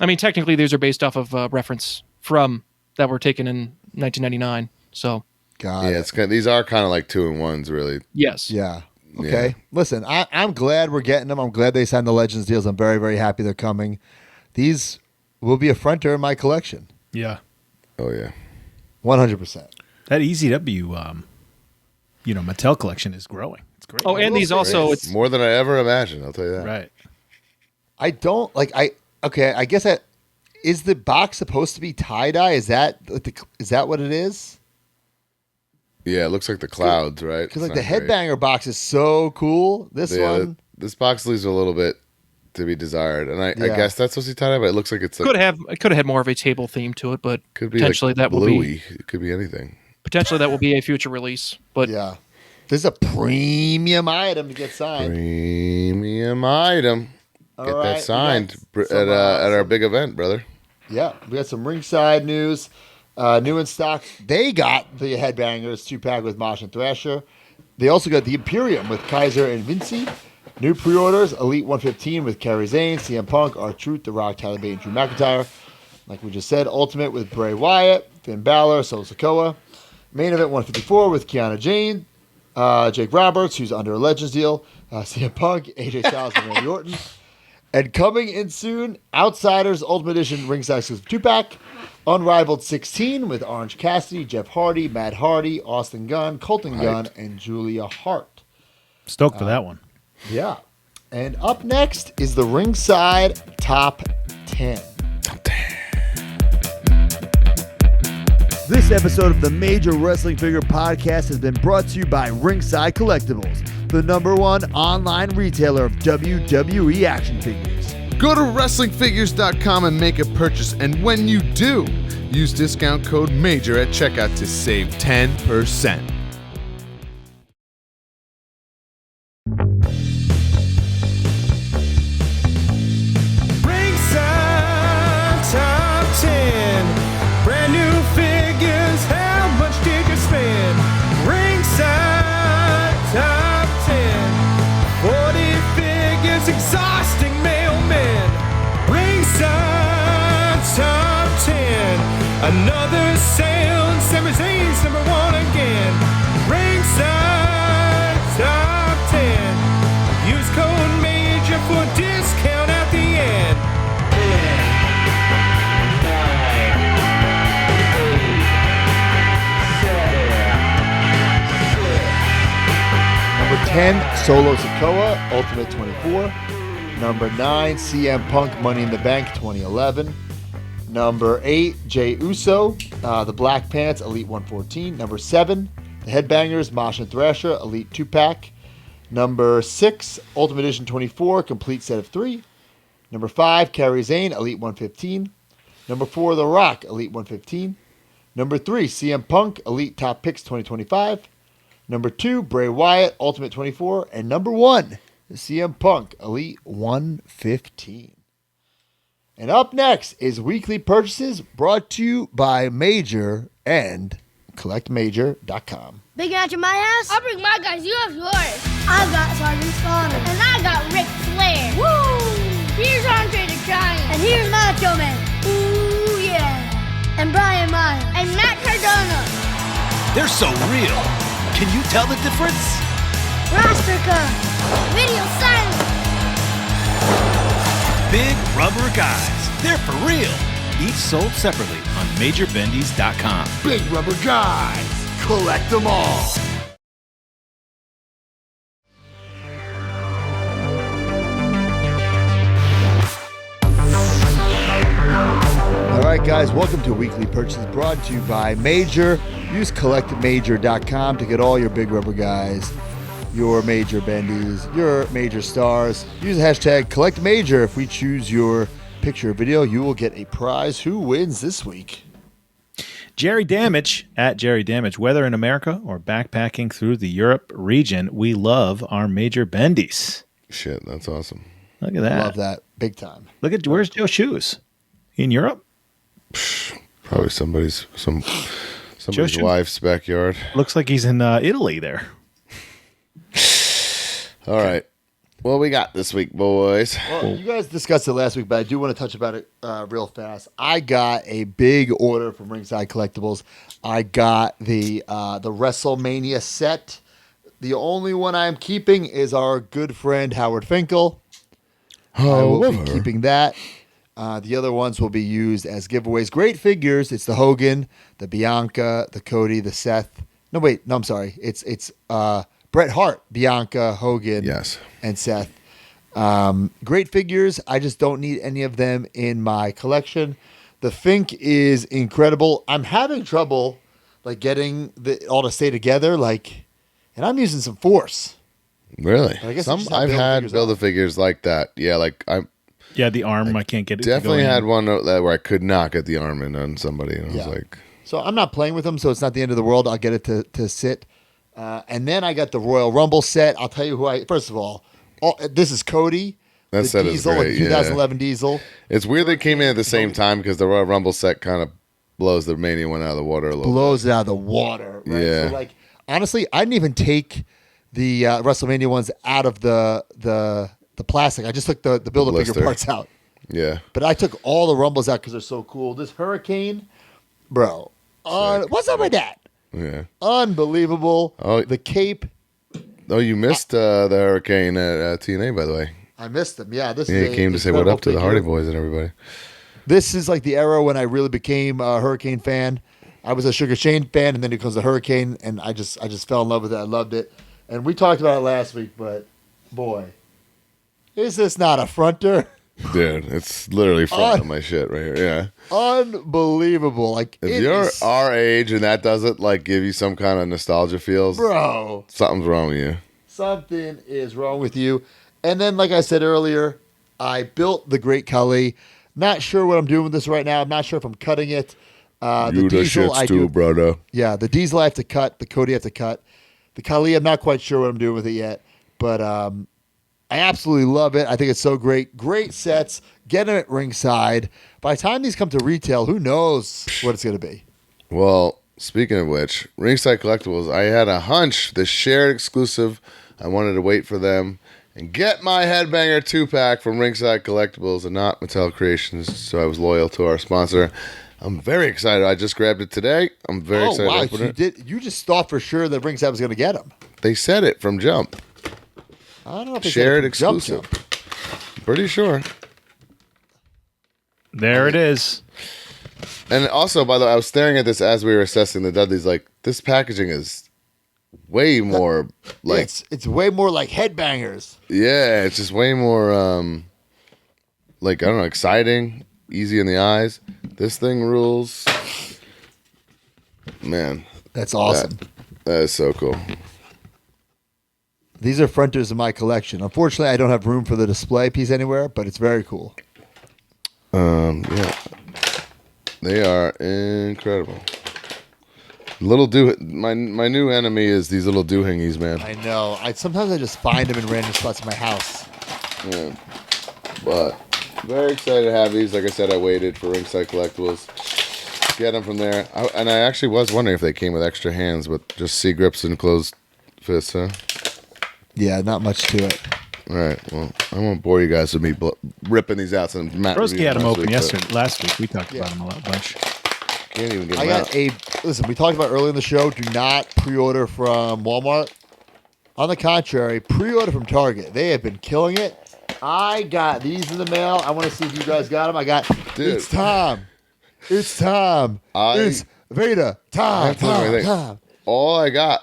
I mean, technically, these are based off of reference from that were taken in 1999. So, God. Yeah, these are kind of like 2-in-1s, really. yes. Yeah. Okay. Yeah. Listen, I'm glad we're getting them. I'm glad they signed the Legends deals. I'm very, very happy they're coming. These will be a fronter in my collection. Yeah. Oh yeah. 100%. That ECW, Mattel collection is growing. It's great. Oh, and these also, it's More than I ever imagined. I'll tell you that. right. I don't like. I guess is the box supposed to be tie dye? Is that what it is? Yeah, it looks like the clouds, right? Because It's like the not great. headbanger box is so cool. This Yeah, one, this box leaves a little bit to be desired, and I Yeah. guess that's supposed to be tie-dye, but it looks like it's like, could have had more of a table theme to it, but could be potentially like that will bluey. be It could be anything. a future release. But yeah. This is a premium item to get signed. Premium item. All Get right, that signed we got at some, our big event, brother. Yeah, we got some ringside news. New in stock. They got the Headbangers 2-pack with Mosh and Thrasher. They also got the Imperium with Kaiser and Vinci. New pre-orders, Elite 115 with Kerry Zane, CM Punk, R-Truth, The Rock, Tyler Bate, and Drew McIntyre. Like we just said, Ultimate with Bray Wyatt, Finn Balor, Solo Sikoa. Main event 154 with Kiana Jane, Jake Roberts, who's under a Legends deal, CM Punk, AJ Styles, and Randy Orton. And coming in soon, Outsiders Ultimate Edition Ringside Exclusive 2-pack, Unrivaled 16 with Orange Cassidy, Jeff Hardy, Matt Hardy, Austin Gunn, Colton Gunn, and Julia Hart. Stoked for that one. Yeah. And up next is the Ringside Top 10. This episode of the Major Wrestling Figure Podcast has been brought to you by Ringside Collectibles, the #1 online retailer of WWE action figures. Go to WrestlingFigures.com and make a purchase, and when you do, use discount code MAJOR at checkout to save 10%. Ringside Top 10. Brand new figures, how much did you spend? Ringside 10, Solo Sikoa, Ultimate 24. Number 9, CM Punk, Money in the Bank 2011. Number 8, Jey Uso, the Black Pants, Elite 114. Number 7, the Headbangers, Mosh and Thrasher, Elite 2-pack. Number 6, Ultimate Edition 24, complete set of 3. Number 5, Kairi Sane, Elite 115. Number 4, The Rock, Elite 115. Number 3, CM Punk, Elite Top Picks 2025. Number 2, Bray Wyatt, Ultimate 24. And number 1, CM Punk, Elite 115. And up next is Weekly Purchases, brought to you by Major and CollectMajor.com. Big match in my house? I'll bring my guys. You have yours. I've got Sergeant Slaughter. And I got Ric Flair. Woo! Here's Andre the Giant. And here's Macho Man. Ooh, yeah. And Brian Myers. And Matt Cardona. They're so real. Can you tell the difference? Roster cut. Video silence. Big rubber guys. They're for real. Each sold separately on MajorBendies.com. Big rubber guys. Collect them all. All right, guys, welcome to Weekly Purchases, brought to you by Major. Use CollectMajor.com to get all your Big Rubber Guys, your Major Bendies, your Major Stars. Use the hashtag CollectMajor. If we choose your picture or video, you will get a prize. Who wins this week? Jerry Damage at Jerry Damage. Whether in America or backpacking through the Europe region, we love our Major Bendies. Shit, that's awesome. Look at that. Love that. Big time. Look at, where's Joe's shoes? In Europe? Probably somebody's Joe wife's backyard. Looks like he's in Italy there. All right. What we got this week, boys? Well, you guys discussed it last week, but I do want to touch about it real fast. I got a big order from Ringside Collectibles. I got the WrestleMania set. The only one I'm keeping is our good friend Howard Finkel. I will be keeping that. The other ones will be used as giveaways. Great figures. It's the Hogan, the Bianca, the Cody, the Seth. No, I'm sorry. It's Bret Hart, Bianca, Hogan, Yes. and Seth. Great figures. I just don't need any of them in my collection. The Fink is incredible. I'm having trouble getting all to stay together. And I'm using some force. Really? I guess I've had Build-A-Figures like that. Yeah, Yeah, the arm, I can't get it. Definitely had one where I could not get the arm in on somebody. And I was like... So I'm not playing with them, so it's not the end of the world. I'll get it to sit. And then I got the Royal Rumble set. I'll tell you who first of all, this is Cody. That set is great. 2011 Diesel. It's weird they came in at the same time because the Royal Rumble set kind of blows the Mania one out of the water a little Blows it out of the water. Right? Yeah. So honestly, I didn't even take the WrestleMania ones out of the plastic. I just took the Build-A-Figure blister. parts out. Yeah. But I took all the Rumbles out because they're so cool. This Hurricane, bro. What's up with that? Yeah. Unbelievable. Oh. The cape. Oh, you missed the Hurricane at TNA, by the way. I missed them. Yeah, He came to say what up to the Hardy Boys and everybody. This is the era when I really became a Hurricane fan. I was a Sugar Shane fan, and then it comes the Hurricane, and I just fell in love with it. I loved it. And we talked about it last week, but boy, is this not a fronter? Dude, it's literally front of my shit right here. Yeah. Unbelievable. If you're our age and that doesn't give you some kind of nostalgia feels, bro, something's wrong with you. Something is wrong with you. And then, like I said earlier, I built the Great Khali. Not sure what I'm doing with this right now. I'm not sure if I'm cutting it. You the shits too, brother. Yeah, the Diesel I have to cut. The Cody I have to cut. The Khali, I'm not quite sure what I'm doing with it yet. But I absolutely love it. I think it's so great. Great sets. Get them at Ringside. By the time these come to retail, who knows what it's going to be. Well, speaking of which, Ringside Collectibles, I had a hunch, the shared exclusive, I wanted to wait for them and get my Headbanger 2-pack from Ringside Collectibles and not Mattel Creations, so I was loyal to our sponsor. I'm very excited. I just grabbed it today. I'm very excited to open it. You just thought for sure that Ringside was going to get them. They said it from jump. I don't know if they shared said it from exclusive. jump. Pretty sure. There it is. And also, by the way, I was staring at this as we were assessing the Dudleys. This packaging is way more like it's way more like headbangers. yeah, it's just way more like I don't know, exciting, easy in the eyes. This thing rules. Man, That's awesome. that is so cool. These are fronters in my collection. Unfortunately, I don't have room for the display piece anywhere, but it's very cool. Yeah. They are incredible. My new enemy is these little doohingies, man. I know. Sometimes I just find them in random spots in my house. Yeah. But very excited to have these. Like I said, I waited for Ringside Collectibles. Get them from there. And I actually was wondering if they came with extra hands, but just C grips and closed fists, huh? Yeah, not much to it. All right. Well, I won't bore you guys with me ripping these out. So Matt Broski had them open yesterday. last week. We talked about them a bunch. Can't even get I them got out. listen, we talked about earlier in the show, do not pre-order from Walmart. On the contrary, pre-order from Target. They have been killing it. I got these in the mail. I want to see if you guys got them. I got, Dude. It's time. It's time. It's Veda. Time. All I got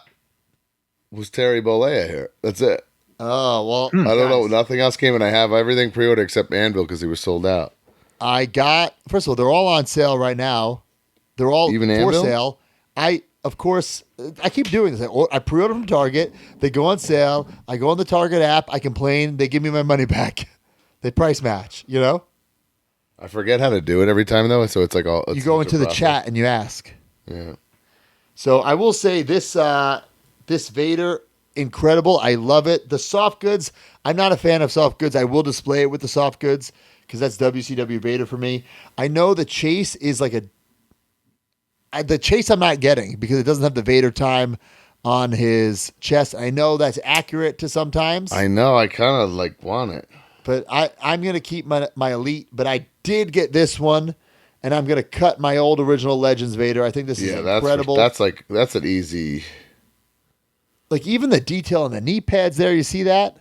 was Terry Bollea here. That's it. Oh, well. I don't know. Nothing else came, and I have everything pre-ordered except Anvil because he was sold out. I got, first of all, they're all on sale right now. They're all Even for Anvil? sale. Of course, I keep doing this. I pre-order from Target. They go on sale. I go on the Target app. I complain. They give me my money back. They price match, you know? I forget how to do it every time, though, so it's like all... You go into the chat and you ask. Yeah. So I will say this Vader, incredible. I love it. The soft goods, I'm not a fan of soft goods. I will display it with the soft goods because that's WCW Vader for me. I know the chase is like the chase I'm not getting because it doesn't have the Vader time on his chest. I know that's accurate to sometimes. I know. I kind of like want it. But I'm going to keep my Elite. But I did get this one, and I'm going to cut my old original Legends Vader. I think this is incredible. That's an easy... Like even the detail on the knee pads there, you see that?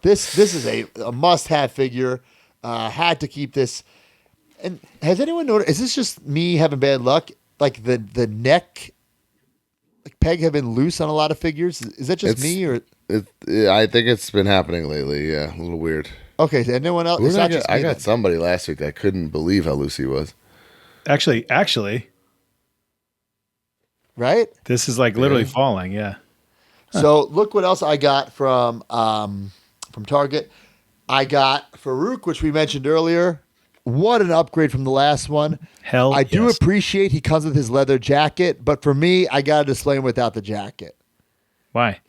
This is a must-have figure. Had to keep this. And has anyone noticed? Is this just me having bad luck? Like the neck, like peg have been loose on a lot of figures. Is that just me or? I think it's been happening lately. Yeah, a little weird. Okay, so anyone else? It's not just me I got then. somebody last week that couldn't believe how loose he was. Actually, Right? this is like literally falling. Yeah. So look what else I got from Target. I got Farouk, which we mentioned earlier. What an upgrade from the last one. Hell, I do yes. appreciate he comes with his leather jacket, but for me, I got to display him without the jacket. Why?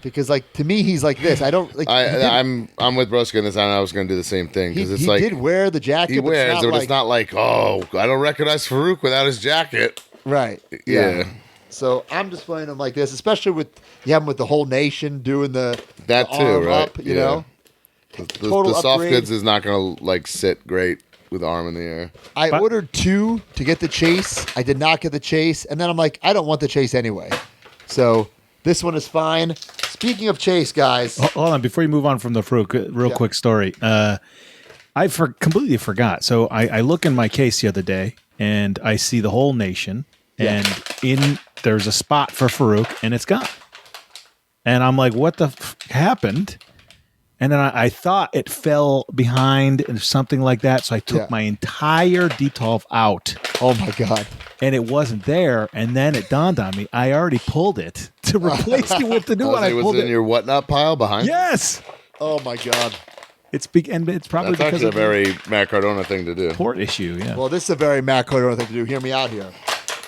Because like to me, he's like this. I don't like. I'm with Broski on this. I was going to do the same thing because it's he like did wear the jacket. he but wears, it's not but it's not like I don't recognize Farouk without his jacket. right. Yeah. So I'm displaying him like this, especially with you have him with the whole nation doing the That the too, arm right? up, you know. The Total soft upgrade. goods is not going to like sit great with arm in the air. I ordered 2 to get the chase. I did not get the chase, and then I'm like, I don't want the chase anyway. So this one is fine. Speaking of chase, guys, Hold on, before you move on from the Farouk, real quick story. I completely forgot. So I look in my case the other day, and I see the whole nation, and there's a spot for Farouk, and it's gone. And I'm like, what the happened? And then I thought it fell behind and something like that. So I took my entire Detolf out. oh my god, And it wasn't there. And then it dawned on me, I already pulled it to replace it with the new one. I was pulled in it. your whatnot pile behind. Yes. oh my god. It's and it's probably That's because actually a of very Matt Cardona thing to do. the port issue. Yeah. Well, this is a very Matt Cardona thing to do. Hear me out here.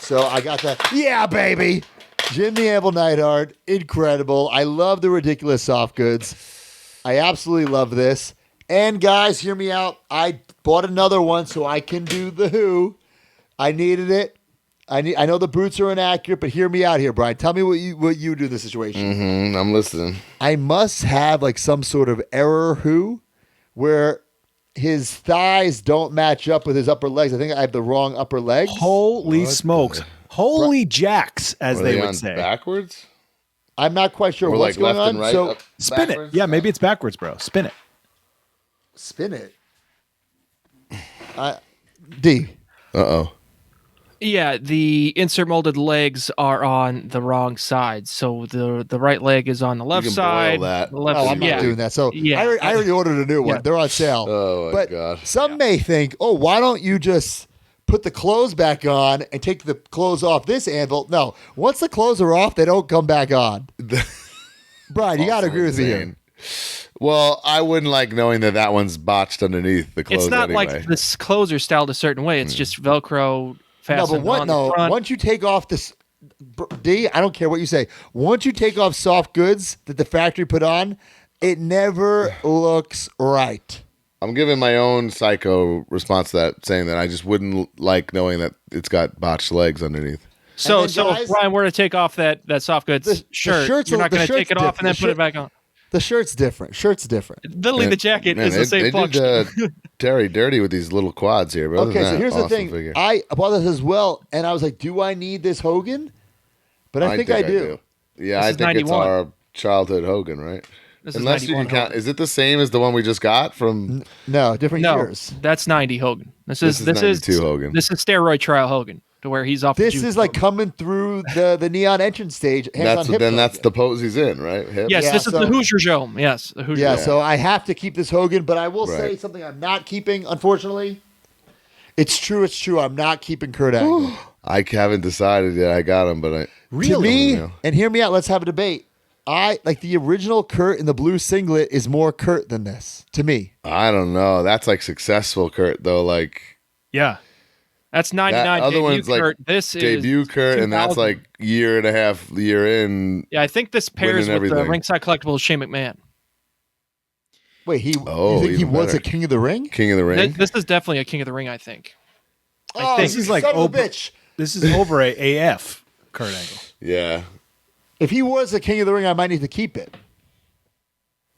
So I got that. Yeah, baby. Jim the Anvil Neidhart, incredible. I love the ridiculous soft goods. I absolutely love this. And guys, hear me out. I bought another one so I can do the Who. I needed it. I know the boots are inaccurate, but hear me out here, Brian. Tell me what you do in this situation. I'm listening. I must have like some sort of error Who where his thighs don't match up with his upper legs. I think I have the wrong upper legs. Holy smokes. Holy jacks, as Are they they would on say. backwards? I'm not quite sure Or what's like left going and on. right? So up Spin backwards? it. Yeah, maybe it's backwards, bro. Spin it. spin it. D. Uh-oh. Yeah, the insert molded legs are on the wrong side. So the right leg is on the left can boil side. that. The left Oh, I'm yeah. not doing that. So Yeah. I already ordered a new one. Yeah. They're on sale. Oh, my but God. some may think, oh, why don't you just put the clothes back on and take the clothes off this anvil? No. Once the clothes are off, they don't come back on. Brian, you got to Also agree with me here. insane. Well, I wouldn't like knowing that one's botched underneath the clothes. It's not anyway. like this clothes are styled a certain way. It's just Velcro No, fastened but on the front. once you take off this, D, I don't care what you say. Once you take off soft goods that the factory put on, it never looks right. I'm giving my own psycho response to that, saying that I just wouldn't like knowing that it's got botched legs underneath. So, And then, guys, if Brian were to take off that soft goods the shirt, shirt's you're not the going to take shirt's it off and then different. put it back on. The shirt's different. Literally, the jacket Man, is the same they function. did Terry dirty with these little quads here. But other Okay, than so that, here's the awesome thing. figure. I bought this as well, and I was like, do I need this Hogan? But I think I do. Yeah, This I is think it's 91. our childhood Hogan, right? This is Unless you 91 can count. Hogan. Is it the same as the one we just got from? No, different No, years. that's 90 Hogan. This This is is 92 Hogan. This is steroid trial Hogan, to where he's off. This the juice is like Hogan. coming through the neon entrance stage. Hands on hip That's Hogan. the pose he's in, right? Hip? Yes, Yeah, this is so- the Hoosier Show. Yes, the Hoosier. Yeah, Show. so I have to keep this Hogan, but I will say Right. something I'm not keeping, unfortunately. It's true. I'm not keeping Kurt Angle. I haven't decided yet. I got him, but I To me, Yeah. and hear me out, let's have a debate. I like the original Kurt in the blue singlet is more Kurt than this, to me. I don't know. That's like successful Kurt though. Like Yeah, that's 99. that other debut one's like Kurt. This debut is Kurt, and that's 2000. like year and a half year in. Yeah, I think this pairs winning with the everything. Ringside Collectibles Shane McMahon. Wait, you Oh, think he even was better. a King of the Ring? King of the Ring. This is definitely a King of the Ring. I think. Oh, this is like son of a over- bitch. This is over a AF Kurt Angle. Yeah. If he was a King of the Ring, I might need to keep it.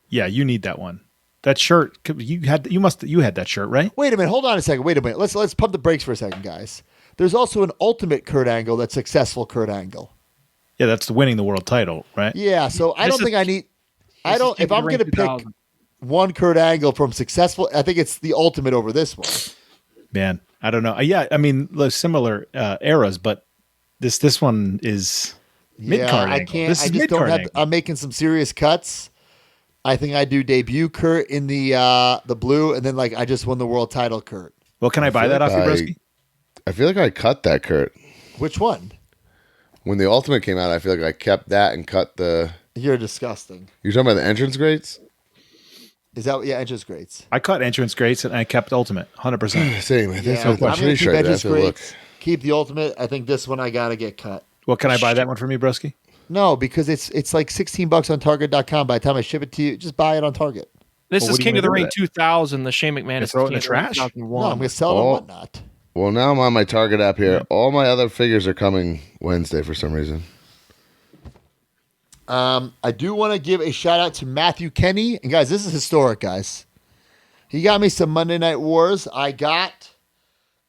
Yeah, you need that one. That shirt you had that shirt, right? Wait a minute. Hold on a second. Wait a minute. Let's pump the brakes for a second, guys. There's also an ultimate Kurt Angle that's successful Kurt Angle. Yeah, that's the winning the world title, right? Yeah, so I This don't is- think I need. I this is don't. King If of I'm the Ring going to pick 2000. one Kurt Angle from successful, I think it's the ultimate over this one. Man, I don't know. Yeah, I mean, similar eras, but this one is mid Yeah, card. I can't. This I is just mid don't card. have. I'm making some serious cuts. I think I do debut Kurt in the blue, and then like I just won the world title Kurt. Well, can I buy feel that like off you, I- Broski? I feel like I cut that Kurt Which one? when the Ultimate came out. I feel like I kept that and cut the. You're disgusting. You're talking about the entrance grates. Is that yeah? Entrance grates. I cut entrance grates and I kept ultimate, 100%. Same. I think Yeah, so. I'm gonna pretty keep sure I did. I entrance have to look. grates. Keep the ultimate. I think this one I gotta get cut. Well, can I buy that one for me, Broski? No, because it's like $16 on Target.com. By the time I ship it to you, just buy it on Target. This Well, is what do you King of the wanna do Ring with 2000. The Shane McMahon is throw it in King the of Ring trash? 2001. No, I'm gonna sell it Oh. or whatnot. Well, now I'm on my Target app here. All my other figures are coming Wednesday for some reason. I do want to give a shout out to Matthew Kenny. And guys, this is historic, guys. He got me some Monday Night Wars. I got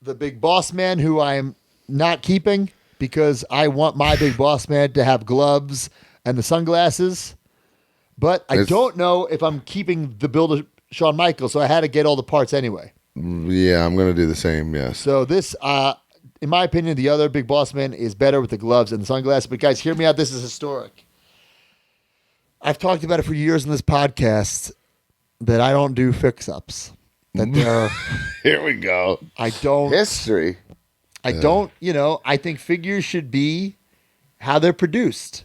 the Big Boss Man, who I am not keeping because I want my Big Boss Man to have gloves and the sunglasses. But I It's- don't know if I'm keeping the build of Shawn Michaels, so I had to get all the parts anyway. Yeah, I'm gonna do the same. Yes. So this, in my opinion, the other Big Boss Man is better with the gloves and the sunglasses. But guys, hear me out. This is historic. I've talked about it for years in this podcast that I don't do fix-ups. That they're, Here we go. I don't, History. I don't, I think figures should be how they're produced.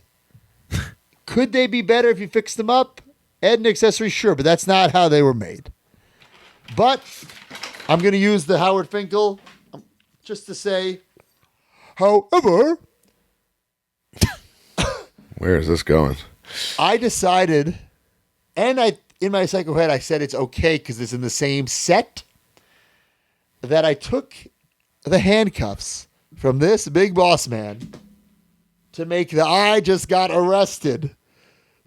Could they be better if you fixed them up? Add an accessory, sure, but that's not how they were made. But I'm going to use the Howard Finkel just to say, however, Where is this going? I decided, and in my psycho head, I said it's okay because it's in the same set, that I took the handcuffs from this Big Boss Man to make the I just got arrested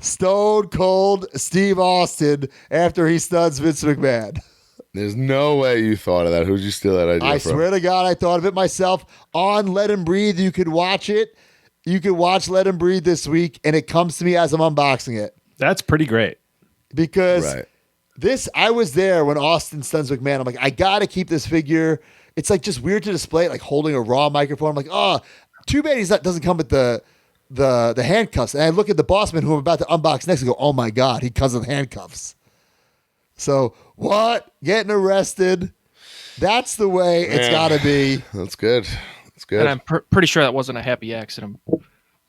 Stone Cold Steve Austin after he stuns Vince McMahon. There's no way you thought of that. Who'd you steal that idea I from? swear to God, I thought of it myself. On Let Him Breathe, you could watch it. You could watch Let Him Breathe this week, and it comes to me as I'm unboxing it. That's pretty great. Because Right. I was there when Austin stuns McMahon. I'm like, I got to keep this figure. it's like just weird to display it, like holding a raw microphone. I'm like, oh, too bad doesn't come with the handcuffs. And I look at the boss man who I'm about to unbox next and go, oh my God, he comes with handcuffs. So what? Getting arrested. That's the way it's got to be. That's good. That's good. And I'm pretty sure that wasn't a happy accident.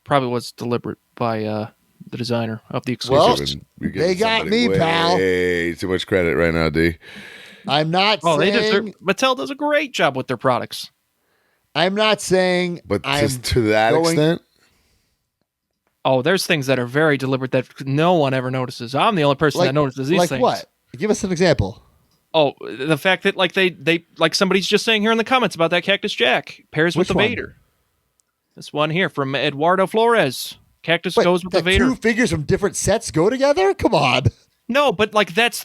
Probably was deliberate by the designer of the exclusive. Well, they got me, pal. Way too much credit right now, D. I'm not saying... Mattel does a great job with their products. I'm not saying... But just to that extent? Oh, there's things that are very deliberate that no one ever notices. I'm the only person that notices these things. Like what? Give us an example. Oh, the fact that like they like somebody's just saying here in the comments about that Cactus Jack pairs with the Vader. This one here from Eduardo Flores. Cactus goes with the Vader. Two figures from different sets go together? Come on. No, but like that's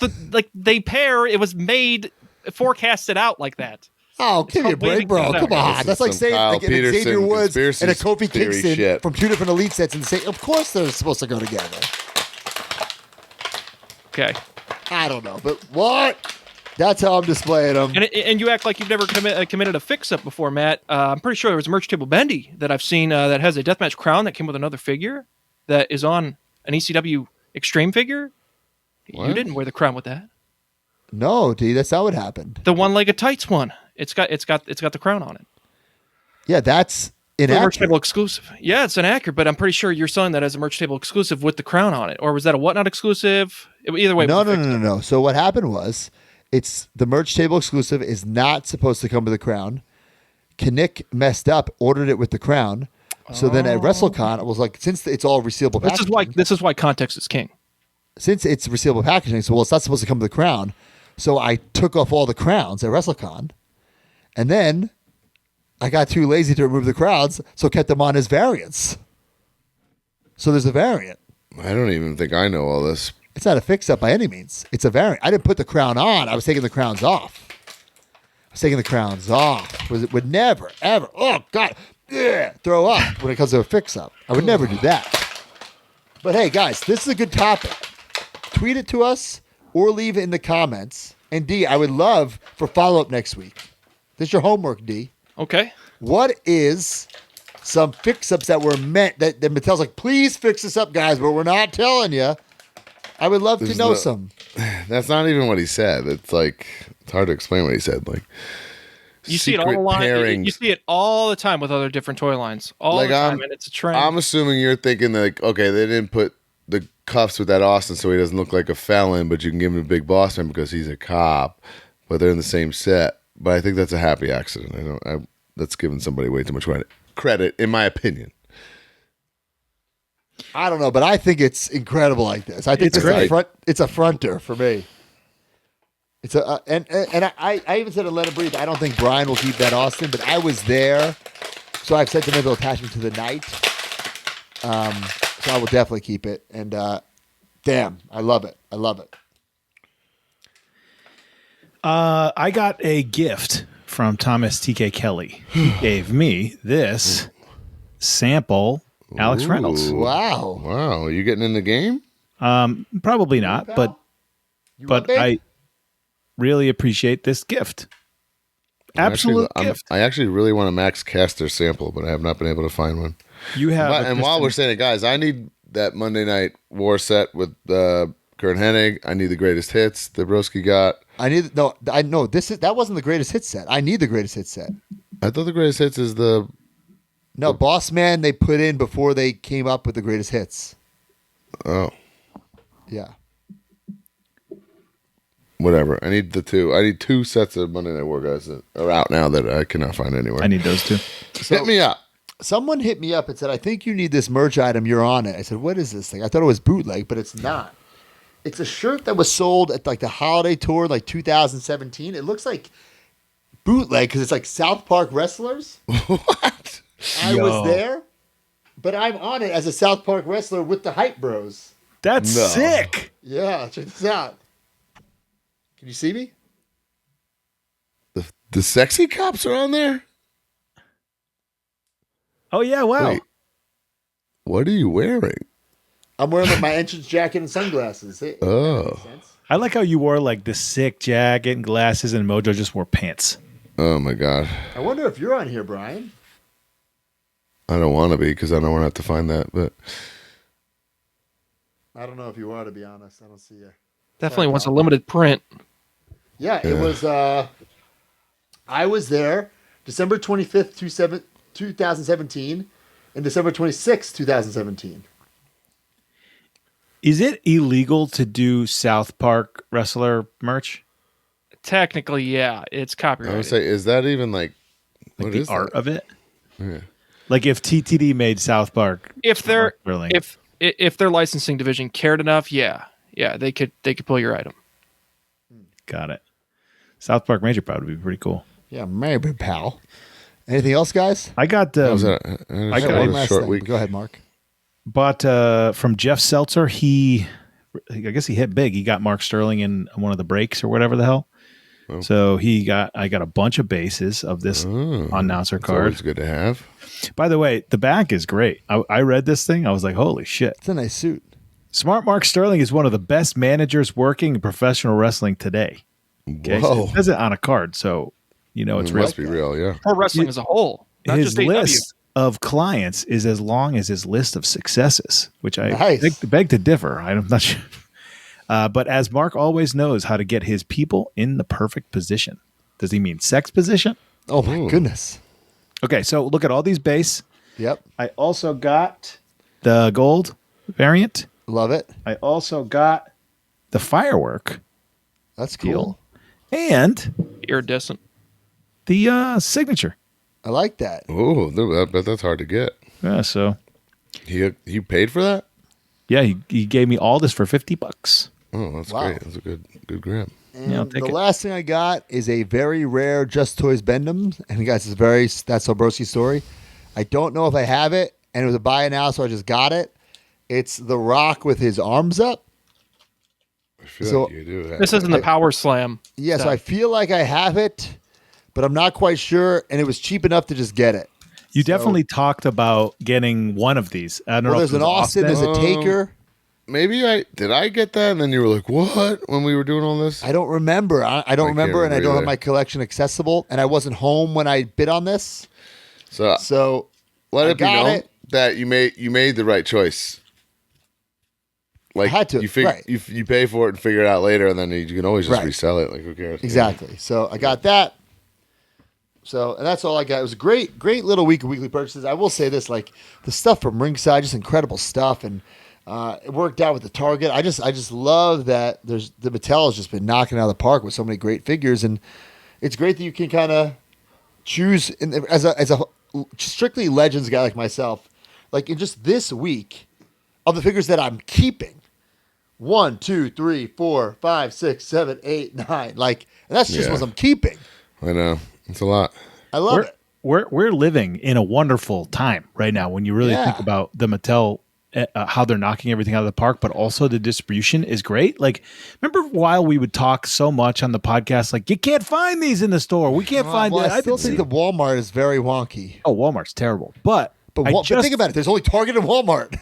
they pair. It was made forecasted out like that. Oh, give me a break, bro. Come on. That's like saying like an Xavier Woods and a Kofi Kingston from two different elite sets and say, of course they're supposed to go together. Okay. I don't know, but what? That's how I'm displaying them. And you act like you've never committed a fix-up before, Matt. I'm pretty sure there was a merch table bendy that I've seen that has a deathmatch crown that came with another figure that is on an ECW Extreme figure. What? You didn't wear the crown with that. No, D, that's not what happened. The one-legged tights one. It's got the crown on it. Yeah, that's inaccurate. Merch table exclusive. Yeah, it's inaccurate, but I'm pretty sure you're selling that as a merch table exclusive with the crown on it. Or was that a whatnot exclusive? Either way. No. So what happened was, it's the merch table exclusive is not supposed to come with a crown. Kinnick messed up, ordered it with the crown. So then at WrestleCon, it was like, since it's all resealable packaging. This is why context is king. Since it's resealable packaging, so it's not supposed to come with the crown. So I took off all the crowns at WrestleCon. And then I got too lazy to remove the crowns, so kept them on as variants. So there's a variant. I don't even think I know all this. It's not a fix-up by any means. It's a variant. I didn't put the crown on. I was taking the crowns off. Would never, ever, oh, God, throw up when it comes to a fix-up. I would never do that. But hey, guys, this is a good topic. Tweet it to us or leave it in the comments. And D, I would love for follow-up next week. This is your homework, D. Okay. What is some fix-ups that were meant that Mattel's like, please fix this up, guys, but we're not telling you. I would love to know some. That's not even what he said. It's like, it's hard to explain what he said. Like, you see it all the line. You see it all the time with other different toy lines. All the time, and it's a trend. I'm assuming you're thinking that, like, okay, they didn't put the cuffs with that Austin so he doesn't look like a felon, but you can give him a big boss man because he's a cop, but they're in the same set. But I think that's a happy accident. That's giving somebody way too much credit, in my opinion. I don't know, but I think it's incredible like this. I think it's great. It's a fronter for me. It's a and I even said to Let It Breathe. I don't think Brian will keep that Austin, but I was there, so I have sentimental attachment to the night. So I will definitely keep it. And damn, I love it. I got a gift from Thomas T.K. Kelly. He gave me this sample Alex Reynolds. Wow. Are you getting in the game? Probably not, but I really appreciate this gift. Absolute gift. I actually really want a Max Caster sample, but I have not been able to find one. You have, and while we're saying it, guys, I need that Monday Night War set with Kurt Hennig. I need the greatest hits that Broski got. That wasn't the greatest hit set. I need the greatest hit set. I thought the greatest hits is the Boss Man they put in before they came up with the greatest hits. Oh. Yeah. Whatever. I need two sets of Monday Night War guys that are out now that I cannot find anywhere. I need those too. Hit me up. Someone hit me up and said, I think you need this merch item. You're on it. I said, what is this thing? I thought it was bootleg, but it's not. It's a shirt that was sold at like the holiday tour, like 2017. It looks like bootleg because it's like South Park wrestlers. What? I was there, but I'm on it as a South Park wrestler with the Hype Bros. That's sick. Yeah, check this out. Can you see me? The sexy cops are on there? Oh, yeah, wow. Wait, what are you wearing? I'm wearing like my entrance jacket and sunglasses. Oh. I like how you wore like the sick jacket and glasses and Mojo just wore pants. Oh my God. I wonder if you're on here, Brian. I don't want to be because I don't want to have to find that. But I don't know if you are, to be honest. I don't see you. Definitely wants a limited print. Yeah, it was. I was there December 25th, 2017, and December 26th, 2017. Is it illegal to do South Park wrestler merch? Technically, yeah, it's I copyrighted. would say, is that even like Like what the is art that? of it? Yeah. Like if TTD made South Park, if they're Sterling. if their licensing division cared enough, yeah, they could pull your item. Got it. South Park Major Pod would be pretty cool. Yeah, maybe, pal. Anything else, guys? I got That was I got a One last short thing. week. Go ahead, Mark. bought from Jeff Seltzer. I guess he hit big. He got Mark Sterling in one of the breaks or whatever the hell. Oh. So I got a bunch of bases of this announcer It's card. always good to have. By the way, the back is great. I read this thing. I was like, holy shit. It's a nice suit. Smart Mark Sterling is one of the best managers working in professional wrestling today. Okay, so Whoa. it says it on a card, so you know it's It real. must be real, yeah. Pro wrestling as a whole, not His just AEW. list of clients is as long as his list of successes, which I Nice. beg to differ. I'm not sure. But as Mark always knows how to get his people in the perfect position. Does he mean sex position? Oh, my goodness. Okay, so look at all these base. Yep. I also got the gold variant. Love it. I also got the firework That's cool. deal and Iridescent. the signature. I like that. Oh, I bet that's hard to get. Yeah, so He paid for that? yeah, he gave me all this for $50. Oh, that's Wow. great. That's a good grab. And Yeah, I'll take the it. last thing I got is a very rare Just Toys Bendham. And guys, it's very That's Sobrowski story. I don't know if I have it, and it was a buy it now, so I just got it. It's The Rock with his arms up. I feel So- like you do have This isn't the Power Slam. Yeah, so stuff. I feel like I have it, but I'm not quite sure, and it was cheap enough to just get it. You definitely talked about getting one of these. I don't Well, know there's if it an was Austin, there's a Taker. Maybe I get that, and then you were like, "What?" when we were doing all this. I don't remember. I don't I can't remember, and I remember don't have either. my collection accessible, and I wasn't home when I bid on this. So So let I it be got known it. that you made the right choice. Like I had to, right. you pay for it and figure it out later, and then you can always just Right. resell it. Like who cares? exactly. So I got that. So, and that's all I got. It was a great little week of weekly purchases. I will say this, like the stuff from Ringside, just incredible stuff. And it worked out with the Target. I just love that the Mattel has just been knocking it out of the park with so many great figures. And it's great that you can kind of choose as a strictly Legends guy like myself, like in just this week of the figures that I'm keeping. 1, 2, 3, 4, 5, 6, 7, 8, 9. Like, and that's just Yeah. what I'm keeping. I know it's a lot. I love it. We're living in a wonderful time right now when you really Yeah. think about the Mattel, how they're knocking everything out of the park, but also the distribution is great. Like, remember a while we would talk so much on the podcast, like you can't find these in the store. We can't find Well, it. I still think the Walmart is very wonky. Walmart's terrible, but But think about it. There's only Target and Walmart.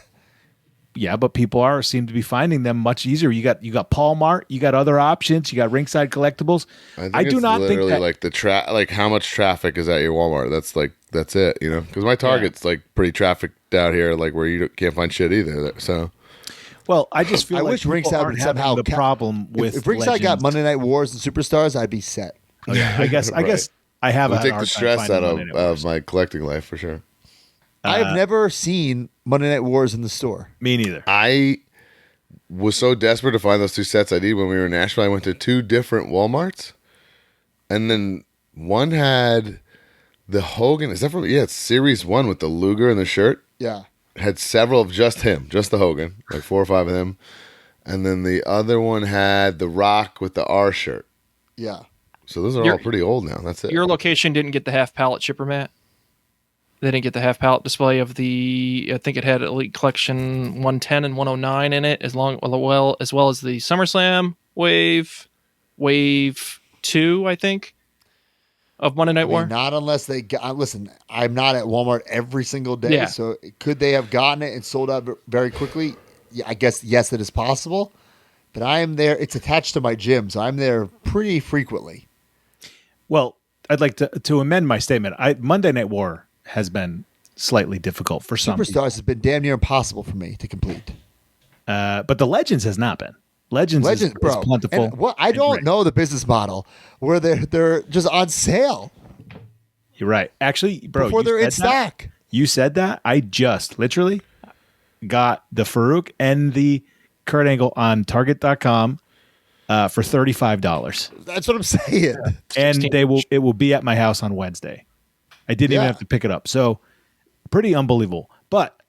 Yeah, but people seem to be finding them much easier. You got Paul Mart, you got other options, you got Ringside Collectibles. I do not think literally that like like how much traffic is at your Walmart. That's it. You know, because my Target's like pretty trafficked out here, like where you can't find shit either. So well, I just feel I like wish people Ringside aren't would having somehow the problem with if Ringside got Legends. Monday Night Wars and Superstars, I'd be set. Oh, yeah, I guess Right. I have it'll a take hard the time stress finding out Monday Night Wars. of my collecting life for sure. I have never seen Monday Night Wars in the store. Me neither. I was so desperate to find those two sets I need when we were in Nashville. I went to two different Walmarts, and then one had the Hogan. Is that from? Yeah, it's Series 1 with the Luger and the shirt. Yeah. Had several of just him, just the Hogan, like 4 or 5 of them, and then the other one had the Rock with the R shirt. Yeah. So those are Your- all pretty old now. That's it. Your location didn't get the half pallet chipper, Matt. They didn't get the half pallet display of I think it had Elite Collection 110 and 109 in it, as well as the SummerSlam Wave 2, I think, of Monday Night I mean, War. not unless they got. Listen, I'm not at Walmart every single day, Yeah. so could they have gotten it and sold out very quickly? Yeah, I guess yes, it is possible. But I am there. It's attached to my gym, so I'm there pretty frequently. Well, I'd like to amend my statement. Monday Night War has been slightly difficult for some. Superstars has been damn near impossible for me to complete. But the Legends has not been. Legends is plentiful. And what I don't know the business model where they're just on sale. You're right. Actually, bro, before they're in stock. You said that. I just literally got the Farouk and the Kurt Angle on Target.com for $35. That's what I'm saying. And it will be at my house on Wednesday. I didn't even have to pick it up. So pretty unbelievable. But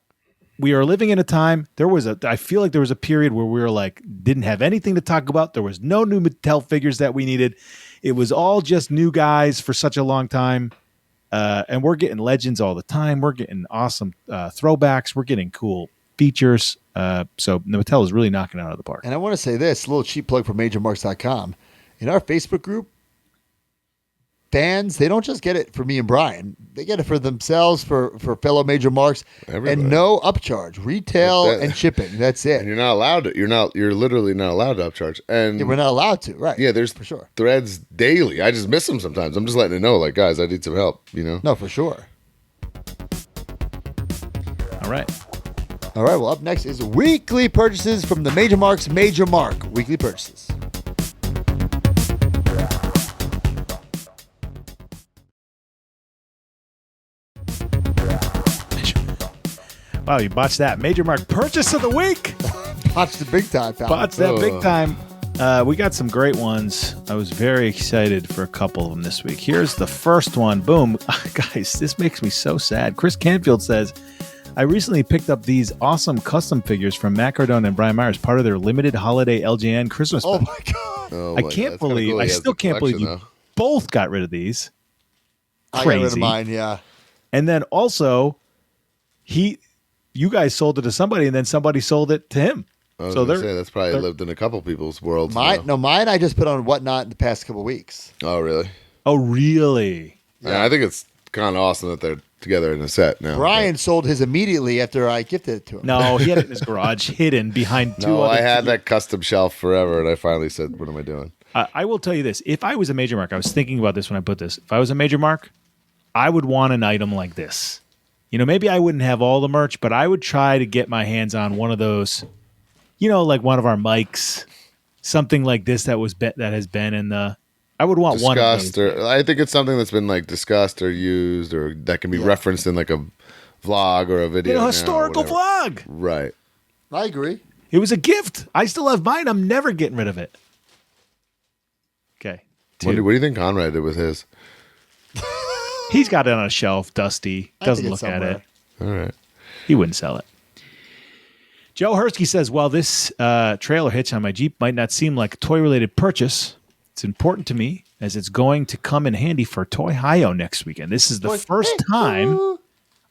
we are living in a time. I feel like there was a period where we were like, didn't have anything to talk about. There was no new Mattel figures that we needed. It was all just new guys for such a long time. And we're getting Legends all the time. We're getting awesome throwbacks. We're getting cool features. So Mattel is really knocking it out of the park. And I want to say this, a little cheap plug for MajorMarks.com. In our Facebook group, fans, they don't just get it for me and Brian. They get it for themselves, for fellow Major Marks, and no upcharge, retail and shipping. That's it. And you're not allowed to. You're literally not allowed to upcharge. And we're not allowed to, right? Yeah, there's for sure threads daily. I just miss them sometimes. I'm just letting it know, like, guys, I need some help. No, for sure. All right. Well, up next is weekly purchases from the Major Marks Major Mark weekly purchases. Wow, you botched that. Major Mark purchase of the week. Botched the big time, pal. Botched that big time. We got some great ones. I was very excited for a couple of them this week. Here's the first one. Boom. Guys, this makes me so sad. Chris Canfield says, I recently picked up these awesome custom figures from Matt Cardona and Brian Myers, part of their limited holiday LJN Christmas special. Oh my God. I can't believe, I still can't believe you both got rid of these. Crazy. I got rid of mine, yeah. And then also, you guys sold it to somebody, and then somebody sold it to him. I was going to say, that's probably lived in a couple people's worlds. Mine I just put on Whatnot in the past couple weeks. Oh, really? Oh, really? Yeah, I think it's kind of awesome that they're together in a set now. Brian sold his immediately after I gifted it to him. No, he had it in his garage, hidden behind two other. I had that custom shelf forever, and I finally said, what am I doing? I will tell you this. If I was a Major Mark, I was thinking about this when I put this. If I was a Major Mark, I would want an item like this. Maybe I wouldn't have all the merch, but I would try to get my hands on one of those, like one of our mics, something like this that has been in the. I would want one of those. Or I think it's something that's been like discussed or used, or that can be referenced in like a vlog or a video. Historical vlog. Right. I agree. It was a gift. I still have mine. I'm never getting rid of it. Okay. What do you think Conrad did with his? He's got it on a shelf, dusty. Doesn't look at it. All right. He wouldn't sell it. Joe Hursky says, while this trailer hitch on my Jeep might not seem like a toy-related purchase, it's important to me as it's going to come in handy for Toy Hio next weekend. This is the first time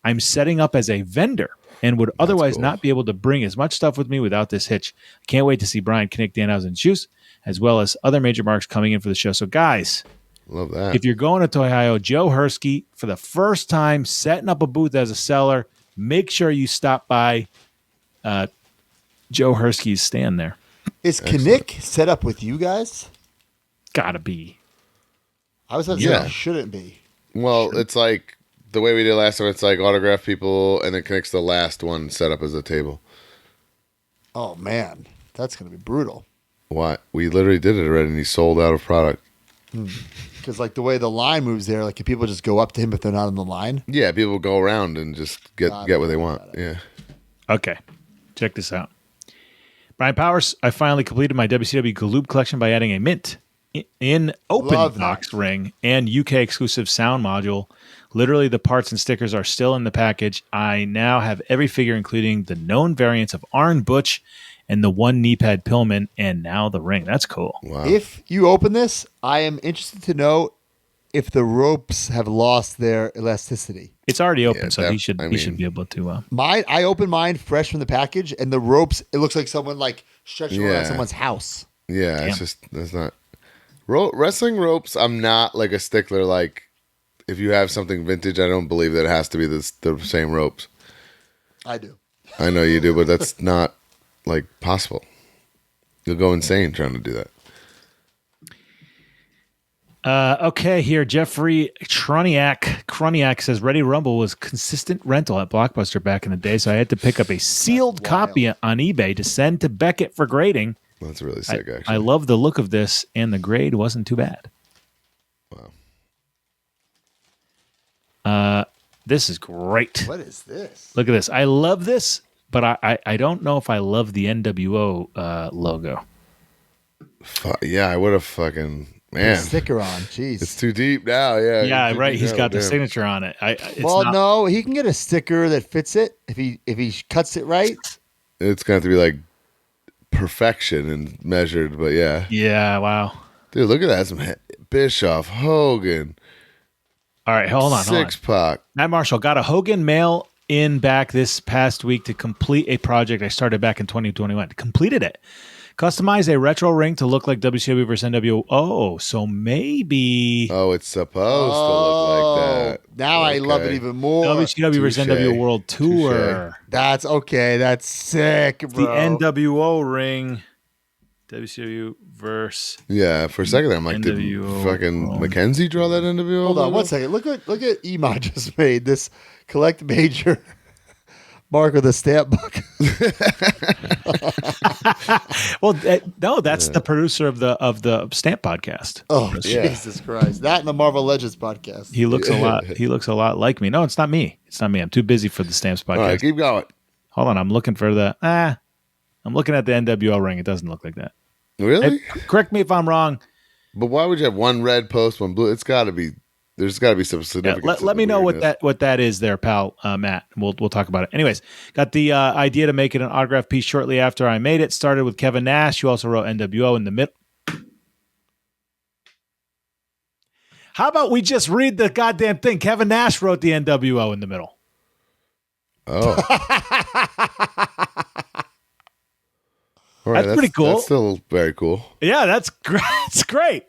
I'm setting up as a vendor and would otherwise not be able to bring as much stuff with me without this hitch. I can't wait to see Brian Kinnick, Danhausen, Juice, as well as other Major Marks coming in for the show. So, guys, love that. If you're going to Toy Hio, Joe Hursky, for the first time setting up a booth as a seller, make sure you stop by Joe Hursky's stand there. Is Kinnick set up with you guys? Gotta be. I was about to say it shouldn't be. Well, it's like the way we did last time. It's like autograph people, and then Kinnick's the last one set up as a table. Oh, man. That's going to be brutal. What? We literally did it already, and he sold out of product. Because like the way the line moves there, like can people just go up to him if they're not on the line? Yeah, people go around and just get what they want. Yeah. Okay. Check this out. Brian Powers, I finally completed my WCW Galoob collection by adding a mint in open box ring and UK exclusive sound module. Literally, the parts and stickers are still in the package. I now have every figure, including the known variants of Arn Butch and the one knee pad Pillman, and now the ring. That's cool. Wow. If you open this, I am interested to know if the ropes have lost their elasticity. It's already open, so he should be able to. I opened mine fresh from the package, and the ropes, it looks like someone like stretching around someone's house. Yeah, Damn. it's just, that's not. Wrestling ropes, I'm not like a stickler. Like, if you have something vintage, I don't believe that it has to be the same ropes. I do. I know you do, but that's not like possible. You'll go insane trying to do that. Okay, here, Jeffrey Troniak says Ready Rumble was consistent rental at Blockbuster back in the day, so I had to pick up a sealed copy on eBay to send to Beckett for grading. That's really sick, actually. I love the look of this, and the grade wasn't too bad. Wow. This is great. What is this? Look at this. I love this, but I don't know if I love the NWO logo. Yeah, I would have fucking... Put Man, a sticker on. Jeez. it's too deep now. Yeah. Yeah, right. He's got the damn. signature on it. No, he can get a sticker that fits it if he cuts it right. It's going to have to be like perfection and measured, but yeah. Yeah, wow. Dude, look at that. Some Bischoff, Hogan. All right, hold on. Six-Pac. Matt Marshall got a Hogan mail in back this past week to complete a project I started back in 2021. Completed it. Customize a retro ring to look like WCW versus NWO. Oh, so maybe... Oh, it's supposed to look like that. Now I love it even more. WCW versus NWO World Tour. That's okay. That's sick, bro. The NWO ring. WCW versus... Yeah, for a second there, I'm like, did NWO fucking Mackenzie draw that NWO? Hold on logo? 1 second. Look at Ema just made this collect major mark with a stamp book. Well, no, that's the producer of the Stamp podcast. Oh, Jesus Christ! That and the Marvel Legends podcast. He looks a lot. He looks a lot like me. No, it's not me. It's not me. I'm too busy for the Stamps podcast. All right, keep going. Hold on, I'm looking for the. I'm looking at the NWO ring. It doesn't look like that. Really? Hey, correct me if I'm wrong. But why would you have one red post, one blue? It's got to be. There's got to be some significance. Let me know what that is there, pal, Matt. We'll talk about it. Anyways, got the idea to make it an autograph piece shortly after I made it. Started with Kevin Nash, who also wrote NWO in the middle. How about we just read the goddamn thing? Kevin Nash wrote the NWO in the middle. Oh. All right, that's pretty cool. That's still very cool. Yeah, that's great. It's great.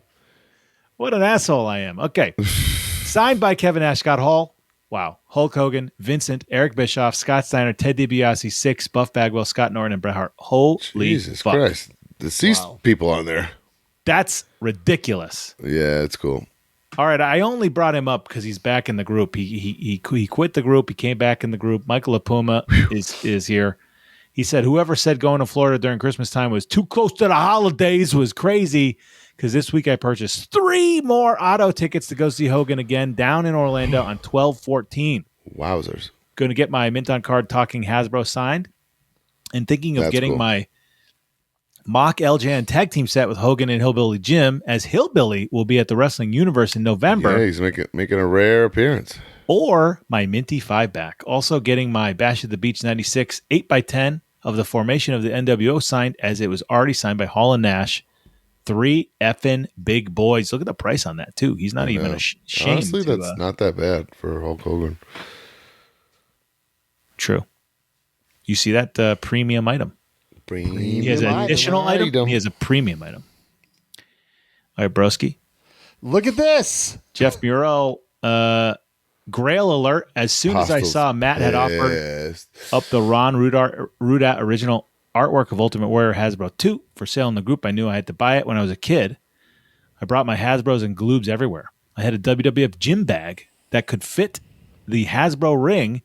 What an asshole I am. Okay. Signed by Kevin Nash, Scott Hall. Wow. Hulk Hogan, Vincent, Eric Bischoff, Scott Steiner, Ted DiBiase, Six, Buff Bagwell, Scott Norton, and Bret Hart. Holy Jesus fuck. Christ. Deceased people on there. That's ridiculous. Yeah, it's cool. All right, I only brought him up because he's back in the group. He quit the group. He came back in the group. Michael LaPuma is here. He said whoever said going to Florida during Christmas time was too close to the holidays was crazy because this week I purchased 3 more auto tickets to go see Hogan again down in Orlando on 12/14. Wowzers. Going to get my mint on card talking Hasbro signed and thinking of getting my mock LJN tag team set with Hogan and Hillbilly Jim, as Hillbilly will be at the Wrestling Universe in November. Yeah, he's making a rare appearance. Or my Minty 5-back. Also getting my Bash at the Beach 96 8x10 of the formation of the NWO signed, as it was already signed by Hall and Nash. 3 effing big boys. Look at the price on that, too. He's not even ashamed. Honestly, that's not that bad for Hulk Hogan. True. You see that premium item? He has an additional item. He has a premium item. All right, broski. Look at this. Jeff Murrell, Grail alert. As soon as I saw Matt had offered up the Ron Rudat original artwork of Ultimate Warrior Hasbro 2 for sale in the group, I knew I had to buy it when I was a kid. I brought my Hasbros and Gloobs everywhere. I had a WWF gym bag that could fit the Hasbro ring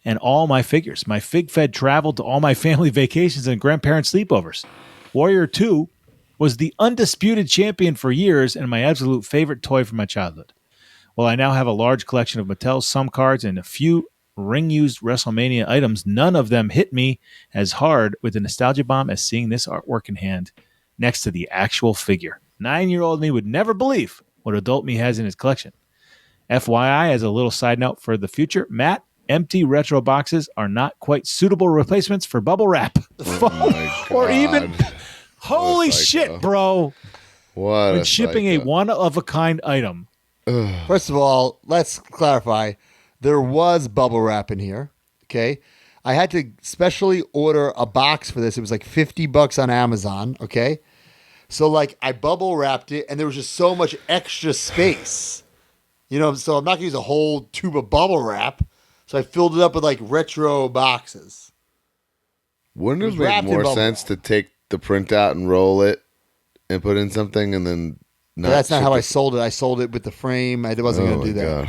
and all my figures. My Fig Fed traveled to all my family vacations and grandparent sleepovers. Warrior 2 was the undisputed champion for years and my absolute favorite toy from my childhood. Well, I now have a large collection of Mattel's Some cards and a few ring-used WrestleMania items. None of them hit me as hard with a nostalgia bomb as seeing this artwork in hand next to the actual figure. 9-year-old me would never believe what adult me has in his collection. FYI, as a little side note for the future, Matt, empty retro boxes are not quite suitable replacements for bubble wrap. Or even... Holy shit, bro. What when shipping a one-of-a-kind item. First of all, let's clarify. There was bubble wrap in here, okay? I had to specially order a box for this. It was like $50 on Amazon, okay? So, like, I bubble wrapped it, and there was just so much extra space. You know, so I'm not going to use a whole tube of bubble wrap. So I filled it up with, like, retro boxes. Wouldn't it make more sense to take the printout and roll it and put in something and then But that's not how I sold it. I sold it with the frame. I wasn't going to do that.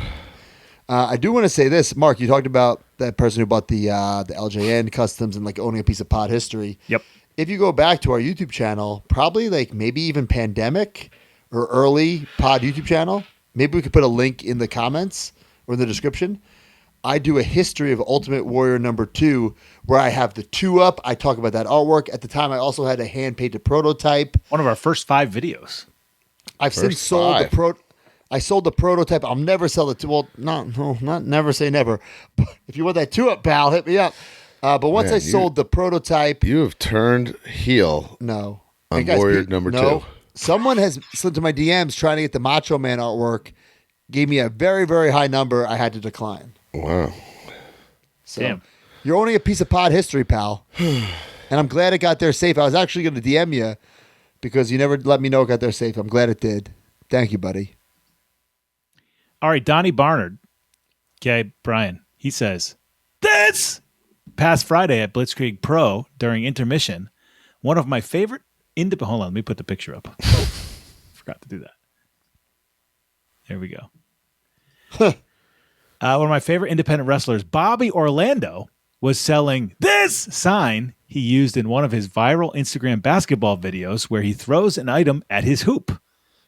I do want to say this, Mark. You talked about that person who bought the LJN customs and like owning a piece of pod history. Yep. If you go back to our YouTube channel, probably like maybe even pandemic or early pod YouTube channel, maybe we could put a link in the comments or in the description. I do a history of Ultimate Warrior #2 where I have the 2-up. I talk about that artwork. At the time, I also had a hand-painted prototype. One of our first 5 videos. I've since sold I sold the prototype. I'll never sell it. Well, not never say never. But if you want that 2-up, pal, hit me up. But once I sold the prototype, you have turned heel. No, on Warrior #2. Someone has slid to my DMs trying to get the Macho Man artwork. Gave me a very, very high number. I had to decline. Wow. So Damn. You're owning a piece of pod history, pal. And I'm glad it got there safe. I was actually going to DM you because you never let me know it got there safe. I'm glad it did. Thank you, buddy. All right, Donnie Barnard. Okay, Brian. He says, this past Friday at Blitzkrieg Pro during intermission, one of my favorite hold on, let me put the picture up. Forgot to do that. There we go. One of my favorite independent wrestlers, Bobby Orlando, was selling this sign he used in one of his viral Instagram basketball videos where he throws an item at his hoop.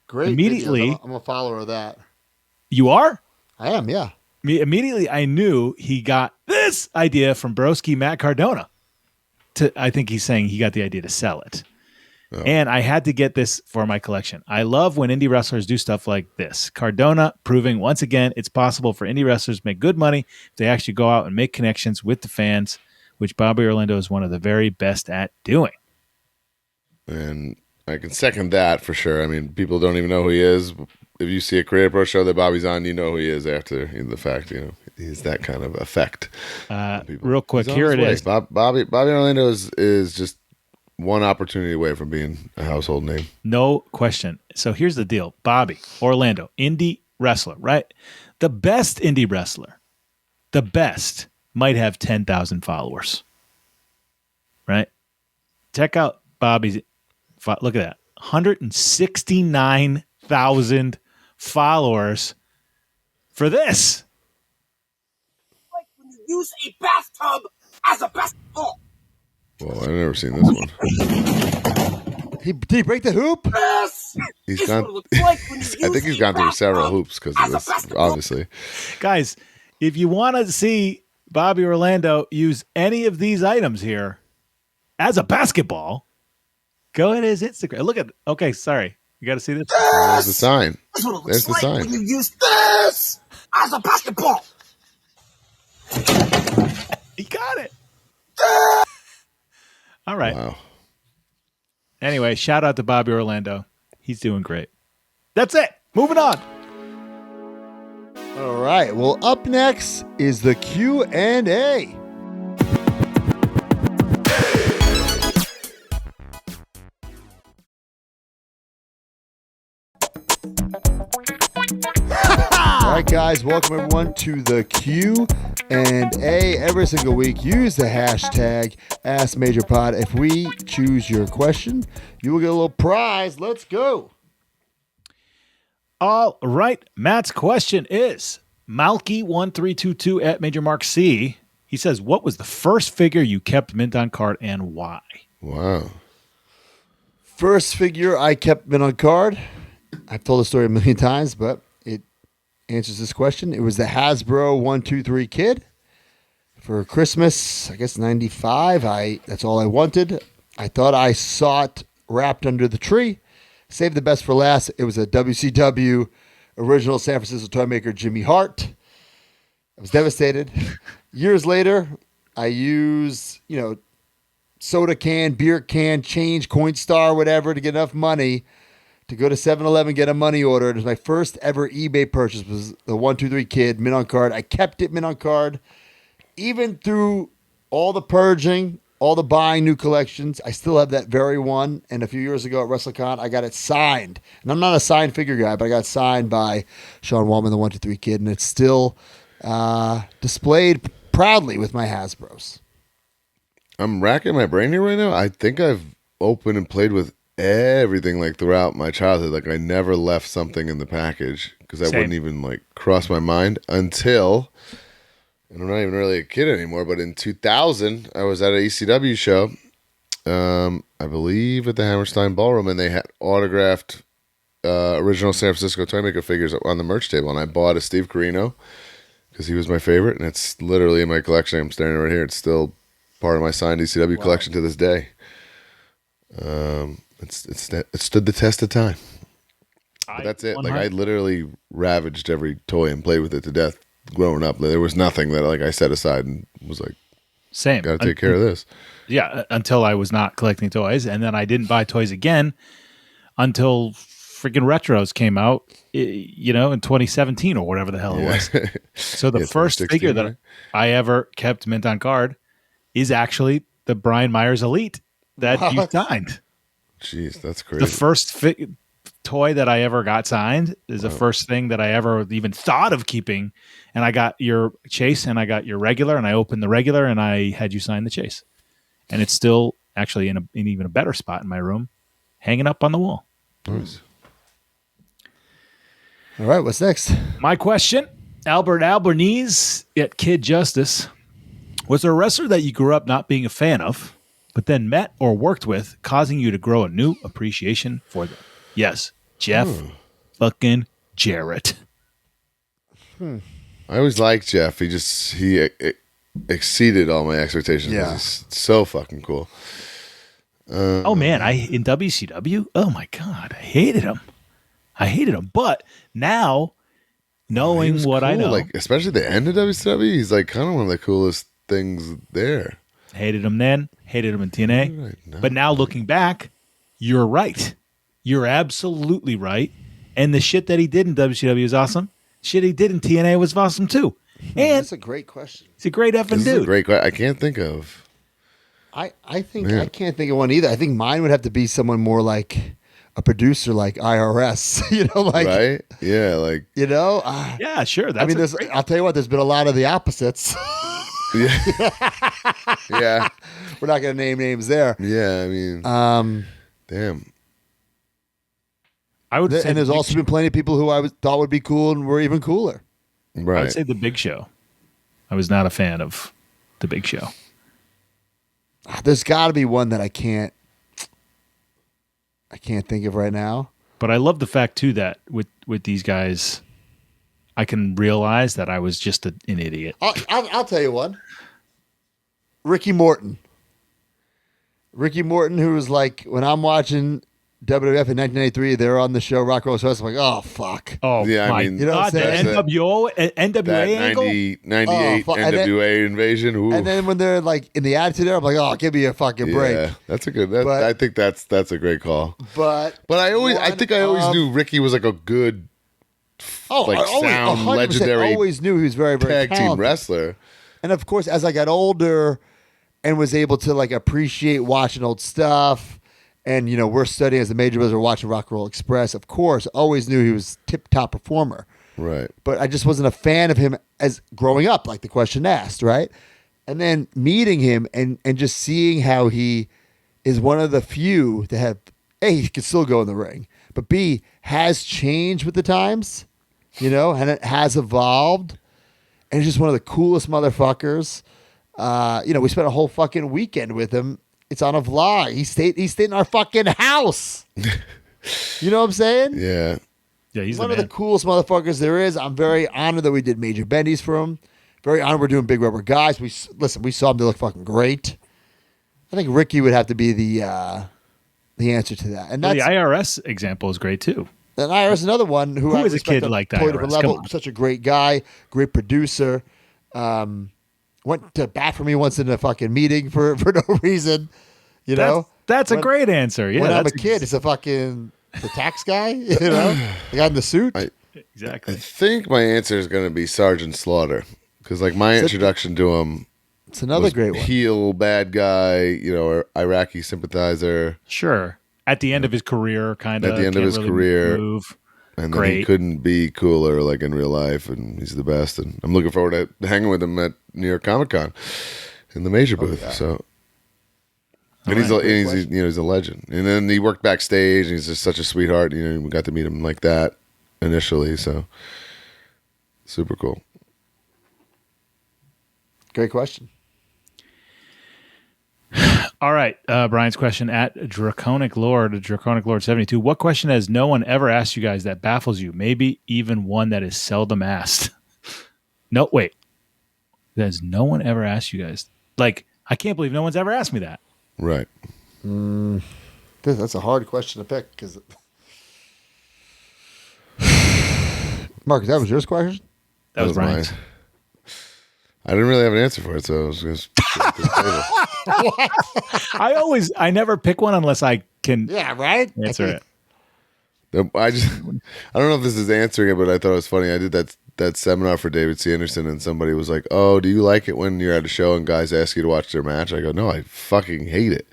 Great. Immediately, I'm a follower of that. You are? I am, yeah. Immediately, I knew he got this idea from Broski Matt Cardona. I think he's saying he got the idea to sell it. Oh. And I had to get this for my collection. I love when indie wrestlers do stuff like this. Cardona proving once again it's possible for indie wrestlers to make good money if they actually go out and make connections with the fans, which Bobby Orlando is one of the very best at doing. And I can second that for sure. I mean, people don't even know who he is. If you see a Creative Pro show that Bobby's on, you know who he is after the fact. He's that kind of effect. Real quick, here it is. Bobby Orlando is just one opportunity away from being a household name. No question. So here's the deal. Bobby Orlando, indie wrestler, right? The best indie wrestler, the best, might have 10,000 followers, right? Check out Bobby's, look at that, 169,000 followers for this. Like when you use a bathtub as a basketball. Well, I've never seen this one. Did he break the hoop? Yes! He's gone. I think he's gone through several hoops because of this, obviously. Guys, if you want to see Bobby Orlando use any of these items here as a basketball, go ahead to his Instagram. Look at. Okay, sorry, you got to see this. There's the sign. That's what it There's looks the like sign. when you use this as a basketball. He got it. All right. Wow. Anyway, shout out to Bobby Orlando. He's doing great. That's it. Moving on. All right. Well, up next is the Q&A. All right, guys. Welcome everyone to the Q&A. Every single week, use the hashtag AskMajorPod. If we choose your question, you will get a little prize. Let's go. All right. Matt's question is Malky1322 at Major Mark C. He says, what was the first figure you kept mint on card and why? Wow. First figure I kept mint on card. I've told the story a million times, but it answers this question. It was the Hasbro 123 Kid for Christmas, I guess 95. That's all I wanted. I thought I saw it wrapped under the tree. Saved the best for last. It was a WCW original San Francisco toy maker, Jimmy Hart. I was devastated. Years later, I used, soda can, beer can, change, Coinstar, whatever, to get enough money to go to 7-Eleven, get a money order. It was my first ever eBay purchase, was the 123 Kid, mint on card. I kept it mint on card. Even through all the purging, all the buying new collections, I still have that very one. And a few years ago at WrestleCon, I got it signed. And I'm not a signed figure guy, but I got signed by Sean Waltman, the 123 Kid. And it's still displayed proudly with my Hasbros. I'm racking my brain here right now. I think I've opened and played with everything like throughout my childhood. Like I never left something in the package because that Same. wouldn't even like cross my mind until, and I'm not even really a kid anymore, but in 2000, I was at an ECW show, I believe at the Hammerstein Ballroom, and they had autographed original San Francisco Toymaker figures on the merch table, and I bought a Steve Corino because he was my favorite, and it's literally in my collection. I'm staring right here. It's still part of my signed ECW collection to this day. It stood the test of time. But that's it. Like I literally ravaged every toy and played with it to death growing up. There was nothing that like I set aside and was like, Same. got to take care of this. Yeah, until I was not collecting toys, and then I didn't buy toys again until freaking Retros came out, in 2017 or whatever the hell it was. So the first figure that I ever kept mint on card is actually the Brian Myers Elite that you signed. Jeez, that's crazy. The first toy that I ever got signed is the first thing that I ever even thought of keeping. And I got your Chase and I got your regular, and I opened the regular and I had you sign the Chase. And it's still actually in even a better spot in my room, hanging up on the wall. Nice. All right, what's next? My question, Albert Albanese at Kid Justice. Was there a wrestler that you grew up not being a fan of, but then met or worked with, causing you to grow a new appreciation for them? Yes, Jeff fucking Jarrett. I always liked Jeff. He exceeded all my expectations. Yeah. He's so fucking cool. Oh man, in WCW, oh my God, I hated him. But now, knowing what I know, like especially the end of WCW, he's like kind of one of the coolest things there. hated him then, hated him in TNA. But now looking back, you're right. You're absolutely right. And the shit that he did in WCW is awesome. Shit he did in TNA was awesome too. And That's a great question. he's a great effing This is dude. a great question. I can't think of. I think I can't think of one either. I think mine would have to be someone more like a producer, like IRS. Right? Yeah, like Yeah, sure. That's I'll tell you what. There's been a lot of the opposites. yeah, We're not going to name names there. yeah. I mean, damn. I would say And there's also been plenty of people who I thought would be cool and were even cooler. I Right. would say the Big Show. I was not a fan of the Big Show. There's got to be one that I can't think of right now. But I love the fact too that with these guys, I can realize that I was just an idiot. I'll tell you one. Ricky Morton. Ricky Morton, who was like, when I'm watching WWF in 1983, they're on the show Rock Roll Express. I'm like, oh, fuck. Oh, Yeah, I my mean, You know what God, I'm the saying? NWA That angle? 98 Oh, fuck. And then- NWA invasion. Ooh. And then when they're like in the attitude era, I'm like, oh, give me a fucking break. Yeah, that's a good. But- I think that's a great call. But I think I always knew Ricky was like a good like I always, sound 100% legendary always knew he was very, very tag team talented. wrestler. And of course, as I got older and was able to like appreciate watching old stuff, and we're studying as a major brothers, we're watching Rock Roll Express. Of course, always knew he was tip top performer. Right. But I just wasn't a fan of him as growing up, like the question asked, right? And then meeting him and just seeing how he is one of the few that have A, he can still go in the ring, but B, has changed with the times, and it has evolved. And he's just one of the coolest motherfuckers. We spent a whole fucking weekend with him. It's on a vlog. He stayed in our fucking house. You know what I'm saying? Yeah. Yeah, he's One the of man. the coolest motherfuckers there is. I'm very honored that we did Major Bendy's for him. Very honored we're doing Big Rubber Guys. We saw him. They look fucking great. I think Ricky would have to be the answer to that. And Well, that's the IRS example is great too. and Ira's another one who I is a respect kid on like a totally different IRS? level. Come on. Such a great guy, great producer. Went to bat for me once in a fucking meeting for no reason. That's a great answer. Yeah, when I'm a that's kid, it's the tax guy. The guy in the suit. exactly. I think my answer is going to be Sergeant Slaughter because like my introduction to him It's another was great one. heel bad guy, or Iraqi sympathizer, Sure. At the end of his career, kind of. At the end of his career. Move. and then he Great. couldn't be cooler like in real life, and he's the best. And I'm looking forward to hanging with him at New York Comic Con in the Major booth. So And he's a legend. And then he worked backstage, and he's just such a sweetheart. We got to meet him like that initially, so super cool. Great question. All right, Brian's question at Draconic Lord 72. What question has no one ever asked you guys that baffles you? Maybe even one that is seldom asked. No, wait. Has no one ever asked you guys? Like, I can't believe no one's ever asked me that. Right. That's a hard question to pick because Marcus, that was your question? That was Brian's. Mine. I didn't really have an answer for it, so I was just I never pick one unless I can it. answer it. I don't know if this is answering it, but I thought it was funny. I did that seminar for David C. Anderson, and somebody was like, "Oh, do you like it when you're at a show and guys ask you to watch their match?" I go, "No, I fucking hate it."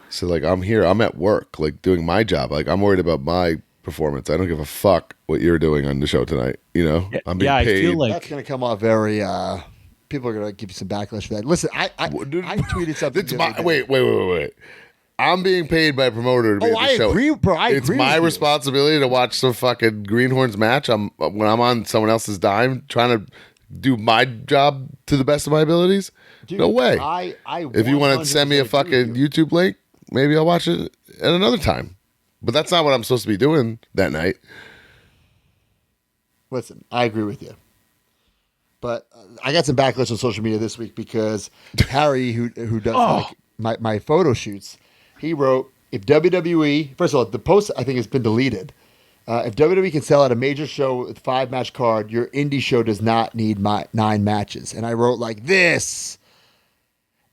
So like, I'm here, I'm at work, like doing my job. Like, I'm worried about my performance. I don't give a fuck what you're doing on the show tonight. I'm being paid. I feel like that's going to come off very. People are going to give you some backlash for that. Listen, I tweeted something. Wait. I'm being paid by a promoter to be at the show. Agree, bro. It's my responsibility to watch some fucking Greenhorns match. When I'm on someone else's dime trying to do my job to the best of my abilities. Dude, no way. If you want to send me a 100% fucking YouTube link, maybe I'll watch it at another time. But that's not what I'm supposed to be doing that night. Listen, I agree with you. But I got some backlash on social media this week because Harry, who does my photo shoots, he wrote, if WWE, first of all, the post I think has been deleted. If WWE can sell out a major show with 5-match card, your indie show does not need 9 matches. And I wrote like this.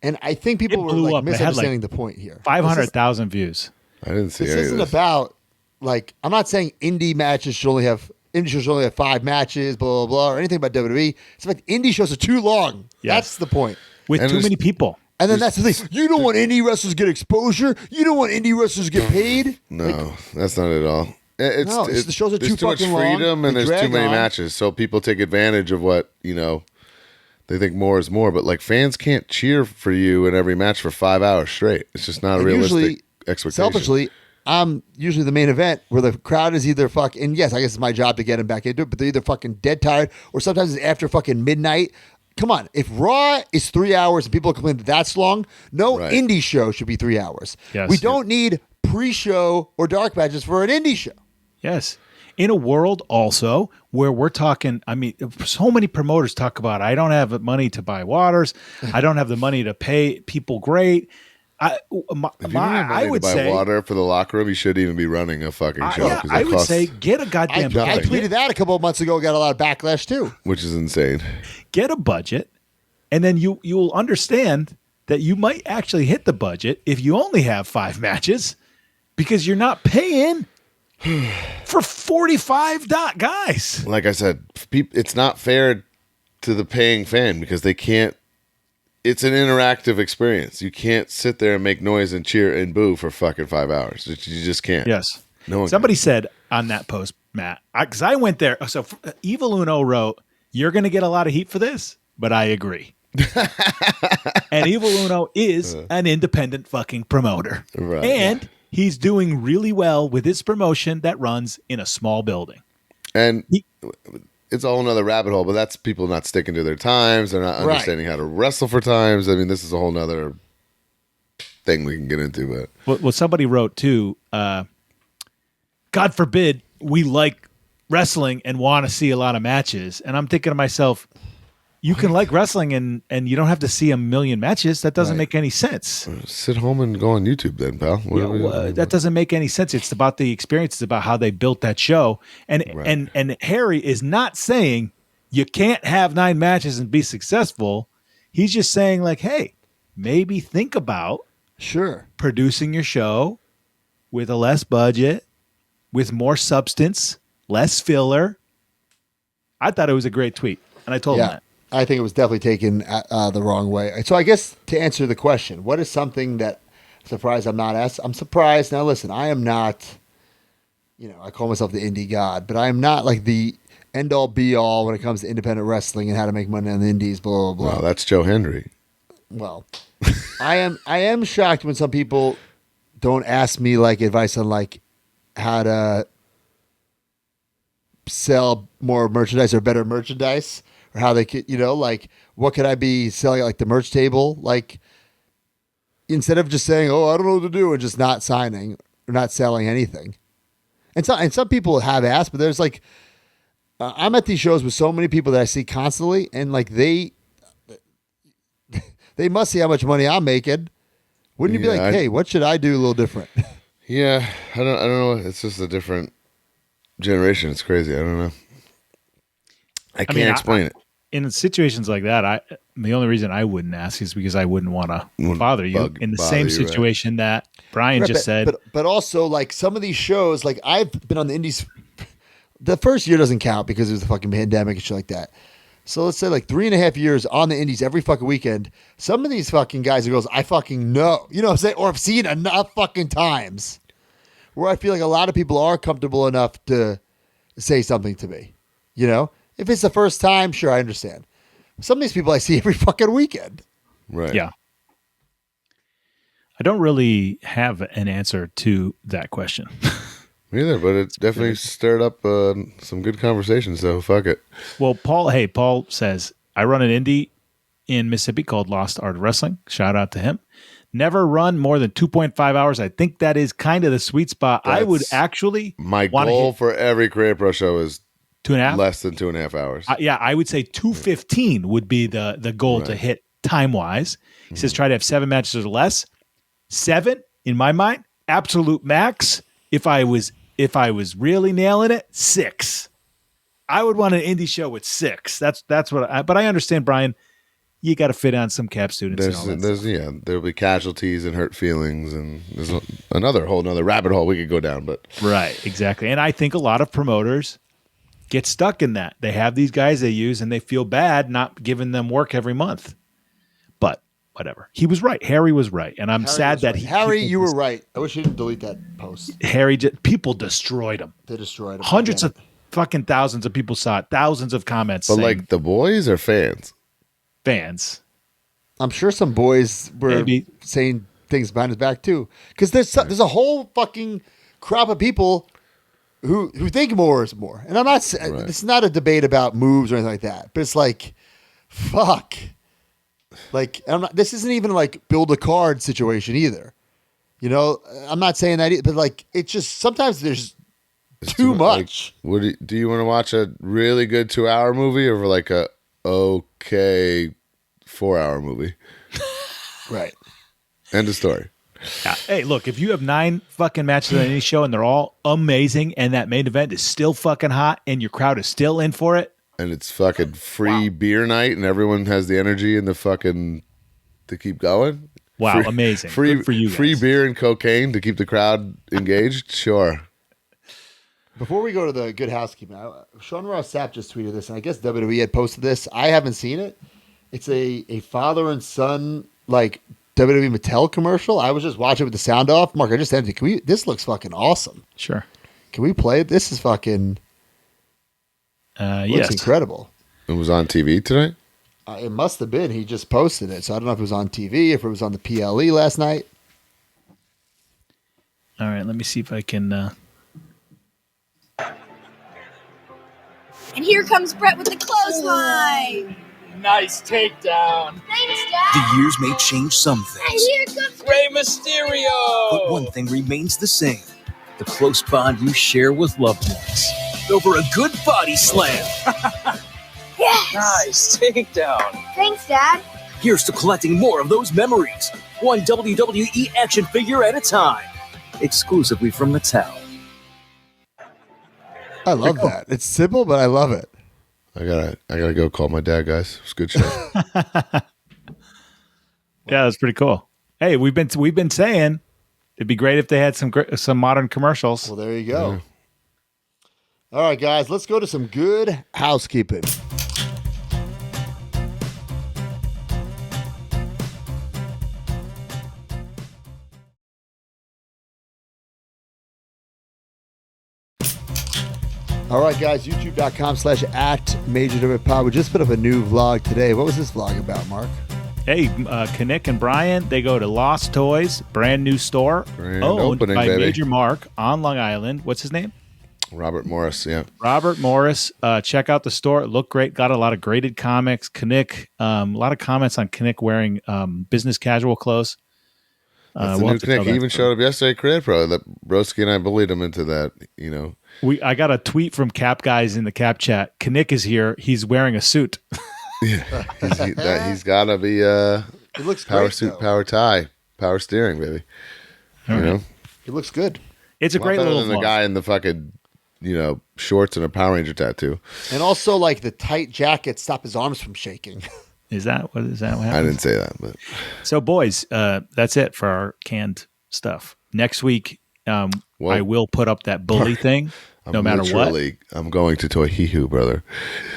And I think people were like misunderstanding the point here. 500,000 views. I didn't see this. This isn't about like, I'm not saying indie shows only have 5 matches, blah, blah, blah, or anything about WWE. It's like indie shows are too long. Yes. That's the point. With too many people. And then that's the thing. You don't want indie wrestlers to get exposure. You don't want indie wrestlers to get paid. No, that's not at all. The shows are too too much fucking long. freedom and there's too many matches. So people take advantage of what, they think more is more. But like fans can't cheer for you in every match for 5 hours straight. It's just not a realistic expectation. Selfishly, I'm usually the main event where the crowd is either and yes, I guess it's my job to get them back into it, but they're either fucking dead tired or sometimes it's after fucking midnight. Come on, if Raw is 3 hours and people complain that that's long, indie show should be 3 hours. Yes. We don't need pre-show or dark matches for an indie show. Yes. In a world also where we're talking, so many promoters talk about, I don't have the money to buy waters. I don't have the money to pay people great. If you don't have money to buy water for the locker room, you shouldn't even be running a fucking show. I would say get a goddamn budget. I tweeted that a couple of months ago, got a lot of backlash too. Which is insane. Get a budget, and then you'll understand that you might actually hit the budget if you only have 5 matches because you're not paying for 45 guys. Like I said, it's not fair to the paying fan because they can't. It's an interactive experience. You can't sit there and make noise and cheer and boo for fucking 5 hours. You just can't. Yes. No one Somebody said on that post, Matt, because I went there. So Evil Uno wrote, "You're going to get a lot of heat for this, but I agree." And Evil Uno is an independent fucking promoter. Right. And he's doing really well with his promotion that runs in a small building. And it's a whole nother rabbit hole, but that's people not sticking to their times. They're not understanding how to wrestle for times. This is a whole nother thing we can get into. But what somebody wrote too, God forbid we like wrestling and want to see a lot of matches. And I'm thinking to myself, you can like wrestling and you don't have to see a million matches. That doesn't make any sense. Sit home and go on YouTube then, pal. That doesn't make any sense. It's about the experience. It's about how they built that show. And Harry is not saying you can't have 9 matches and be successful. He's just saying like, hey, maybe think about producing your show with a less budget, with more substance, less filler. I thought it was a great tweet, and I told him that. I think it was definitely taken the wrong way. So I guess to answer the question, what is something that I'm surprised I'm not asked? I'm surprised. Now, listen, I am not, I call myself the indie god, but I am not like the end-all, be-all when it comes to independent wrestling and how to make money on the indies, blah, blah, blah. Well, that's Joe Hendry. Well, I am shocked when some people don't ask me like advice on like how to sell more merchandise or better merchandise, or how they could, like what could I be selling at like the merch table, like instead of just saying, oh, I don't know what to do, and just not signing or not selling anything. And some people have asked, but there's like I'm at these shows with so many people that I see constantly, and like they must see how much money I'm making. Wouldn't you be like, hey, what should I do a little different? Yeah, I don't know. It's just a different generation. It's crazy. I don't know. I can't explain it. In situations like that, the only reason I wouldn't ask is because I wouldn't want to bother you. In the same situation that Brian just said. But also, like, some of these shows, like, I've been on the indies. The first year doesn't count because it was the fucking pandemic and shit like that. So let's say like 3.5 years on the indies every fucking weekend. Some of these fucking guys and girls I fucking know. You know what I'm saying? Or I've seen enough fucking times where I feel like a lot of people are comfortable enough to say something to me. You know? If it's the first time, sure, I understand. Some of these people I see every fucking weekend. Right. Yeah. I don't really have an answer to that question. Me either, but it's definitely stirred up some good conversations, so fuck it. Well, Paul says, I run an indie in Mississippi called Lost Art of Wrestling. Shout out to him. Never run more than 2.5 hours. I think that is kind of the sweet spot. I would actually my goal for every Creative Pro show is 2.5? Less than 2.5 hours. Yeah, I would say 2:15 would be the goal to hit time-wise. He says try to have 7 matches or less. 7, in my mind, absolute max. If I was really nailing it, 6. I would want an indie show with 6. That's what but I understand, Brian, you got to fit on some cap students. There'll be casualties and hurt feelings, and there's another rabbit hole we could go down. But right, exactly. And I think a lot of promoters get stuck in that. They have these guys they use, and they feel bad not giving them work every month. But whatever. He was right. Harry was right, and I'm sad that Harry, you were right. I wish you didn't delete that post. People destroyed him. They destroyed him. Hundreds of fucking thousands of people saw it. Thousands of comments. But like the boys or fans? Fans. I'm sure some boys were saying things behind his back too, because there's a whole fucking crop of people who think more is more. And I'm not saying it's not a debate about moves or anything like that, but it's like, fuck. Like, this isn't even like build a card situation either. You know, I'm not saying that either, but like, it's just sometimes there's too much. Like, do you want to watch a really good 2-hour movie or like a okay 4-hour movie? Right. End of story. Yeah. Hey, look, if you have 9 fucking matches on any show and they're all amazing and that main event is still fucking hot and your crowd is still in for it. And it's fucking free beer night and everyone has the energy and the fucking to keep going. Wow, amazing. Good for you guys. Free beer and cocaine to keep the crowd engaged? Sure. Before we go to the Good Housekeeping, Sean Ross Sapp just tweeted this, and I guess WWE had posted this. I haven't seen it. It's a father and son, like, WWE Mattel commercial. I was just watching with the sound off. Mark, I just ended it. This looks fucking awesome. Sure. Can we play it? This is fucking... yes. Incredible. It was on TV tonight? It must have been. He just posted it. So I don't know if it was on TV, if it was on the PLE last night. All right, let me see if I can... And here comes Brett with the clothesline. Nice takedown. Thanks, Dad. The years may change some things. And here comes Rey Mysterio. But one thing remains the same. The close bond you share with loved ones. Over a good body slam. Yes. Nice takedown. Thanks, Dad. Here's to collecting more of those memories. One WWE action figure at a time. Exclusively from Mattel. I love that. It's simple, but I love it. I gotta go call my dad, guys. It was a good show. Yeah, that's pretty cool. Hey, we've been saying it'd be great if they had some modern commercials. Well, there you go. Yeah. All right, guys, let's go to some Good Housekeeping. All right, guys, youtube.com/@MajorWPod. We just put up a new vlog today. What was this vlog about, Mark? Hey, Knick and Brian, they go to Lost Toys, brand new store. Grand owned opening, by baby. Major Mark on Long Island. What's his name? Robert Morris, yeah. Robert Morris. Check out the store. It looked great. Got a lot of graded comics. Knick, a lot of comments on Knick wearing business casual clothes. That's the new Knick. He even showed up yesterday at Creative Pro. That Broski and I bullied him into that, I got a tweet from Cap Guys in the Cap chat. Knick is here. He's wearing a suit. Yeah, he's got to be It looks power great, suit, though. power tie, power steering, baby. All right. It looks good. It's a lot great better little than the vlog. guy in the fucking, shorts and a Power Ranger tattoo. And also, like, the tight jacket stop his arms from shaking. Is that what happened? I didn't say that, but So, boys, that's it for our canned stuff. Next week, I will put up that bully thing, no matter what. I'm going to Toihihu, brother.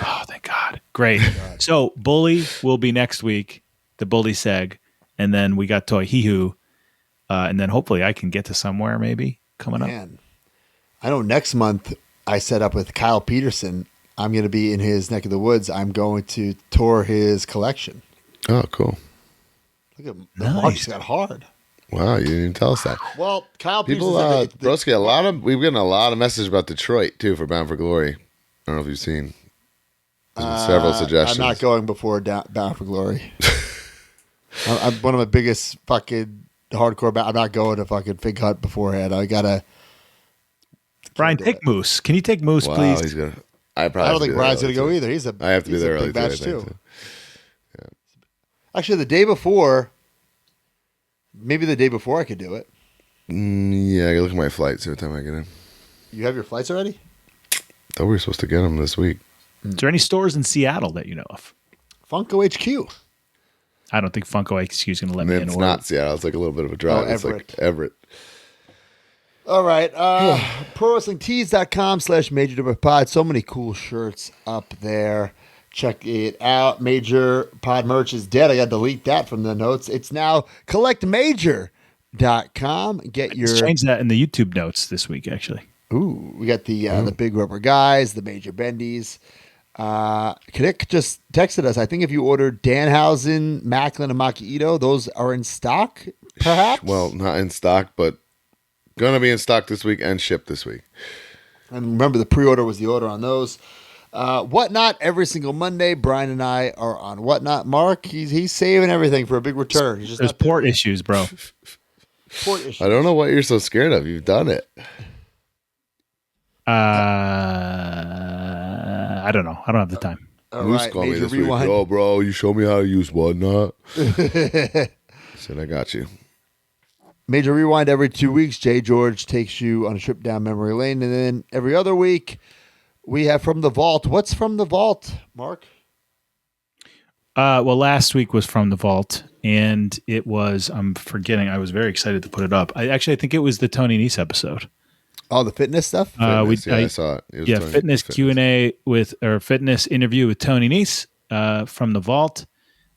Oh, thank God. Great. So, bully will be next week, the bully seg, and then we got Toihihu, and then hopefully I can get to somewhere maybe coming up. Man, I know next month I set up with Kyle Peterson. I'm going to be in his neck of the woods. I'm going to tour his collection. Oh, cool. Look at the mark just got hard. Wow, you didn't even tell us that. Well, Kyle People, Peterson Broski, we've gotten a lot of messages about Detroit, too, for Bound for Glory. I don't know if you've seen. There's been several suggestions. I'm not going before Bound for Glory. I'm one of my biggest fucking hardcore. I'm not going to fucking Fig Hut beforehand. I gotta. Brian, take Moose. Can you take Moose, Wow, please? he's gonna. I don't think Brian's gonna go either. I have to be there early big batch today, I too. think, so. Actually, the day before, maybe the day before I could do it. Yeah, I gotta look at my flight, see what time I get in. You have your flights already? Thought we were supposed to get them this week. Is there any stores in Seattle that you know of? Funko HQ. I don't think Funko HQ is going to let And me in. it's not Seattle. It's like a little bit of a drive. It's like Everett. All right. ProWrestlingTees.com/MajorWPod. So many cool shirts up there. Check it out. Major Pod merch is dead. I got to delete that from the notes. It's now collectmajor.com. Get your. Let's change that in the YouTube notes this week, actually. Ooh, we got the Big Rubber Guys, the Major Bendies. Knick just texted us. I think if you ordered Danhausen, Macklin, and Maki those are in stock, perhaps? Well, not in stock, but gonna be in stock this week and shipped this week. And remember, the pre-order was the order on those. Whatnot every single Monday. Brian and I are on Whatnot. Mark, he's saving everything for a big return. He's just There's port issues, bro. Port issues. I don't know what you're so scared of. You've done it. I don't know. I don't have the time. All Moose right, called me Major this week. Rewind. Oh, bro, you show me how to use Whatnot. I said, I got you. Major Rewind every 2 weeks. Jay George takes you on a trip down memory lane. And then every other week, we have From the Vault. What's From the Vault, Mark? Well, last week was From the Vault, and it was, I'm forgetting, I was very excited to put it up. I think it was the Tony Nese episode. Oh, the fitness stuff? Fitness, I saw it. It was Tony- fitness Q&A fitness interview with Tony Nese from the Vault.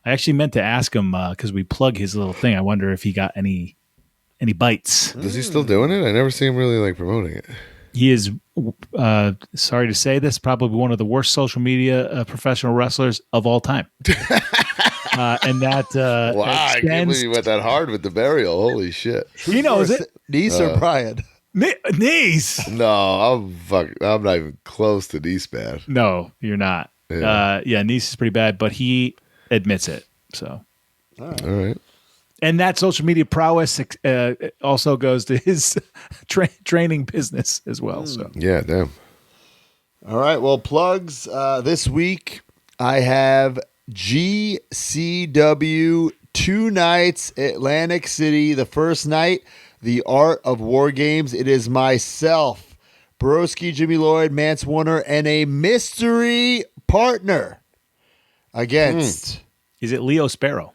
I actually meant to ask him because we plug his little thing. I wonder if he got any bites. Is he still doing it? I never see him really promoting it. He is, sorry to say this, probably one of the worst social media professional wrestlers of all time. And that Wow, I can't believe you went that hard with the burial. Holy shit. He knows it. Nese or Brian? Nese. No, I'm not even close to Nese bad. No, you're not. Yeah. Nese is pretty bad, but he admits it. So, all right. And that social media prowess also goes to his training business as well. So yeah, damn. All right. Well, plugs this week. I have GCW 2 nights, Atlantic City. The first night, The Art of War Games. It is myself, Broski, Jimmy Lloyd, Mance Warner, and a mystery partner against. Is it Leo Sparrow?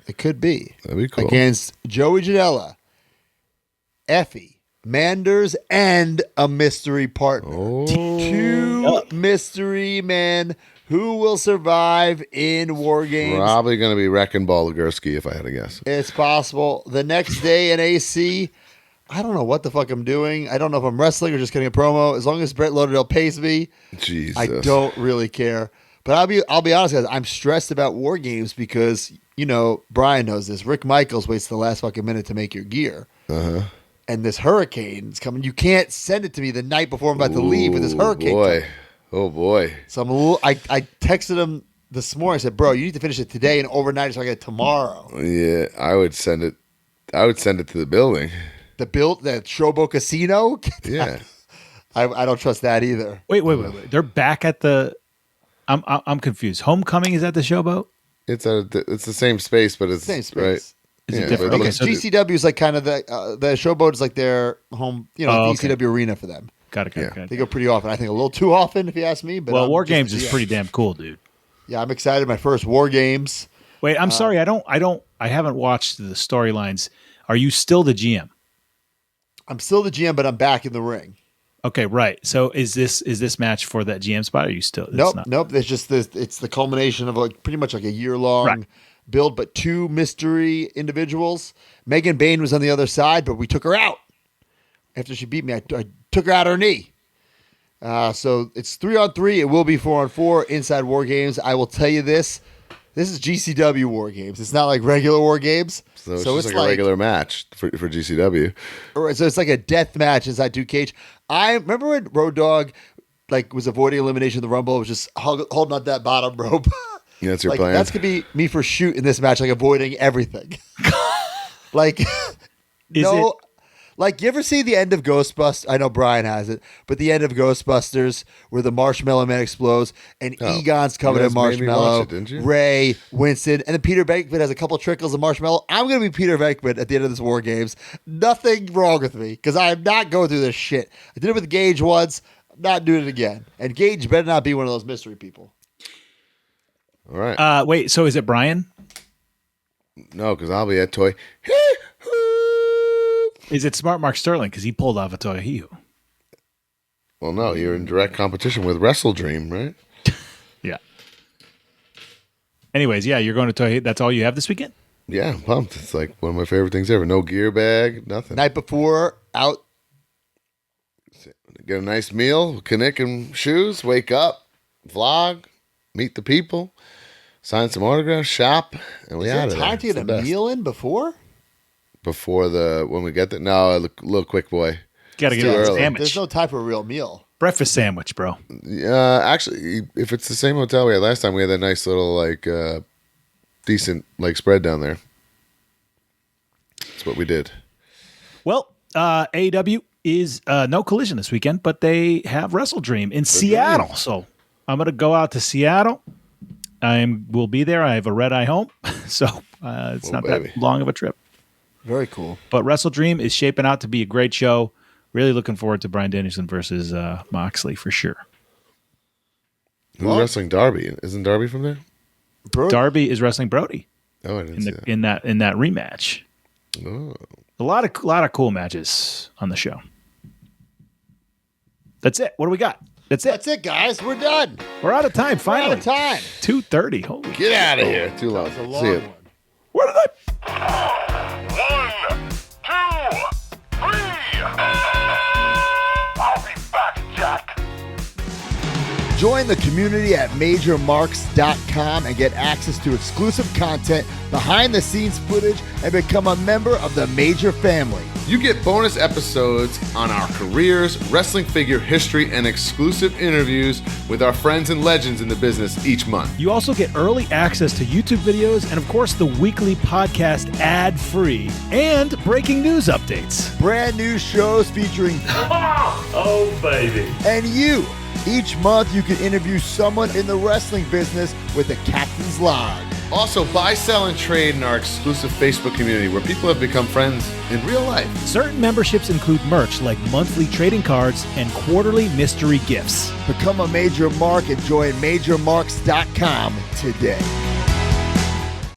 It could be. That'd be cool. Against Joey Janela, Effie, Manders, and a mystery partner. Oh. 2 mystery men who will survive in War Games. Probably going to be Wrecking Ball Ligursky if I had to guess. It's possible. The next day in AC, I don't know what the fuck I'm doing. I don't know if I'm wrestling or just getting a promo. As long as Brett Lauderdale pays me, Jesus. I don't really care. But I'll be honest, guys. I'm stressed about War Games because Brian knows this. Rick Michaels waits the last fucking minute to make your gear. Uh-huh. And this hurricane's coming. You can't send it to me the night before I'm about to leave with this hurricane. Boy. Oh, boy. So I texted him this morning. I said, bro, you need to finish it today and overnight so I get it tomorrow. Yeah, I would send it to the building. The Showboat Casino? Yeah. I don't trust that either. Wait. They're back at the. I'm confused. Homecoming is at the Showboat. It's the same space, but it's same space. Right. Is it different? Okay, So GCW is like kind of the Showboat is like their home, the ECW arena for them. Got it. They go pretty often. I think a little too often, if you ask me. But War Games is pretty damn cool, dude. Yeah, I'm excited. My first War Games. Wait, I'm sorry. I haven't watched the storylines. Are you still the GM? I'm still the GM, but I'm back in the ring. Okay, right. So is this match for that GM spot? Or are you still? Nope. There's just this. It's the culmination of pretty much like a year-long build, but two mystery individuals. Megan Bain was on the other side, but we took her out after she beat me. I took her out her knee. So it's 3-on-3. It will be 4-on-4 inside War Games. I will tell you this. This is GCW War Games. It's not like regular War Games. So it's just like a regular match for GCW. Right, so it's like a death match inside 2 cage. I remember when Road Dogg was avoiding elimination in the Rumble. It was just holding on that bottom rope. Yeah, that's your plan. That's going to be me for shoot in this match, avoiding everything. You ever see the end of Ghostbusters? I know Brian has it, but the end of Ghostbusters where the Marshmallow Man explodes and Egon's covered in marshmallow, Ray, Winston, and then Peter Venkman has a couple trickles of marshmallow. I'm going to be Peter Venkman at the end of this War Games. Nothing wrong with me because I am not going through this shit. I did it with Gage once. I'm not doing it again. And Gage better not be one of those mystery people. All right. Wait, so is it Brian? No, because I'll be at Toy. Is it Smart Mark Sterling? Because he pulled off a Toy Hee-Hoo. Well, no, you're in direct competition with Wrestle Dream, right? Yeah. Anyways, you're going to Toy. That's all you have this weekend? Yeah, I'm pumped. It's like one of my favorite things ever. No gear bag, nothing. Night before, out. Get a nice meal, Kinnick and shoes, wake up, vlog, meet the people, sign some autographs, shop, and we out of there. Is there time to get a meal in before? Before when we get there? No, a little quick boy. Got to get a sandwich. There's no time for a real meal. Breakfast sandwich, bro. Actually, if it's the same hotel we had last time, we had that nice little decent spread down there. That's what we did. Well, AEW is no Collision this weekend, but they have Wrestle Dream in Seattle. So I'm going to go out to Seattle. We'll be there. I have a red eye home, so it's not that long of a trip. Very cool. But Wrestle Dream is shaping out to be a great show. Really looking forward to Bryan Danielson versus Moxley for sure. Who's wrestling Darby? Isn't Darby from there? Darby is wrestling Brody. Oh, I didn't see that. In that rematch. Oh. A lot of cool matches on the show. That's it. What do we got? That's it, guys. We're done. We're out of time. Finally, we're out of time. 2:30. Holy! Get out of here. Too long. That was a long See it. one. Where did I? 1, 2, 3. I'll be back, Jack. Join the community at MajorMarks.com and get access to exclusive content, behind-the-scenes footage, and become a member of the Major family. You get bonus episodes on our careers, wrestling figure history, and exclusive interviews with our friends and legends in the business each month. You also get early access to YouTube videos and, of course, the weekly podcast ad-free and breaking news updates. Brand new shows featuring Oh, baby. and you. Each month, you can interview someone in the wrestling business with the Captain's Log. Also, buy, sell, and trade in our exclusive Facebook community where people have become friends in real life. Certain memberships include merch like monthly trading cards and quarterly mystery gifts. Become a Major Mark and join MajorMarks.com today.